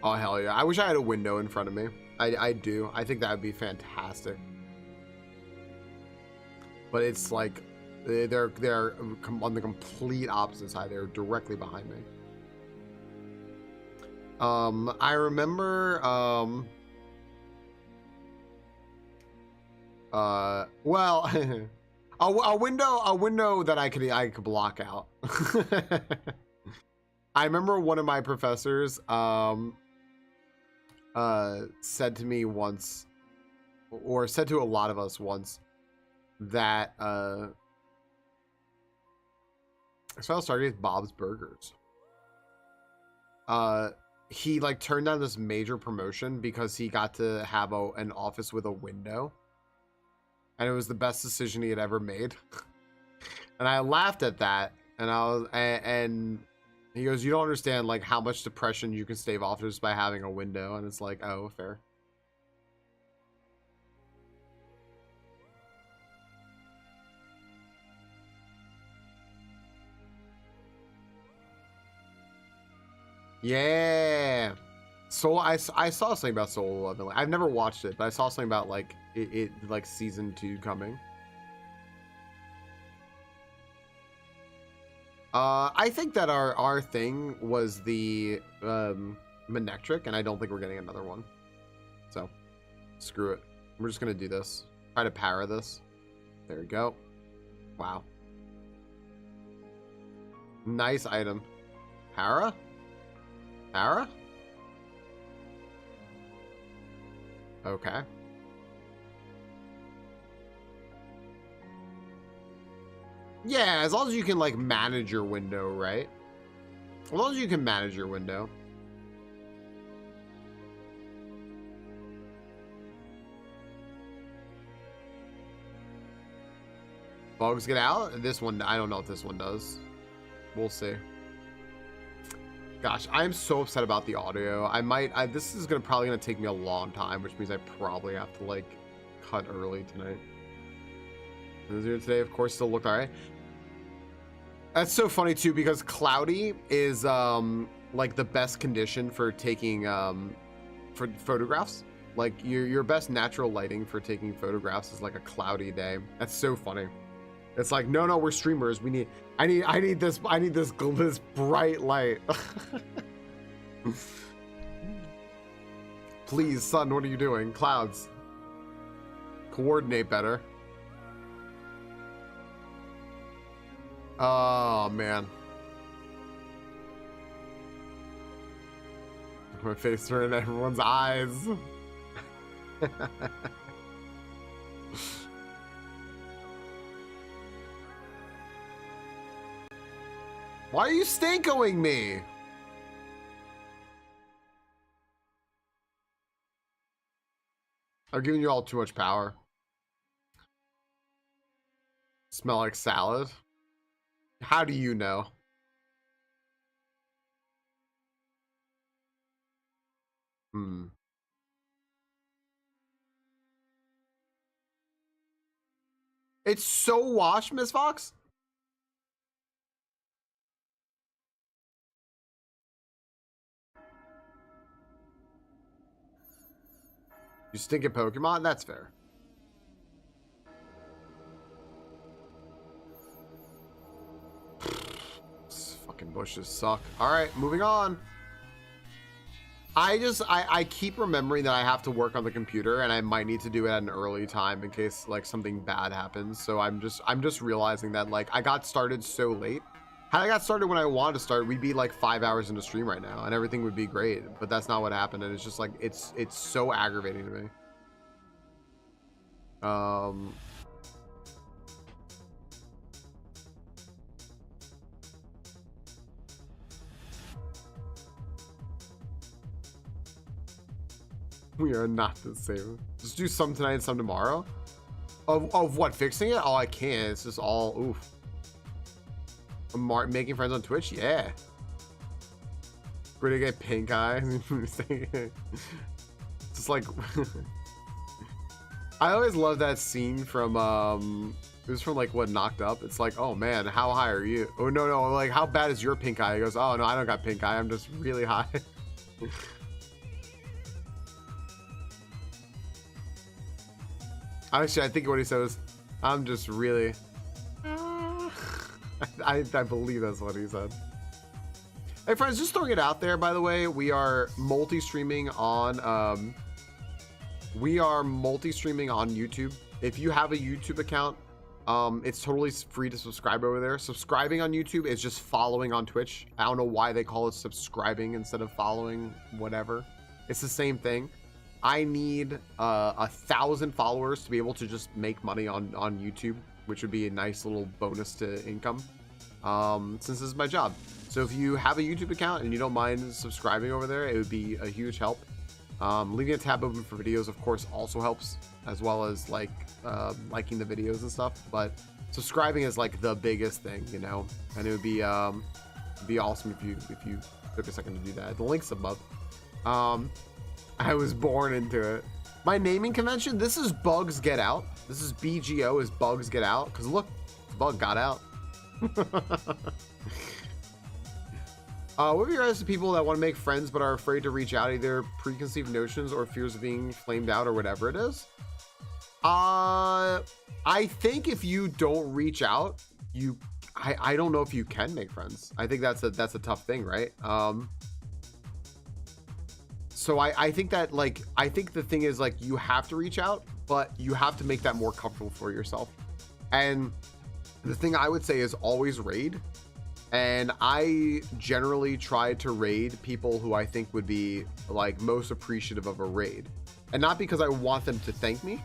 Oh, hell yeah. I wish I had a window in front of me. I do. I think that would be fantastic. But it's like, they're on the complete opposite side. They're directly behind me. I remember, well, a window that I could block out. I remember one of my professors, said to me once, or said to a lot of us once, that so I'll start with Bob's Burgers. He like turned down this major promotion because he got to have an office with a window, and it was the best decision he had ever made. And I laughed at that, and and he goes, "You don't understand like how much depression you can stave off just by having a window." And it's like, oh, fair. Yeah. So I saw something about Soul 11. I've never watched it, but I saw something about like it like season 2 coming. I think that our thing was the Manectric, and I don't think we're getting another one. So screw it. We're just gonna do this. Try to para this. There we go. Wow. Nice item. Para? Para? Okay. Yeah, as long as you can like manage your window, right? As long as you can manage your window. Bugs get out? This one, I don't know if this one does. We'll see. Gosh, I'm so upset about the audio. This is probably gonna take me a long time, which means I probably have to like cut early tonight. Today, of course, still looked all right. That's so funny too, because cloudy is like the best condition for taking for photographs. Like your best natural lighting for taking photographs is like a cloudy day. That's so funny. It's like, no, we're streamers. I need this bright light. Please, sun, what are you doing? Clouds. Coordinate better. Oh, man. My face turned in everyone's eyes. Why are you stankoing me? I'm giving you all too much power. Smell like salad? How do you know? Hmm. It's so washed, Miss Fox. You stink at Pokemon? That's fair. These fucking bushes suck. Alright, moving on. I keep remembering that I have to work on the computer and I might need to do it at an early time in case like something bad happens. So I'm just realizing that like I got started so late. Had I got started when I wanted to start, we'd be like 5 hours into stream right now and everything would be great. But that's not what happened, and it's just like it's so aggravating to me. We are not the same. Just do some tonight and some tomorrow. Of what, fixing it? Oh, I can't. It's just all oof. Making friends on Twitch? Yeah. Ready to get pink eye. Just like I always love that scene from it was from like what, Knocked Up. It's like, oh man, how high are you? Oh no, like how bad is your pink eye? He goes, oh no, I don't got pink eye, I'm just really high. Actually, I think what he said was, I'm just really I believe that's what he said. Hey friends, just throwing it out there, by the way, we are multi-streaming on YouTube. If you have a YouTube account, it's totally free to subscribe over there. Subscribing on YouTube is just following on Twitch. I don't know why they call it subscribing instead of following, whatever. It's the same thing. I need 1,000 followers to be able to just make money on YouTube, which would be a nice little bonus to income, since this is my job. So if you have a YouTube account and you don't mind subscribing over there, it would be a huge help. Leaving a tab open for videos, of course, also helps, as well as like liking the videos and stuff. But subscribing is like the biggest thing, you know. And it would be awesome if you took a second to do that. The link's above. I was born into it. My naming convention. This is Bugs Get Out. This is BGO is Bugs Get Out. Cause look, Bug got out. What are your advice to people that want to make friends but are afraid to reach out, either preconceived notions or fears of being flamed out or whatever it is? I think if you don't reach out, I don't know if you can make friends. I think that's a tough thing, right? So I think that like, I think the thing is like, you have to reach out, but you have to make that more comfortable for yourself. And the thing I would say is always raid. And I generally try to raid people who I think would be like most appreciative of a raid, and not because I want them to thank me,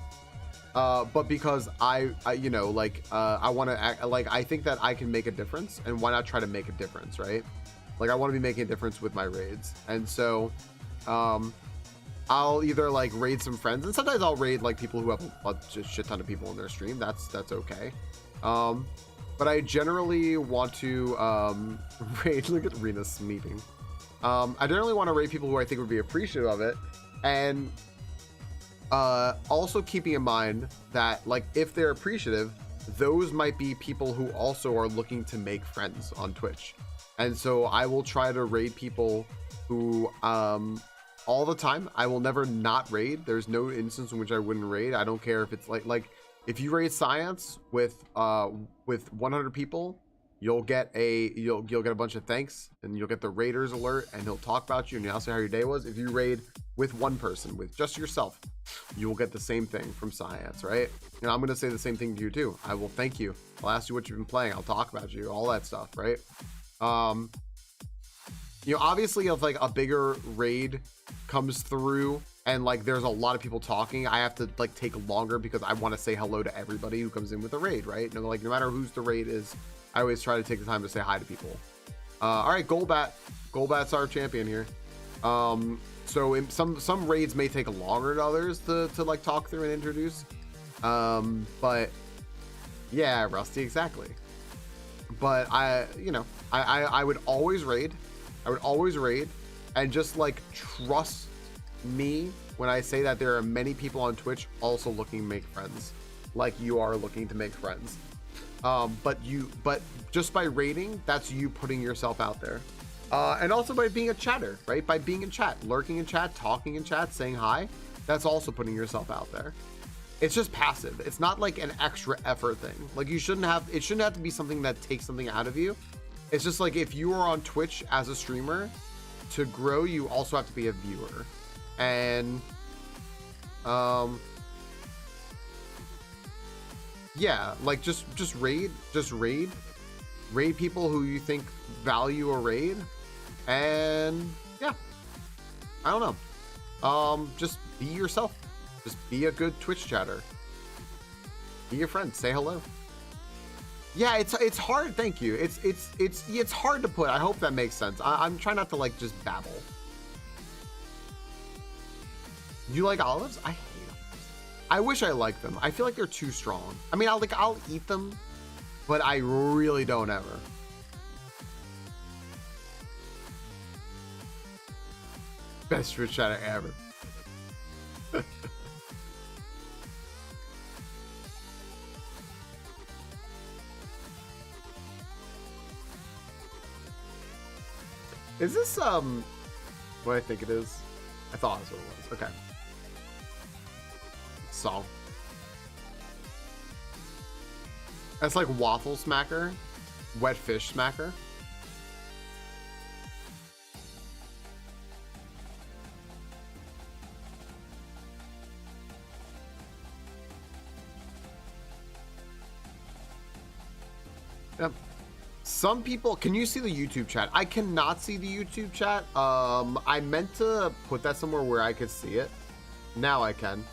but because I you know, like I want to act like, I think that I can make a difference, and why not try to make a difference, right? Like I want to be making a difference with my raids. And so I'll either like raid some friends, and sometimes I'll raid like people who have a shit ton of people in their stream. That's okay. But I generally want to raid. Look at Rena's meeting. I generally want to raid people who I think would be appreciative of it, and also keeping in mind that like if they're appreciative, those might be people who also are looking to make friends on Twitch. And so I will try to raid people who all the time. I will never not raid. There's no instance in which I wouldn't raid. I don't care if it's like if you raid science with 100 people, you'll get a bunch of thanks, and you'll get the raiders alert, and he'll talk about you and he'll say how your day was. If you raid with one person, with just yourself, you will get the same thing from science, right? And I'm gonna say the same thing to you too. I will thank you. I'll ask you what you've been playing. I'll talk about you, all that stuff, right? You know, obviously if like a bigger raid comes through and like there's a lot of people talking, I have to like take longer because I want to say hello to everybody who comes in with a raid, right? No, like no matter who's the raid is, I always try to take the time to say hi to people. All right, Golbat's our champion here. So some raids may take longer than others to like talk through and introduce. But yeah, Rusty, exactly. But I would always raid. I would always raid and just like trust me when I say that there are many people on Twitch also looking to make friends, like you are looking to make friends. But just by rating, that's you putting yourself out there. And also by being a chatter, right? By being in chat, lurking in chat, talking in chat, saying hi, that's also putting yourself out there. It's just passive. It's not like an extra effort thing. Like it shouldn't have to be something that takes something out of you. It's just like if you are on Twitch as a streamer, to grow, you also have to be a viewer. And yeah, like just raid people who you think value a raid. And yeah, I don't know. Just be yourself. Just be a good Twitch chatter. Be your friend. Say hello. Yeah, it's hard. Thank you. It's hard to put. I hope that makes sense. I'm trying not to like just babble. You like olives? I hate olives. I wish I liked them. I feel like they're too strong. I mean, I'll eat them, but I really don't ever. Best Twitch chatter ever. Is this what I think it is? I thought that's what it was. Okay. Song. That's like waffle smacker, wet fish smacker. Yep. Some people, can you see the YouTube chat? I cannot see the YouTube chat. I meant to put that somewhere where I could see it. Now I can.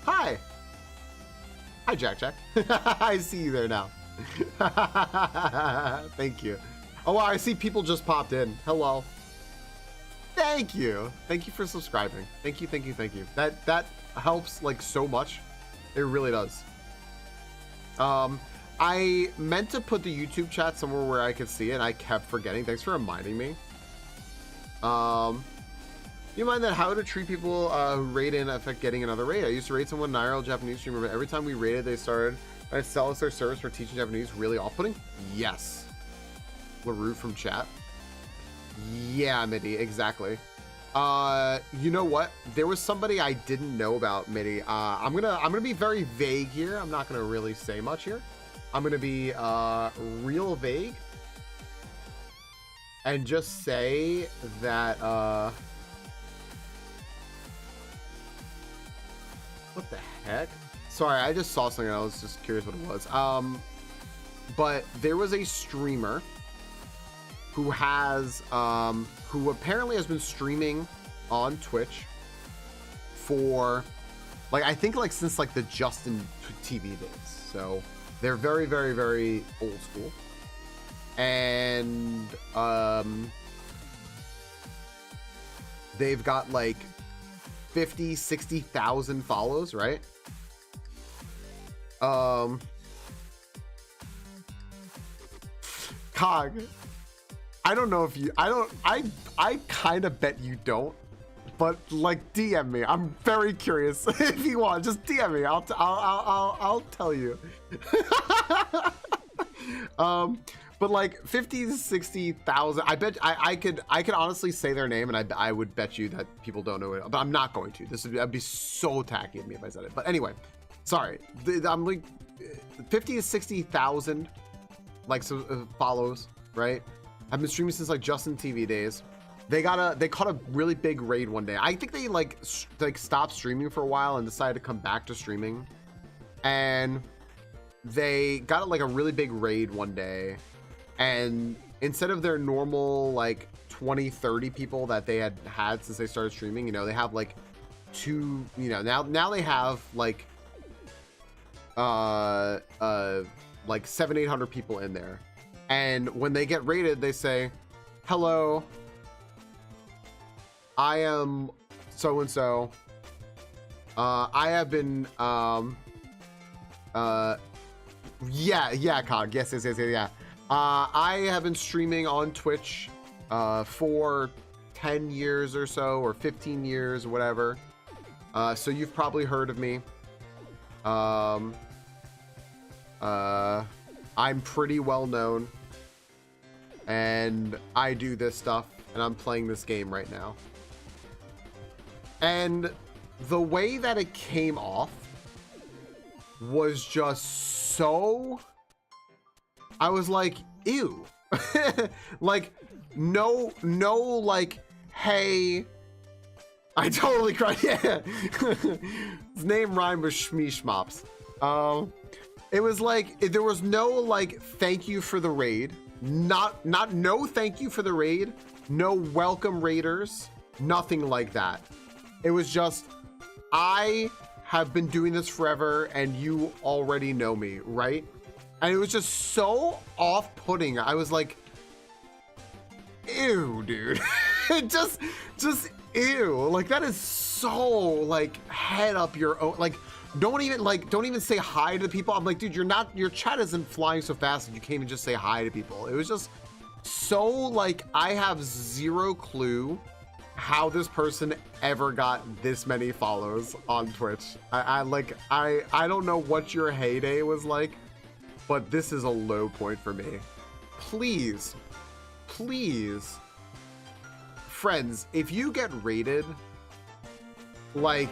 Hi. Hi, Jack Jack. I see you there now. Thank you. Oh, wow, I see people just popped in. Hello. Thank you. Thank you for subscribing. Thank you, thank you, thank you. That helps like so much. It really does. I meant to put the YouTube chat somewhere where I could see it, and I kept forgetting. Thanks for reminding me. You mind that how to treat people who raid in affect getting another raid? I used to raid someone, an IRL Japanese streamer, but every time we raided, they started to sell us their service for teaching Japanese. Really off-putting? Yes. LaRue from chat. Yeah, Midi, exactly. You know what? There was somebody I didn't know about, Midi. I'm gonna be very vague here. I'm not gonna really say much here. I'm gonna be real vague and just say that what the heck? Sorry, I just saw something. I was just curious what it was. But there was a streamer who has who apparently has been streaming on Twitch for like I think like since like the Justin TV days. So they're very, very, very old school. And they've got like 50, 60,000 follows, right? Cog, I don't know if you, I kind of bet you don't, but like DM me. I'm very curious. If you want, just DM me. I'll tell you. But like 50 to 60,000. I bet I could honestly say their name, and I would bet you that people don't know it. But I'm not going to. That'd be so tacky of me if I said it. But anyway, sorry. I'm like 50 to 60,000 like follows, right? I've been streaming since like Justin TV days. They caught a really big raid one day. I think they like stopped streaming for a while and decided to come back to streaming, and they got like a really big raid one day. And instead of their normal like 20-30 people that they had since they started streaming, you know, they have like two, you know, now they have like 700-800 people in there. And when they get raided, they say, hello, I am so and so. I have been yeah, Cog. Yes, yeah. I have been streaming on Twitch for 10 years or so, or 15 years, or whatever. So you've probably heard of me. I'm pretty well known, and I do this stuff, and I'm playing this game right now. And the way that it came off was just so, I was like, ew. Like, no, like, hey, I totally cried. Yeah. His name rhymed with Shmeeshmops. It was like, there was no like thank you for the raid, not no thank you for the raid, no welcome raiders, nothing like that. It was just, I have been doing this forever and you already know me, right? And it was just so off-putting. I was like, ew, dude. just ew. Like, that is so like head up your own, like, don't even say hi to people. I'm like, dude, your chat isn't flying so fast that you can't even just say hi to people. It was just so like, I have zero clue how this person ever got this many follows on Twitch. I don't know what your heyday was like, but this is a low point for me. Please, friends, if you get rated, like,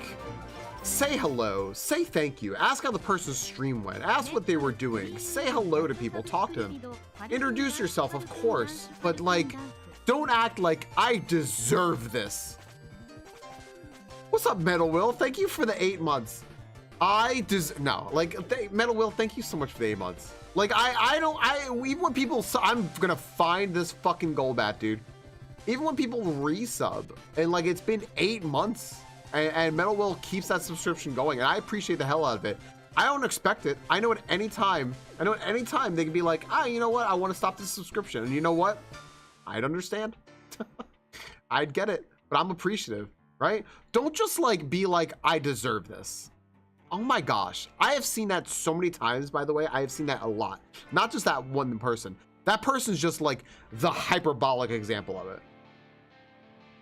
say hello, say thank you, ask how the person's stream went, ask what they were doing, say hello to people, talk to them, introduce yourself, of course, but like, don't act like I deserve this. What's up, Metal Will? Thank you for the 8 months. Metal Will, thank you so much for the 8 months. Like, even when people, I'm gonna find this fucking Golbat, dude. Even when people resub, and like, it's been 8 months, and Metal Will keeps that subscription going, and I appreciate the hell out of it. I don't expect it. I know at any time they can be like, you know what? I want to stop this subscription. And you know what? I'd understand. I'd get it, but I'm appreciative, right? Don't just like be like, I deserve this. Oh my gosh. I have seen that so many times, by the way. I have seen that a lot. Not just that one person. That person's just like the hyperbolic example of it.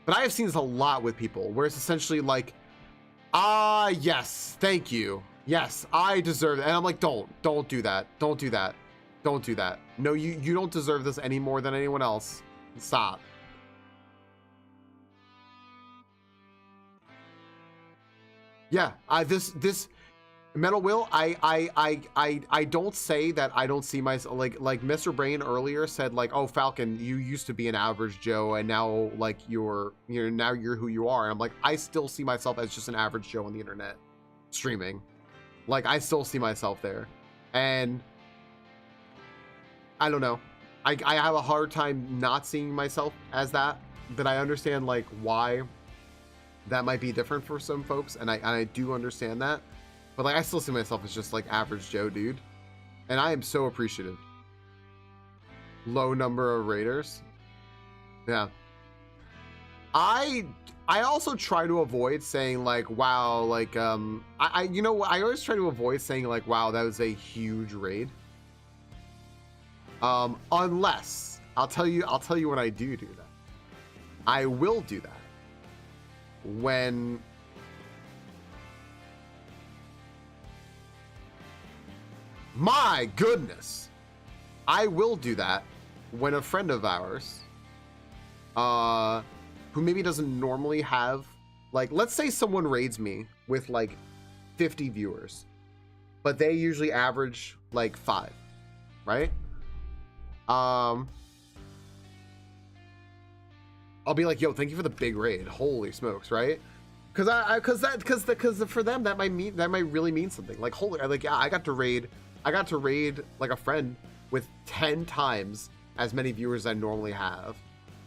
But I have seen this a lot with people where it's essentially like, yes, thank you. Yes, I deserve it. And I'm like, don't do that. Don't do that. Don't do that. No, you don't deserve this any more than anyone else. Stop. Yeah, this Metal Will, I don't say that I don't see myself, like Mr. Brain earlier said, like, oh, Falcon, you used to be an average Joe and now like you're who you are. And I'm like, I still see myself as just an average Joe on the internet streaming. Like, I still see myself there. And I don't know. I have a hard time not seeing myself as that, but I understand like why that might be different for some folks. And I do understand that. But like, I still see myself as just like average Joe, dude. And I am so appreciative. Low number of raiders. Yeah. I also try to avoid saying like, wow, like, you know what? I always try to avoid saying like, wow, that was a huge raid. Unless I'll tell you when I do that. I will do that when my goodness, I will do that when a friend of ours, who maybe doesn't normally have, like, let's say someone raids me with like 50 viewers, but they usually average like 5, right? I'll be like, yo, thank you for the big raid. Holy smokes, right? Because for them that might really mean something. Like, holy, like, yeah, I got to raid like a friend with 10 times as many viewers as I normally have.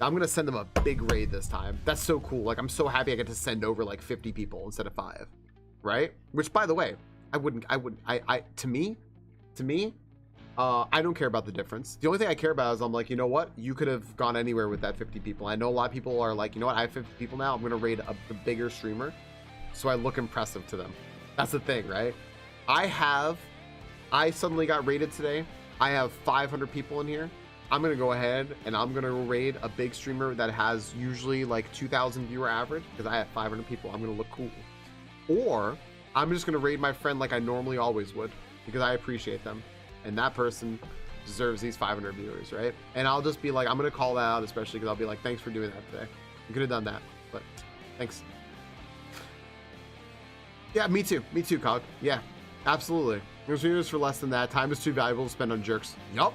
I'm gonna send them a big raid this time. That's so cool. Like, I'm so happy I get to send over like 50 people instead of 5, right? Which, by the way, to me, I don't care about the difference. The only thing I care about is I'm like, you know what? You could have gone anywhere with that 50 people. I know a lot of people are like, you know what? I have 50 people now. I'm gonna raid a bigger streamer, so I look impressive to them. That's the thing, right? I suddenly got raided today. I have 500 people in here. I'm gonna go ahead and I'm gonna raid a big streamer that has usually like 2,000 viewer average because I have 500 people. I'm gonna look cool. Or I'm just gonna raid my friend like I normally always would because I appreciate them, and that person deserves these 500 viewers, right? And I'll just be like, I'm gonna call that out, especially because I'll be like, thanks for doing that today. You could have done that, but thanks. Yeah, me too, Cog. Yeah, absolutely. There's videos for less than that. Time is too valuable to spend on jerks. Yup.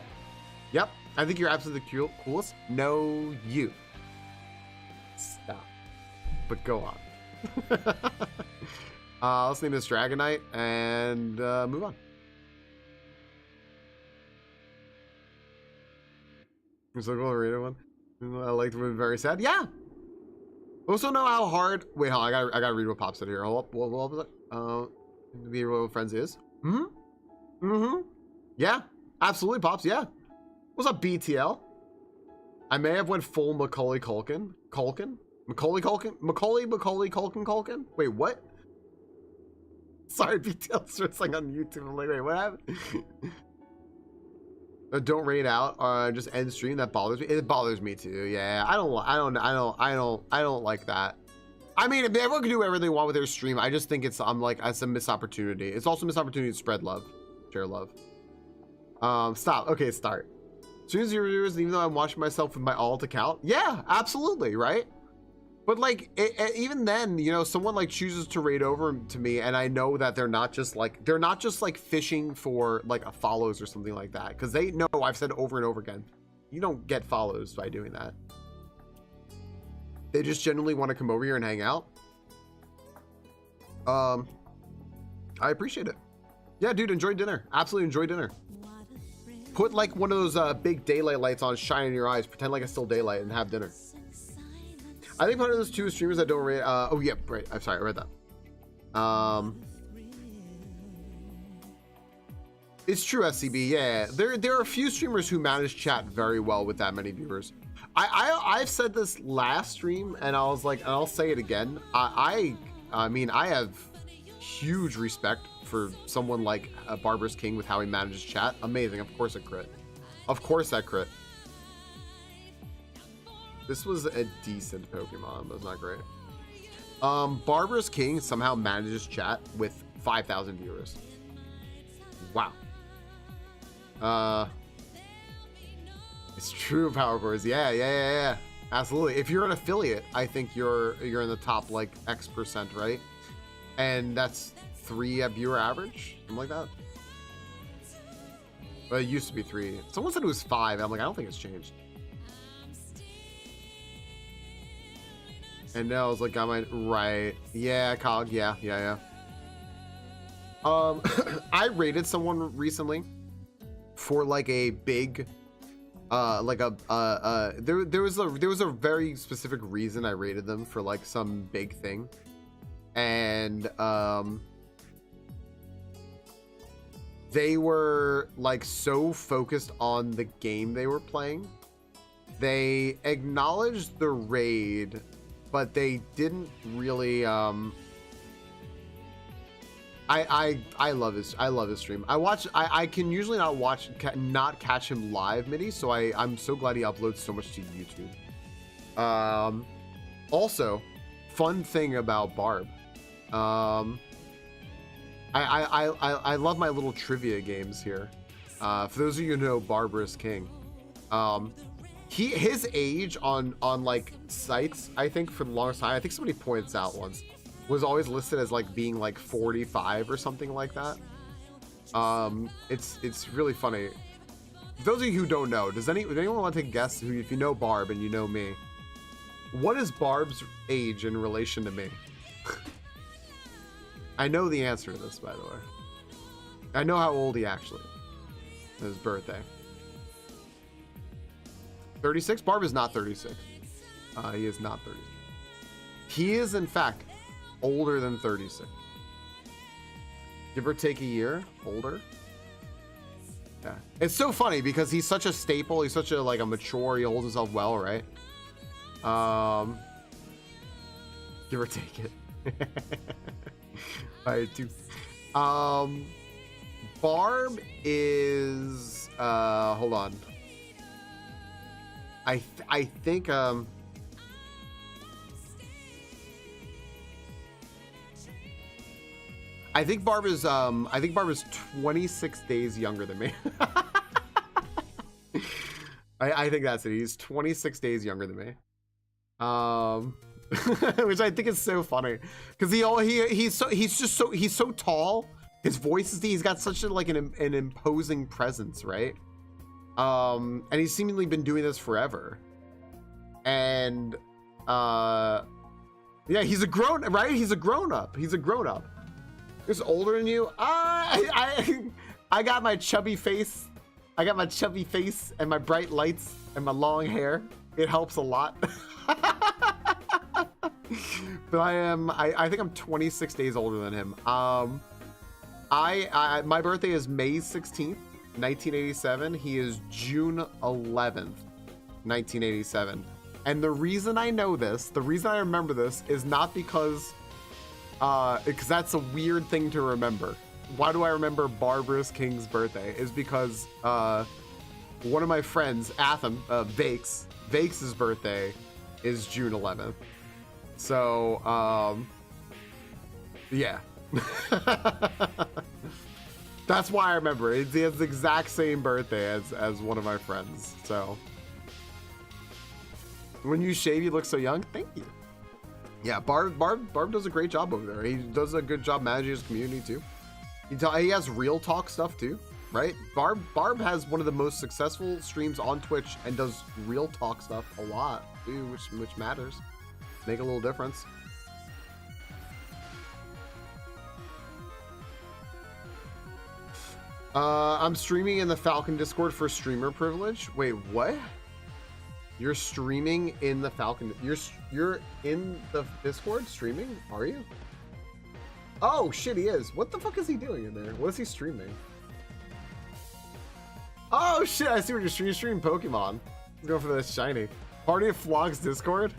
I think you're absolutely the coolest. No, you. Stop. But go on. Let's name this Dragonite and move on. So cool, read one. I liked it. Very sad. Yeah. Also know how hard. Wait, hold on. I gotta read what Pop said here. Hold up. What was it? To be what friends is. Yeah. Absolutely, Pops. Yeah. What's up, BTL? I may have went full Macaulay Culkin. Macaulay Culkin. Wait, what? Sorry, BTL starts like on YouTube. I'm like, wait, what happened? Don't raid out. Just end stream. That bothers me. It bothers me too. Yeah, I don't like that. I mean, if everyone can do whatever they want with their stream, I just think it's it's a missed opportunity. It's also a missed opportunity to spread love, share love. Stop. Okay, start. Stream 0 viewers, even though I'm watching myself with my alt account. Yeah, absolutely, right? But like, even then, you know, someone like chooses to raid over to me, and I know that they're not just like fishing for like a follows or something like that, because they know I've said over and over again, you don't get follows by doing that. They just genuinely want to come over here and hang out. I appreciate it. Yeah, dude, enjoy dinner. Absolutely enjoy dinner. Put like one of those big daylight lights on, shine in your eyes, pretend like it's still daylight, and have dinner. I think one of those two streamers that don't rate. Oh yeah, right. I'm sorry, I read that. It's true, SCB. Yeah, there are a few streamers who manage chat very well with that many viewers. I've said this last stream, and I was like, and I'll say it again. I mean, I have huge respect for someone like Barbarous King with how he manages chat. Amazing. Of course, a crit. Of course, that crit. This was a decent Pokemon, but it's not great. Barbarous King somehow manages chat with 5,000 viewers. Wow. It's true, Power Cores. Yeah. Absolutely. If you're an affiliate, I think you're in the top like X%, right? And that's 3 at viewer average, something like that. But it used to be 3. Someone said it was 5. I'm like, I don't think it's changed. And now I was like, right. Yeah, Cog. Yeah. I rated someone recently for like a big, there was a very specific reason I rated them for like some big thing, and they were like so focused on the game they were playing. They acknowledged the raid, but they didn't really I love his stream. I can usually not catch him live, Mitty, so I'm so glad he uploads so much to YouTube. Also, fun thing about Barb, I love my little trivia games here. For those of you who know Barbarous King, his age on like sites, I think for the longest time, I think somebody points out once, was always listed as like being like 45 or something like that. It's really funny. For those of you who don't know, would anyone want to take a guess? If you know Barb and you know me, what is Barb's age in relation to me? I know the answer to this, by the way. I know how old he actually is. His birthday. 36? Barb is not 36. He is not 36. He is, in fact, older than 36. Give or take a year older. Yeah. It's so funny because he's such a staple. He's such a like a mature. He holds himself well, right? Give or take it. I do. Barb is hold on. I think I think Barb is 26 days younger than me. I think that's it. He's 26 days younger than me. Which I think is so funny because he's so tall. His voice is he's got such an imposing presence, right? And he's seemingly been doing this forever. And yeah, he's a grown right. He's a grown up. He's older than you. I got my chubby face. I got my chubby face and my bright lights and my long hair. It helps a lot. But I think I'm 26 days older than him. My birthday is May 16th, 1987. He is June 11th, 1987. And the reason I know this, the reason I remember this is not because that's a weird thing to remember. Why do I remember Barbarous King's birthday? Is because one of my friends, Atham, Vakes' birthday is June 11th. So, yeah. That's why I remember it. He has the exact same birthday as one of my friends. So, when you shave, you look so young. Thank you. Yeah, Barb does a great job over there. He does a good job managing his community too. He has real talk stuff too, right? Barb has one of the most successful streams on Twitch and does real talk stuff a lot too, which matters. Make a little difference. I'm streaming in the Falcon Discord for streamer privilege. Wait, what? You're streaming in the Falcon? You're in the Discord streaming? Are you? Oh shit, he is. What the fuck is he doing in there? What is he streaming? Oh shit, I see what you're streaming. Streaming Pokemon. Let's go for the shiny. Party of Flogs Discord.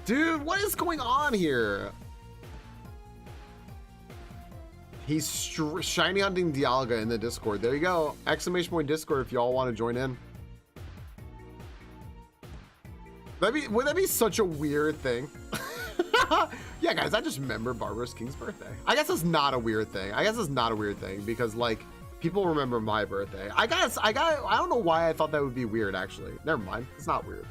Dude, what is going on here? He's shiny hunting Dialga in the Discord. There you go. Exclamation point Discord if y'all want to join in. Would that be such a weird thing? Yeah, guys, I just remember Barbarous King's birthday. I guess it's not a weird thing. Because like people remember my birthday. I don't know why I thought that would be weird actually. Never mind. It's not weird.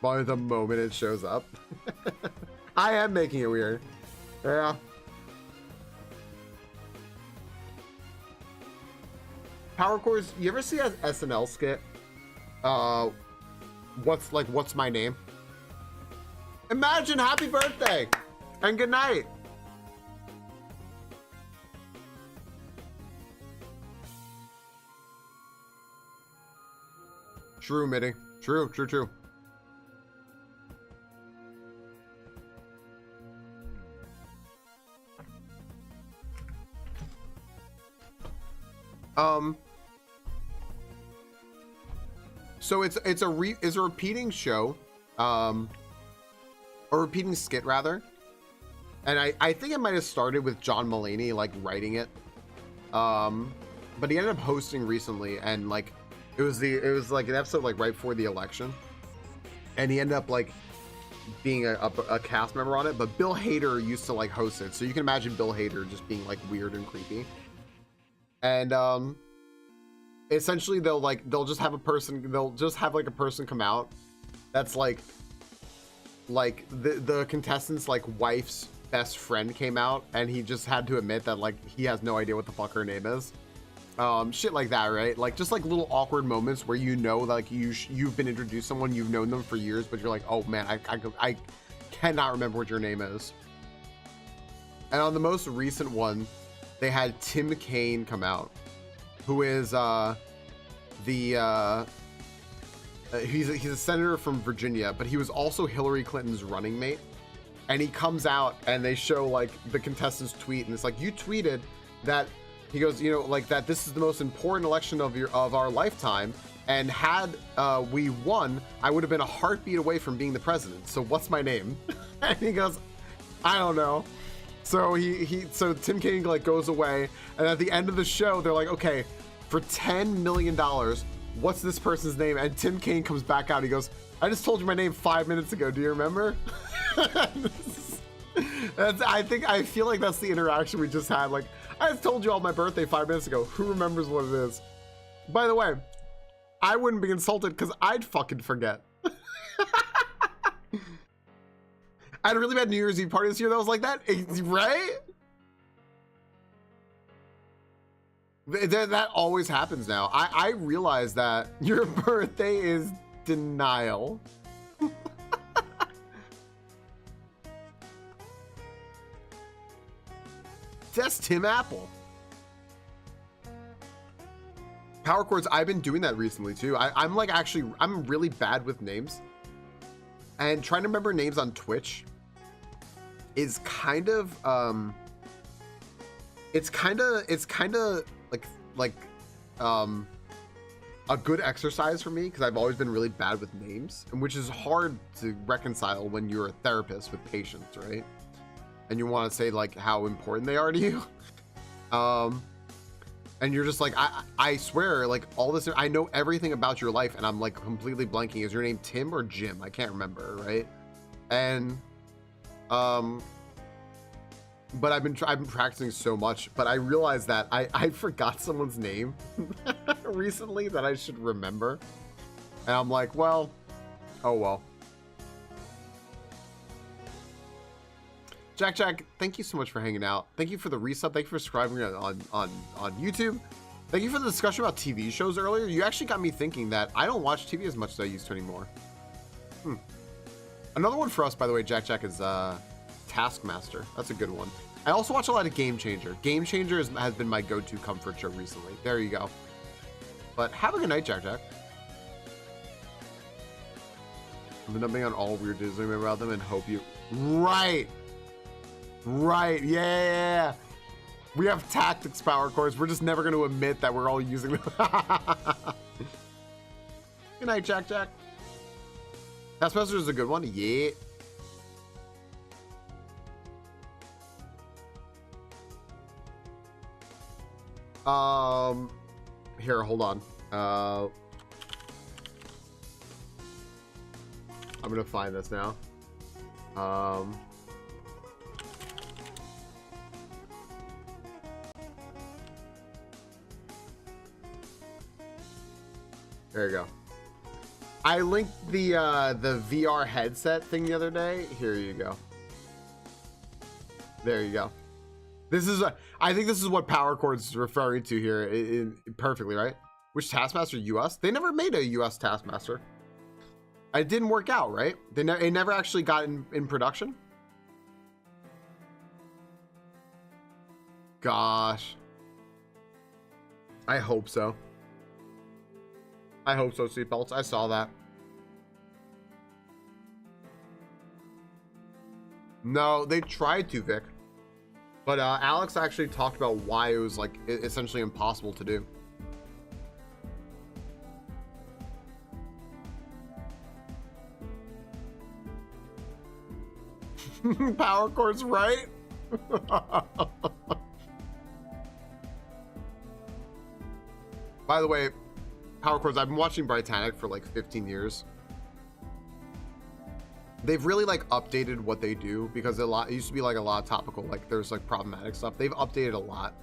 By the moment it shows up. I am making it weird. Yeah. Power Cores, you ever see an SNL skit? What's my name? Imagine happy birthday and good night. True, Mitty. True. So it's a repeating show, a repeating skit rather, and I think it might have started with John Mulaney like writing it, but he ended up hosting recently, and like it was like an episode like right before the election, and he ended up like being a cast member on it. But Bill Hader used to like host it, so you can imagine Bill Hader just being like weird and creepy. And essentially they'll just have a person come out that's like the contestant's like wife's best friend came out, and he just had to admit that like he has no idea what the fuck her name is. Shit like that, right? Like just like little awkward moments where you know like you've been introduced to someone, you've known them for years, but you're like, oh man, I cannot remember what your name is. And on the most recent one, they had Tim Kaine come out, who is he's a senator from Virginia, but he was also Hillary Clinton's running mate. And he comes out and they show like the contestant's tweet, and it's like, you tweeted that, he goes, you know, like that this is the most important election of our lifetime, And had we won, I would have been a heartbeat away from being the president. So what's my name? And he goes, I don't know. So so Tim Kaine like goes away, and at the end of the show, they're like, okay, for $10 million, what's this person's name? And Tim Kaine comes back out. He goes, I just told you my name 5 minutes ago. Do you remember? I feel like that's the interaction we just had. Like, I just told you all my birthday 5 minutes ago. Who remembers what it is? By the way, I wouldn't be insulted because I'd fucking forget. I had a really bad New Year's Eve party this year that was like that, right? That always happens now. I realize that your birthday is denial. That's Tim Apple. Power chords, I've been doing that recently too. I'm like I'm really bad with names. And trying to remember names on Twitch is kind of it's kind of like a good exercise for me because I've always been really bad with names, and which is hard to reconcile when you're a therapist with patients, right? And you want to say like how important they are to you. And you're just like, I swear, like all this, I know everything about your life, and I'm like completely blanking. Is your name Tim or Jim? I can't remember, right? And but I've been practicing so much, but I realized that I forgot someone's name recently that I should remember, and I'm like, well, oh well. Jack, thank you so much for hanging out. Thank you for the resub. Thank you for subscribing on YouTube. Thank you for the discussion about TV shows earlier. You actually got me thinking that I don't watch TV as much as I used to anymore. Another one for us, by the way, Jack, is Taskmaster. That's a good one. I also watch a lot of Game Changer. Game Changer has been my go-to comfort show recently. There you go. But have a good night, Jack. I've been dumping on all weird Disney about them and hope you... Right, yeah. We have tactics power cores. We're just never going to admit that we're all using them. Good night, Jack. Taskmaster is a good one. Yeah. Here, hold on. I'm gonna find this now. There you go. I linked the VR headset thing the other day. Here you go. There you go. This is I think this is what Power Chords is referring to here perfectly, right? Which Taskmaster? US? They never made a US Taskmaster. It didn't work out, right? It never actually got in production. Gosh. I hope so. I hope so, seatbelts. I saw that. No, they tried to, Vic. But Alex actually talked about why it was like essentially impossible to do. Power chords, right? By the way, Power chords, I've been watching Britannic for like 15 years. They've really like updated what they do because it used to be like a lot of topical, like there's like problematic stuff. They've updated a lot.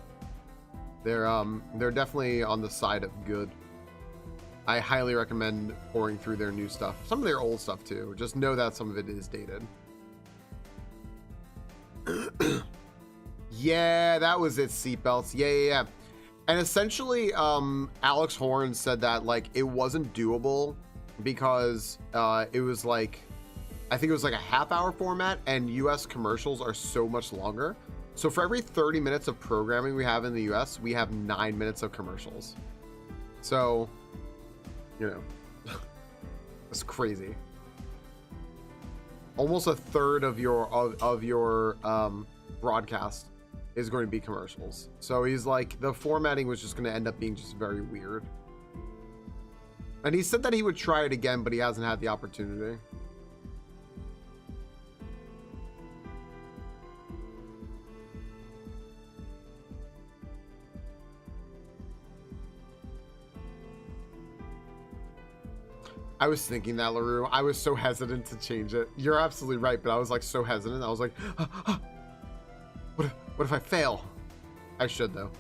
They're definitely on the side of good. I highly recommend pouring through their new stuff. Some of their old stuff too. Just know that some of it is dated. Yeah, that was it, seatbelts. Yeah. And essentially, Alex Horn said that like it wasn't doable because it was like, I think it was like a half-hour format, and US commercials are so much longer. So for every 30 minutes of programming we have in the US, we have 9 minutes of commercials. So, you know, it's crazy. Almost a third of your broadcast is going to be commercials. So he's like, the formatting was just going to end up being just very weird. And he said that he would try it again, but he hasn't had the opportunity. I was thinking that, LaRue. I was so hesitant to change it. You're absolutely right, but I was like so hesitant. I was like, what if I fail? I should, though.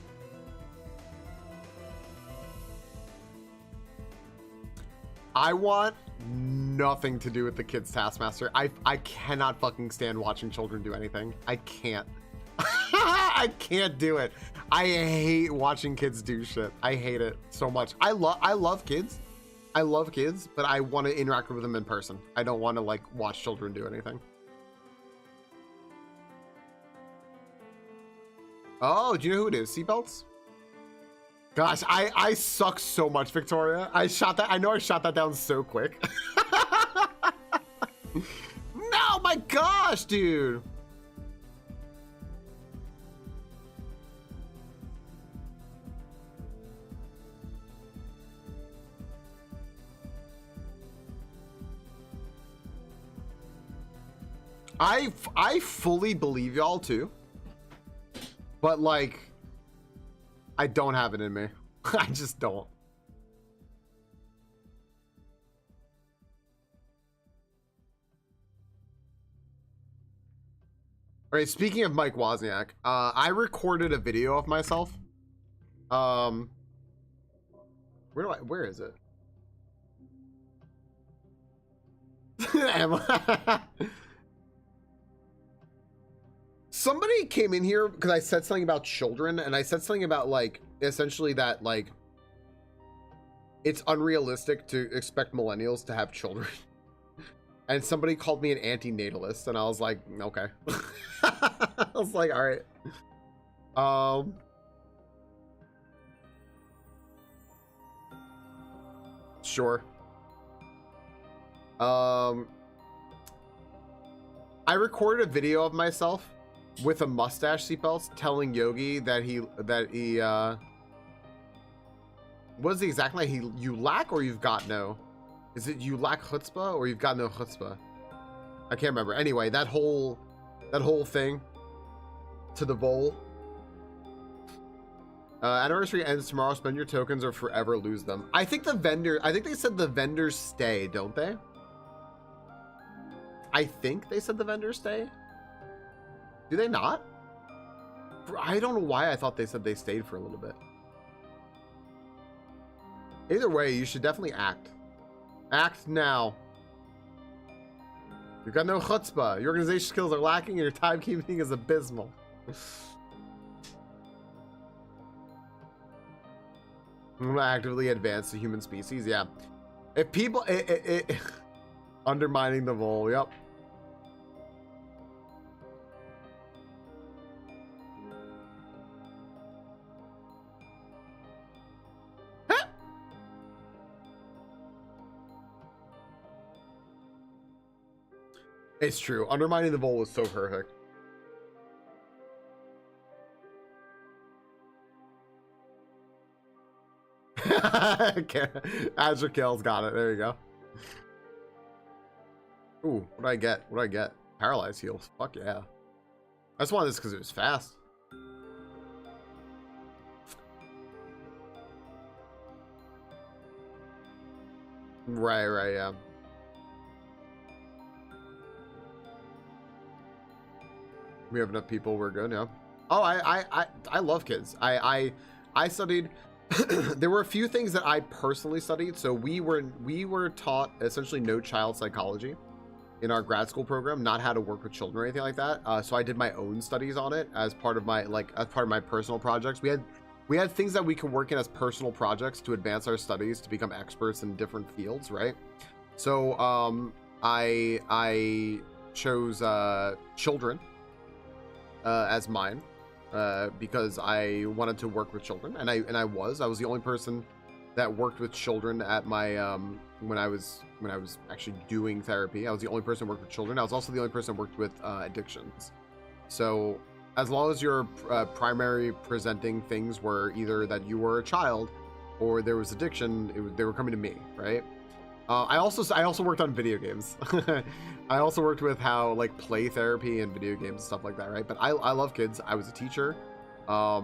I want nothing to do with the kids' Taskmaster. I cannot fucking stand watching children do anything. I can't. I can't do it. I hate watching kids do shit. I hate it so much. I love kids. I love kids, but I want to interact with them in person. I don't want to like watch children do anything. Oh, do you know who it is? Seatbelts? Gosh, I suck so much, Victoria. I know I shot that down so quick. No, my gosh, dude. I fully believe y'all too, but like I don't have it in me. I just don't. All right, speaking of Mike Wozniak, I recorded a video of myself. Where is it? Somebody came in here because I said something about children, and I said something about like essentially that like it's unrealistic to expect millennials to have children. And somebody called me an anti-natalist, and I was like, okay. I was like, all right. Sure. I recorded a video of myself with a mustache seatbelt telling Yogi that he what is the exact line? You lack or you've got no? Is it you lack chutzpah or you've got no chutzpah? I can't remember. Anyway, that whole thing to the bowl. Anniversary ends tomorrow. Spend your tokens or forever lose them. I think they said the vendors stay, don't they? I think they said the vendors stay. Do they not? I don't know why I thought they said they stayed for a little bit. Either way, you should definitely act. Act now. You've got no chutzpah. Your organization skills are lacking and your timekeeping is abysmal. I'm gonna actively advance the human species. Yeah. If people... undermining the vole. Yep. It's true. Undermining the vole was so perfect. Azure Kills got it. There you go. Ooh, what did I get? What did I get? Paralyzed heals. Fuck yeah. I just wanted this because it was fast. Right, yeah. We have enough people, we're good, yeah. Oh, I love kids. I studied there were a few things that I personally studied. So we were taught essentially no child psychology in our grad school program, not how to work with children or anything like that. So I did my own studies on it as part of my personal projects. We had things that we could work in as personal projects to advance our studies to become experts in different fields, right? So I chose children as mine because I wanted to work with children, and I was the only person that worked with children at my when I was actually doing therapy. I was the only person who worked with children. I was also the only person who worked with addictions. So as long as your primary presenting things were either that you were a child or there was addiction, they were coming to me, right? I also worked on video games. I also worked with how like play therapy and video games and stuff like that, right? But I love kids. I was a teacher. I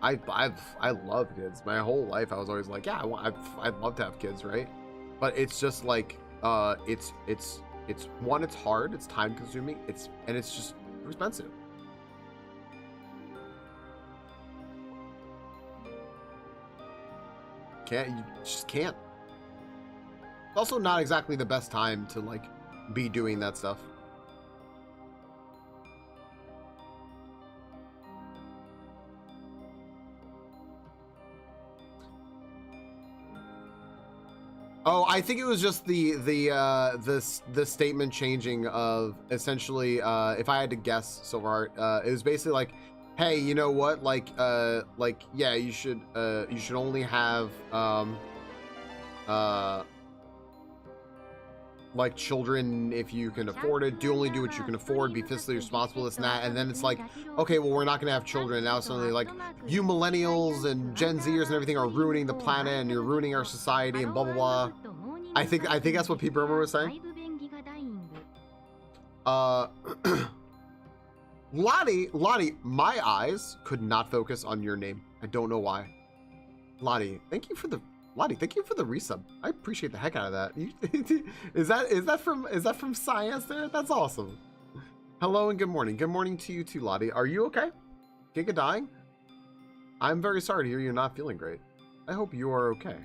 love kids. My whole life I was always like, yeah, I'd love to have kids, right? But it's just like it's one, it's hard, it's time consuming, it's just expensive. You just can't. It's also not exactly the best time to like be doing that stuff. Oh, I think it was just the statement changing of essentially if I had to guess, Silverheart, it was basically like, hey, you know what, like yeah, you should only have like children if you can afford it. Only do what you can afford, be fiscally responsible, this and that. And then it's like, okay, well, we're not gonna have children. And now suddenly like you millennials and Gen Zers and everything are ruining the planet and you're ruining our society and blah blah blah. I think that's what Pete Burmer was saying. Lottie, my eyes could not focus on your name. I don't know why. Lottie, thank you for the resub. I appreciate the heck out of that. Is that from Science there? That's awesome. Hello and good morning. Good morning to you too, Lottie. Are you okay? Giga dying? I'm very sorry to hear you're not feeling great. I hope you are okay.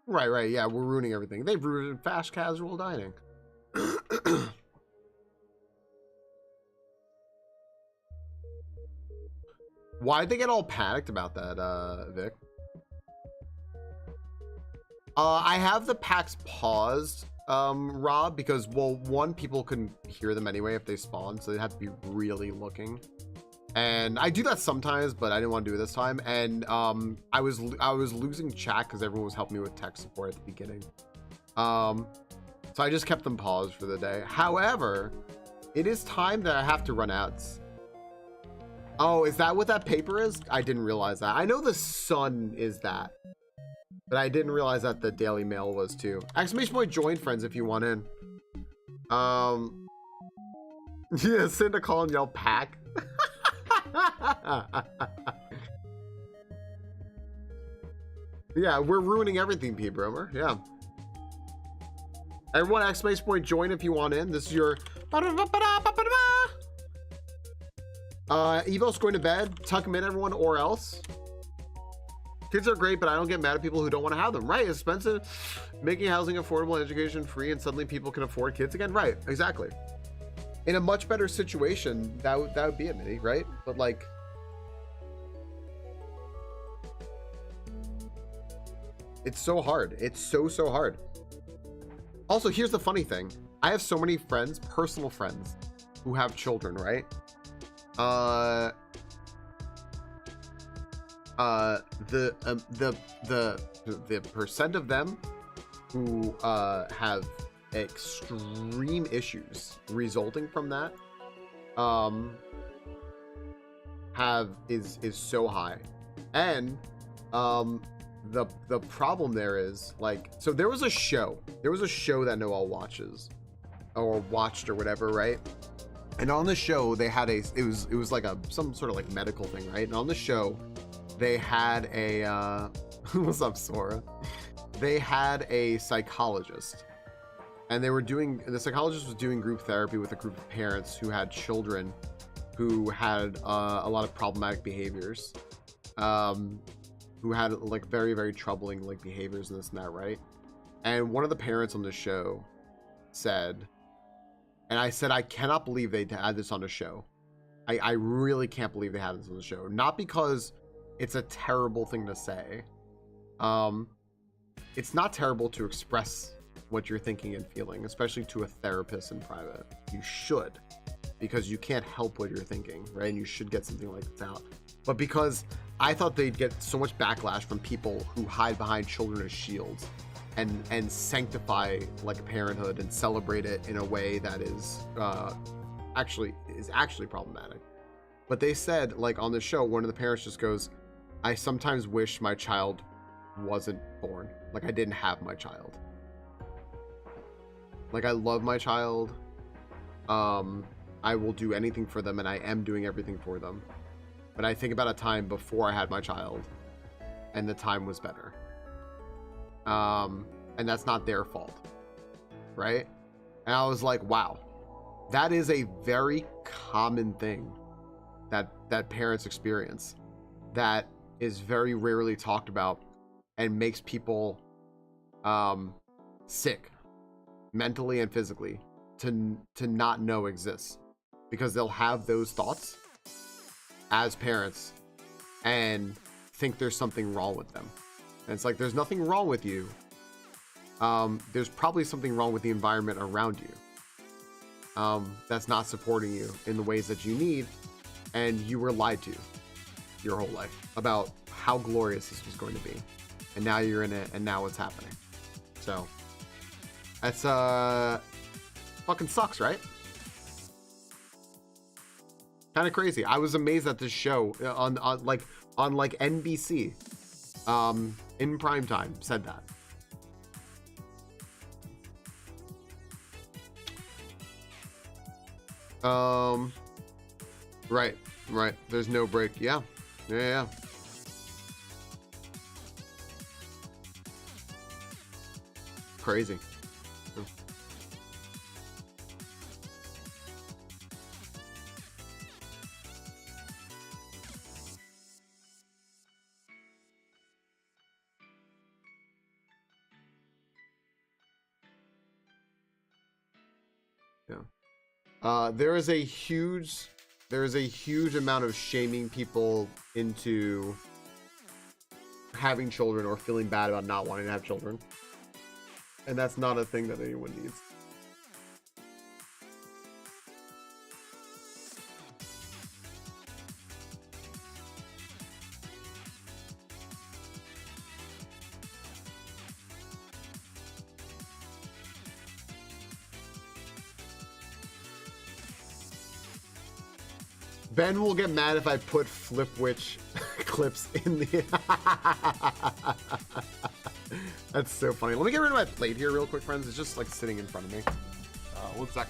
Right, yeah, we're ruining everything. They've ruined fast casual dining. Why'd they get all panicked about that, Vic? I have the packs paused, Rob, because, well, one, people couldn't hear them anyway if they spawned, so they'd have to be really looking. And I do that sometimes, but I didn't want to do it this time. And I was losing chat because everyone was helping me with tech support at the beginning. So I just kept them paused for the day. However, it is time that I have to run ads. Oh, is that what that paper is? I didn't realize that. I know the Sun is that, but I didn't realize that the Daily Mail was too. Exclamation point join, friends, if you want in. Yeah, send a call and yell pack. Yeah, we're ruining everything, P. Bromer. Yeah. Everyone, exclamation point join if you want in. This is your Evo's going to bed. Tuck them in, everyone, or else. Kids are great, but I don't get mad at people who don't want to have them. Right, it's expensive. Making housing affordable, education free, and suddenly people can afford kids again. Right, exactly. In a much better situation, that would be it, Minnie, right? But like, it's so hard. It's so hard. Also, here's the funny thing. I have so many friends, personal friends, who have children, right? The percent of them who have extreme issues resulting from that is so high. And the problem there is, like, so there was a show that Noel watches or watched or whatever, right? And on the show they had it was like some sort of like medical thing, right? And on the show they had a what's up, Sora? They had a psychologist, and the psychologist was doing group therapy with a group of parents who had children who had a lot of problematic behaviors, who had like very, very troubling like behaviors and this and that, right? And one of the parents on the show said, and I said, I cannot believe they had this on the show. I really can't believe they had this on the show. Not because it's a terrible thing to say. It's not terrible to express what you're thinking and feeling, especially to a therapist in private. You should, because you can't help what you're thinking, right? And you should get something like this out. But because I thought they'd get so much backlash from people who hide behind children as shields, and sanctify like parenthood and celebrate it in a way that is actually problematic. But they said, like, on the show, one of the parents just goes, I sometimes wish my child wasn't born. Like, I didn't have my child. Like, I love my child. I will do anything for them, and I am doing everything for them. But I think about a time before I had my child, and the time was better. And that's not their fault, right? And I was like, wow, that is a very common thing that parents experience, that is very rarely talked about and makes people sick mentally and physically to not know exists, because they'll have those thoughts as parents and think there's something wrong with them. And it's like, there's nothing wrong with you. There's probably something wrong with the environment around you that's not supporting you in the ways that you need, and you were lied to your whole life about how glorious this was going to be, and now you're in it, and now it's happening. So that's fucking sucks, right? Kind of crazy. I was amazed that this show on NBC in prime time said that. Right. There's no break. Yeah. Crazy. There is a huge amount of shaming people into having children or feeling bad about not wanting to have children, and that's not a thing that anyone needs. Ben will get mad if I put Flipwitch clips in the... That's so funny. Let me get rid of my plate here real quick, friends. It's just like sitting in front of me. 1 sec.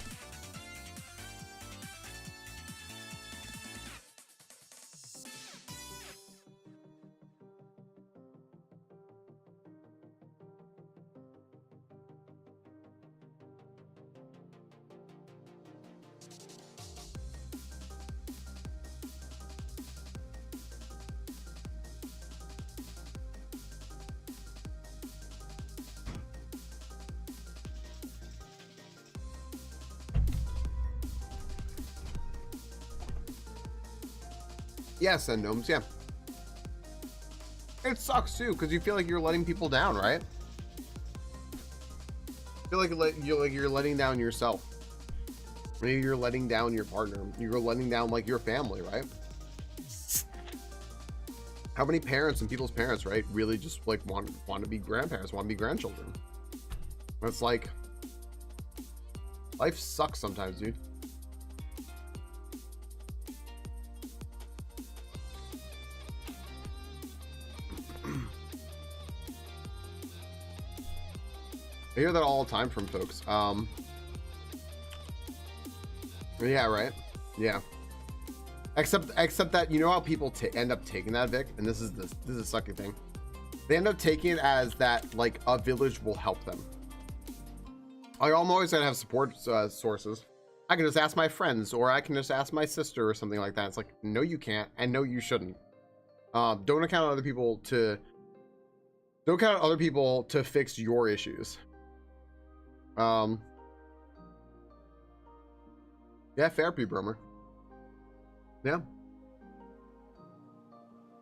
Yes, and gnomes, yeah. It sucks too, because you feel like you're letting people down, right? I feel like you're letting down yourself. Maybe you're letting down your partner. You're letting down like your family, right? How many parents and people's parents, right, really just like want to be grandparents, want to be grandchildren? It's like, life sucks sometimes, dude. I hear that all the time from folks. Yeah, right. Yeah. Except that, you know how people end up taking that, Vic, and this is a sucky thing. They end up taking it as that like a village will help them. Like, I'm always gonna have support sources. I can just ask my friends, or I can just ask my sister, or something like that. It's like, no, you can't, and no, you shouldn't. Don't count on other people to fix your issues. Yeah, therapy, Bromer. Yeah.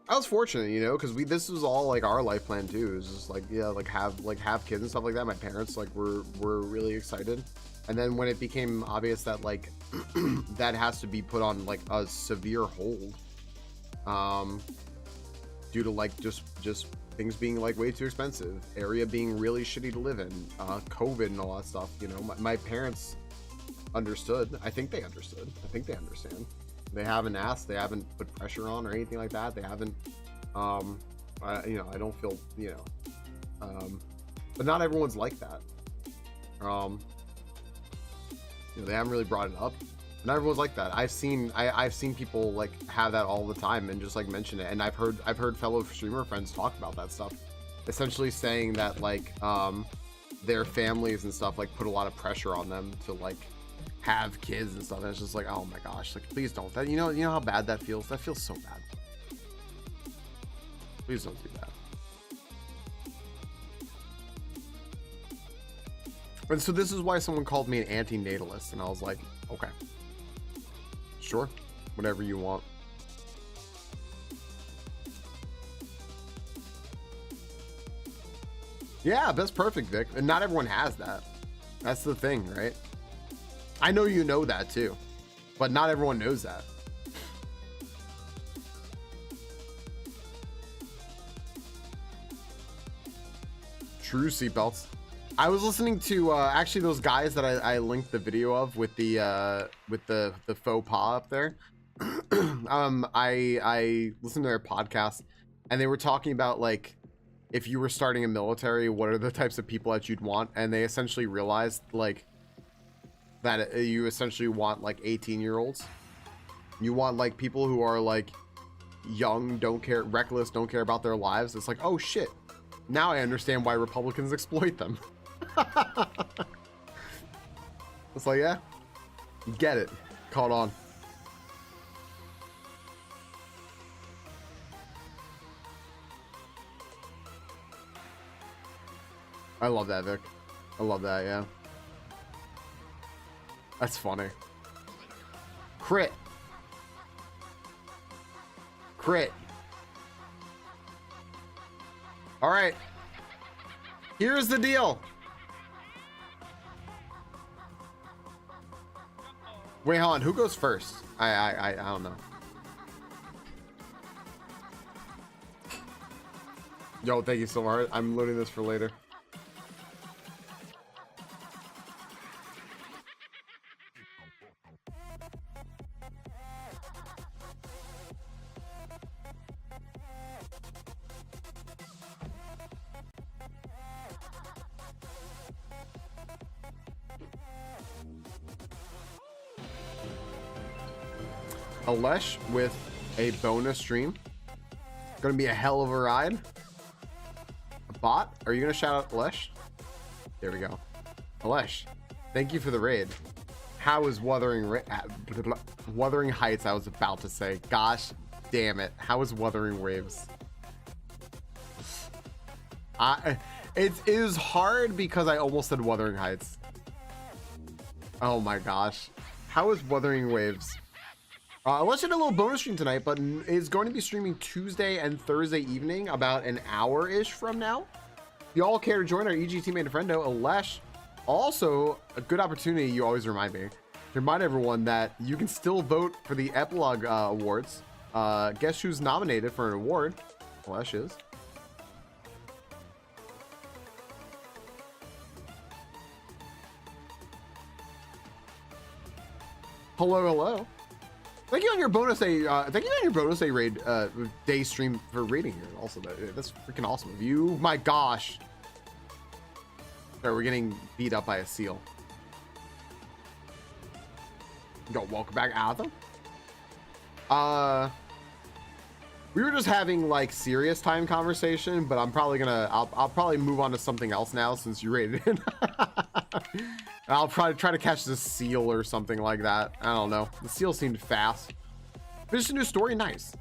I was fortunate, you know, because this was all like our life plan too. It was just like, yeah, like have kids and stuff like that. My parents like were really excited. And then when it became obvious that like that has to be put on like a severe hold, due to like just things being like way too expensive, area being really shitty to live in, COVID and all that stuff. You know, my parents understood. I think they understood. I think they understand. They haven't asked. They haven't put pressure on or anything like that. They haven't. You know, I don't feel. You know, but not everyone's like that. You know, they haven't really brought it up. Not everyone's like that. I've seen people like have that all the time and just like mention it. And I've heard fellow streamer friends talk about that stuff, essentially saying that like their families and stuff like put a lot of pressure on them to like have kids and stuff. And it's just like, oh my gosh, like please don't. That you know how bad that feels. That feels so bad. Please don't do that. And so this is why someone called me an anti-natalist, and I was like, okay, sure, whatever you want. Yeah, that's perfect, Vic. And not everyone has that. That's the thing, right? I know you know that too, but not everyone knows that. True seatbelts. I was listening to actually those guys that I linked the video of with the faux pas up there. I listened to their podcast, and they were talking about like if you were starting a military, what are the types of people that you'd want, and they essentially realized like that you essentially want like 18-year-olds. You want like people who are like young, don't care, reckless, don't care about their lives. It's like, oh shit, now I understand why Republicans exploit them. It's like, yeah, get it, caught on. I love that, Vic. I love that, yeah. That's funny. Crit. Crit. All right. Here's the deal. Wait, hold on. Who goes first? I don't know. Yo, thank you so much. I'm loading this for later. Alesh with a bonus stream. Gonna be a hell of a ride. A bot? Are you gonna shout out Alesh? There we go. Alesh, thank you for the raid. How is Wuthering Heights? I was about to say. Gosh damn it. How is Wuthering Waves? It is hard because I almost said Wuthering Heights. Oh my gosh. How is Wuthering Waves? Let's hit a little bonus stream tonight, but is going to be streaming Tuesday and Thursday evening, about an hour-ish from now. If you all care to join our EG teammate and friendo, Alesh, also a good opportunity, you always remind me, to remind everyone that you can still vote for the Epilogue Awards. Guess who's nominated for an award? Alesh is. Hello, hello. Thank you on your bonus day. Thank you on your bonus day raid day stream for raiding here. Also, that's freaking awesome of you. My gosh. Sorry, we're getting beat up by a seal. Yo, welcome back, Atham. We were just having like serious time conversation, but I'm probably gonna. I'll probably move on to something else now since you raided it. I'll probably try to catch the seal or something like that. I don't know. The seal seemed fast. Finished a new story, nice.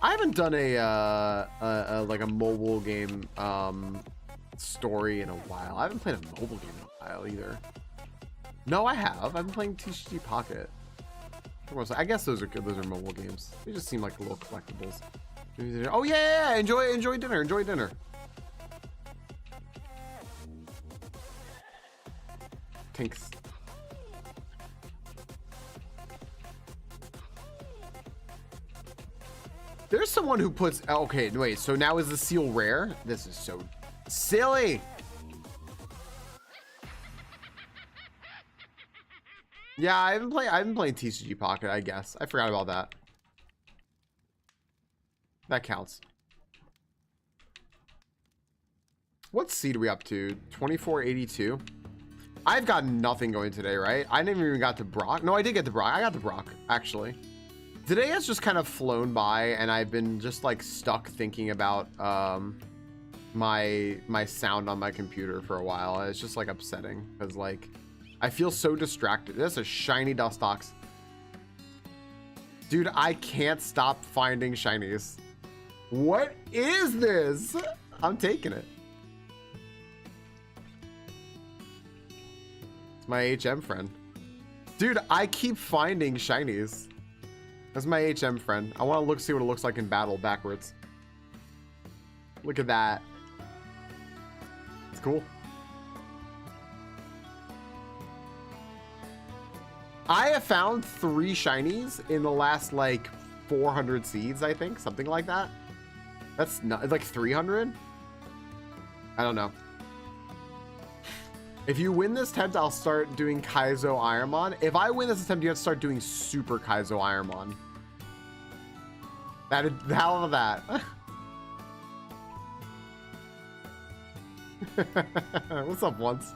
I haven't done a like a mobile game story in a while. I haven't played a mobile game in a while either. No, I have. I've been playing TCG Pocket. I guess those are good. Those are mobile games. They just seem like little collectibles. Oh yeah, enjoy dinner. Enjoy dinner. Thanks. There's someone who puts, okay, wait, so now is the seal rare? This is so silly. Yeah, I've been playing TCG Pocket, I guess. I forgot about that. That counts. What seed are we up to? 2482. I've got nothing going today, right? I never even got to Brock. No, I did get to Brock. I got to Brock, actually. Today has just kind of flown by, and I've been just like stuck thinking about my sound on my computer for a while. It's just like upsetting because like I feel so distracted. That's a shiny Dustox. Dude, I can't stop finding shinies. What is this? I'm taking it. It's my HM friend. Dude, I keep finding shinies. That's my HM friend. I want to see what it looks like in battle backwards. Look at that. It's cool. I have found 3 shinies in the last like 400 seeds, I think. Something like that. That's not like 300. I don't know. If you win this attempt, I'll start doing Kaizo IronMon. If I win this attempt, you have to start doing Super Kaizo IronMon. How about that? What's up, once?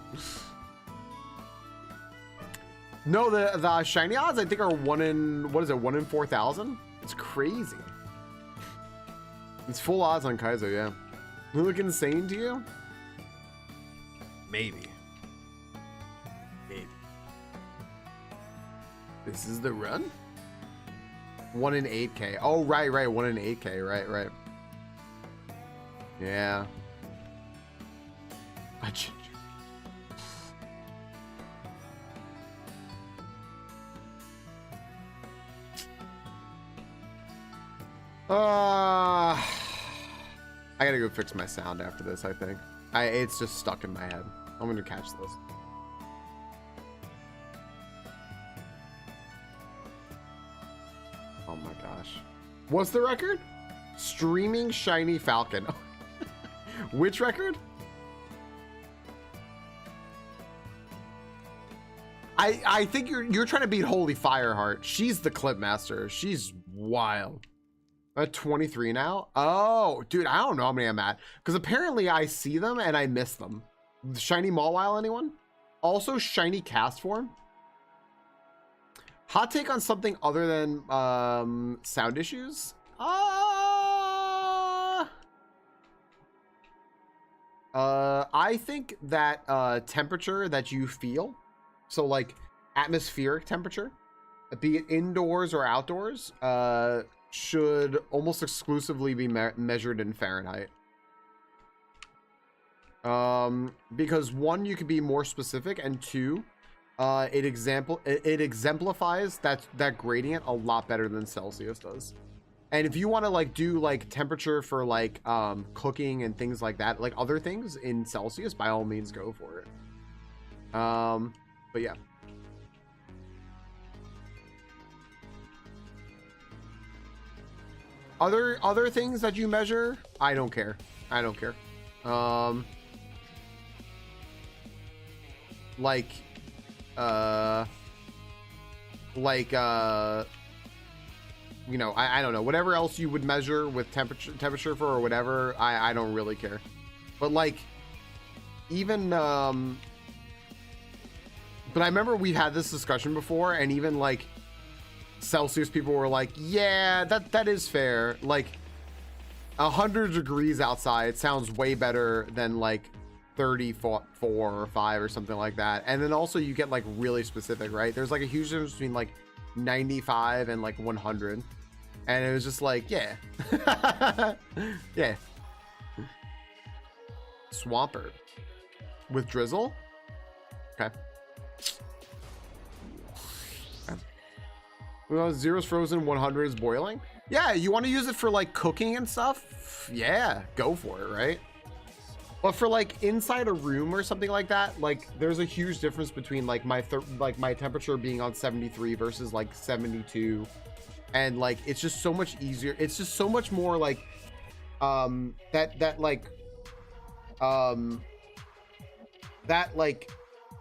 No, the shiny odds I think are 1 in, what is it, 1 in 4,000? It's crazy. It's full odds on Kaizo, yeah. They look insane to you? Maybe. Maybe. This is the run? 1 in 8K. Oh, right. 1 in 8K. Right. Yeah. A ginger. I gotta go fix my sound after this, I think. It's just stuck in my head. I'm gonna catch this. Oh my gosh. What's the record? Streaming Shiny Falcon. Which record? I think you're trying to beat Holy Fireheart. She's the clip master. She's wild. I'm at 23 now. Oh, dude, I don't know how many I'm at because apparently I see them and I miss them. Shiny Mawile, anyone? Also, Shiny Cast Form. Hot take on something other than sound issues. I think that temperature that you feel, so like atmospheric temperature, be it indoors or outdoors, should almost exclusively be measured in Fahrenheit. Because 1, you could be more specific, and 2, it exemplifies that gradient a lot better than Celsius does. And if you want to like do like temperature for like cooking and things like that, like other things in Celsius, by all means go for it. But yeah. Other things that you measure, I don't care. You know, I don't know, whatever else you would measure with temperature for or whatever, I don't really care. But like even but I remember we had this discussion before, and even like Celsius people were like, yeah, that is fair. Like 100 degrees outside sounds way better than like 34 or 5 or something like that. And then also you get like really specific, right? There's like a huge difference between like 95 and like 100, and it was just like, yeah. Yeah. Swampert with drizzle. Okay. Well, 0's frozen, 100 is boiling. Yeah, you want to use it for like cooking and stuff? Yeah, go for it, right? But for like inside a room or something like that, like there's a huge difference between like my temperature being on 73 versus like 72 and like it's just so much easier. It's just so much more like that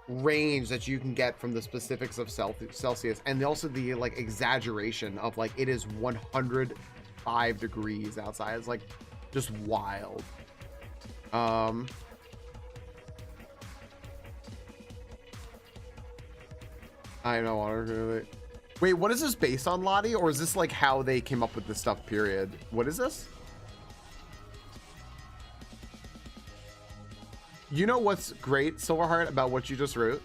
range that you can get from the specifics of Celsius, and also the like exaggeration of like it is 105 degrees outside. It's like just wild. I know. Wait, what is this based on, Lottie? Or is this like how they came up with this stuff, period? What is this? You know what's great, Silverheart, about what you just wrote?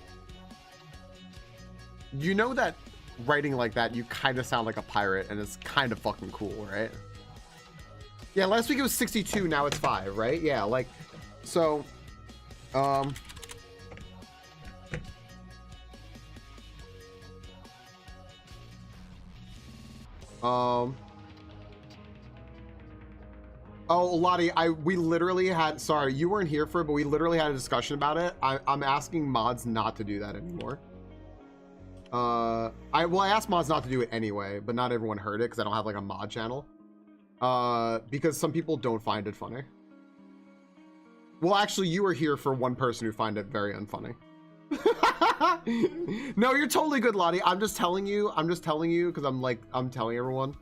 You know that writing like that, you kind of sound like a pirate, and it's kind of fucking cool, right? Yeah, last week it was 62, now it's 5, right? Yeah, like, so, oh, Lottie, we literally had, sorry, you weren't here for it, but we literally had a discussion about it. I'm asking mods not to do that anymore. I asked mods not to do it anyway, but not everyone heard it because I don't have like a mod channel. Because some people don't find it funny. Well, actually, you were here for one person who find it very unfunny. No, you're totally good, Lottie. I'm just telling you because I'm telling everyone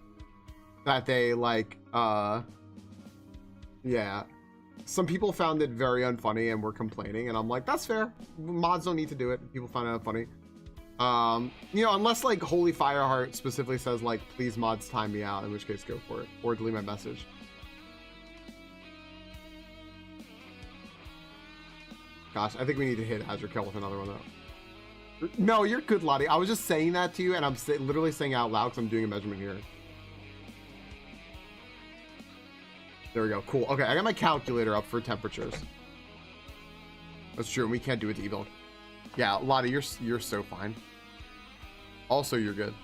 that they like, yeah, some people found it very unfunny and were complaining, and I'm like, that's fair. Mods don't need to do it. People find it unfunny. You know, unless like Holy Fireheart specifically says like, please mods time me out, in which case go for it, or delete my message. Gosh, I think we need to hit Azure Kill with another one though. No, you're good, Lottie. I was just saying that to you, and I'm literally saying it out loud because I'm doing a measurement here. There we go. Cool. Okay, I got my calculator up for temperatures. That's true. And we can't do it to e-build. Yeah, Lottie, you're so fine. Also, you're good.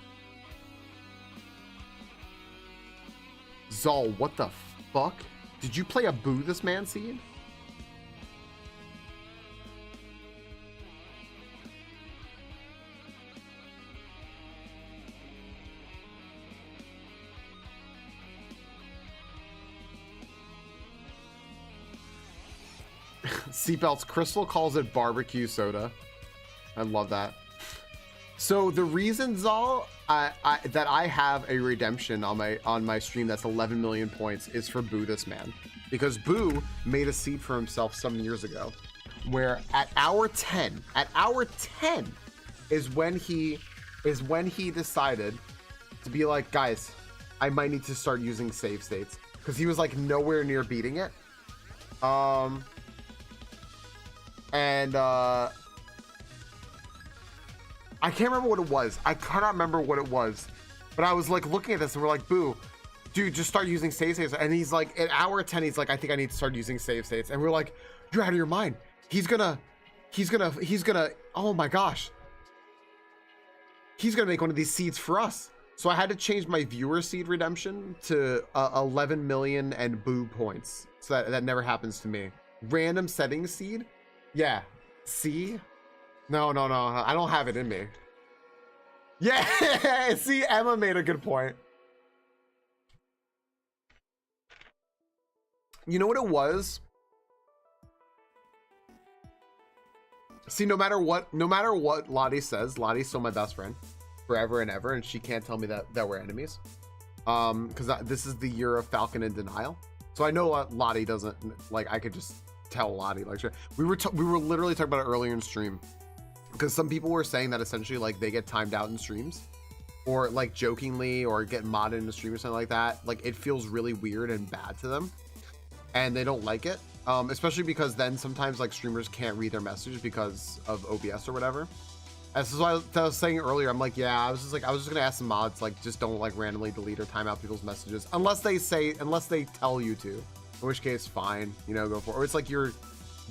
Zol, what the fuck? Did you play a boo this man seed? Seatbelts. Crystal calls it barbecue soda. I love that. So the reason, Zal, that I have a redemption on my stream that's 11 million points is for Boo this man, because Boo made a seed for himself some years ago, where at hour 10 is when he decided to be like, guys, I might need to start using save states, because he was like nowhere near beating it. I can't remember what it was. I cannot remember what it was. But I was like looking at this and we're like, Boo, dude, just start using save states. And he's like, at hour 10, he's like, I think I need to start using save states. And we're like, you're out of your mind. He's gonna, oh my gosh. He's gonna make one of these seeds for us. So I had to change my viewer seed redemption to 11 million and Boo points. So that never happens to me. Random settings seed? Yeah. See? No, I don't have it in me. Yeah, see, Emma made a good point. You know what it was? See, no matter what Lottie says, Lottie's still my best friend forever and ever, and she can't tell me that we're enemies. Because this is the year of Falcon in denial. So I know Lottie doesn't, like, I could just tell Lottie, like, we were literally talking about it earlier in stream. Because some people were saying that essentially like they get timed out in streams, or like jokingly, or get modded in a stream or something like that. Like it feels really weird and bad to them, and they don't like it. Especially because then sometimes like streamers can't read their message because of OBS or whatever. And so I was saying earlier, I'm like, yeah, I was just gonna ask some mods, like just don't like randomly delete or time out people's messages unless they tell you to. In which case, fine, you know, go for it. Or it's like your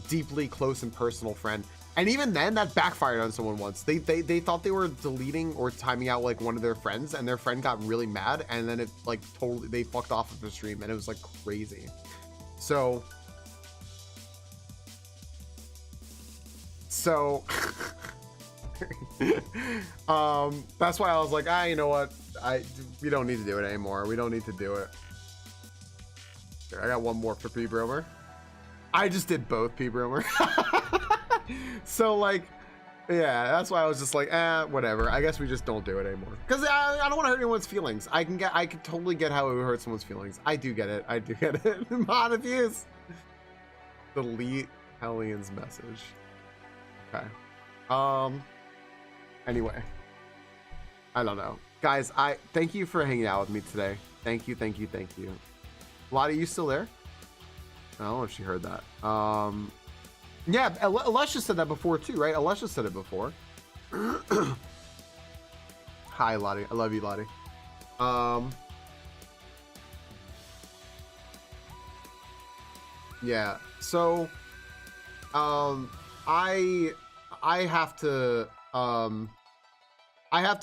deeply close and personal friend. And even then, that backfired on someone once. They thought they were deleting or timing out like one of their friends, and their friend got really mad, and then it like totally, they fucked off of the stream, and it was like crazy. So That's why I was like, you know what? We don't need to do it anymore. We don't need to do it. Here, I got one more for P Bromer. I just did both P Bromer. So like, yeah, that's why I was just like, whatever. I guess we just don't do it anymore. Because I don't want to hurt anyone's feelings. I can totally get how it would hurt someone's feelings. I do get it. I do get it. Mod abuse. Delete Hellian's message. Okay. Anyway. I don't know. Guys, thank you for hanging out with me today. Thank you, thank you, thank you. Lottie, you still there? I don't know if she heard that. Yeah, Alessia said that before too, right? Alessia said it before. Hi, Lottie. I love you, Lottie. Yeah. So, I have to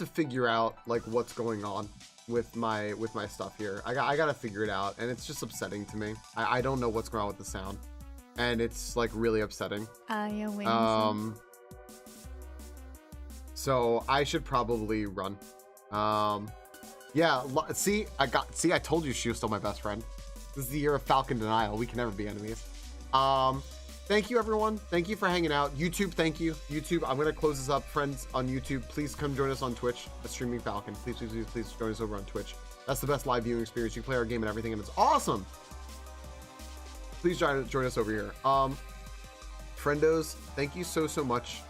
figure out like what's going on with my stuff here. I gotta figure it out, and it's just upsetting to me. I don't know what's going on with the sound, and it's like really upsetting. So I should probably run. Yeah. See, I told you she was still my best friend. This is the year of Falcon denial. We can never be enemies. Thank you, everyone. Thank you for hanging out. YouTube, thank you. YouTube, I'm going to close this up. Friends on YouTube, please come join us on Twitch at StreamingFalcon. Please join us over on Twitch. That's the best live viewing experience. You can play our game and everything, and it's awesome. Please join us over here. Friendos, thank you so much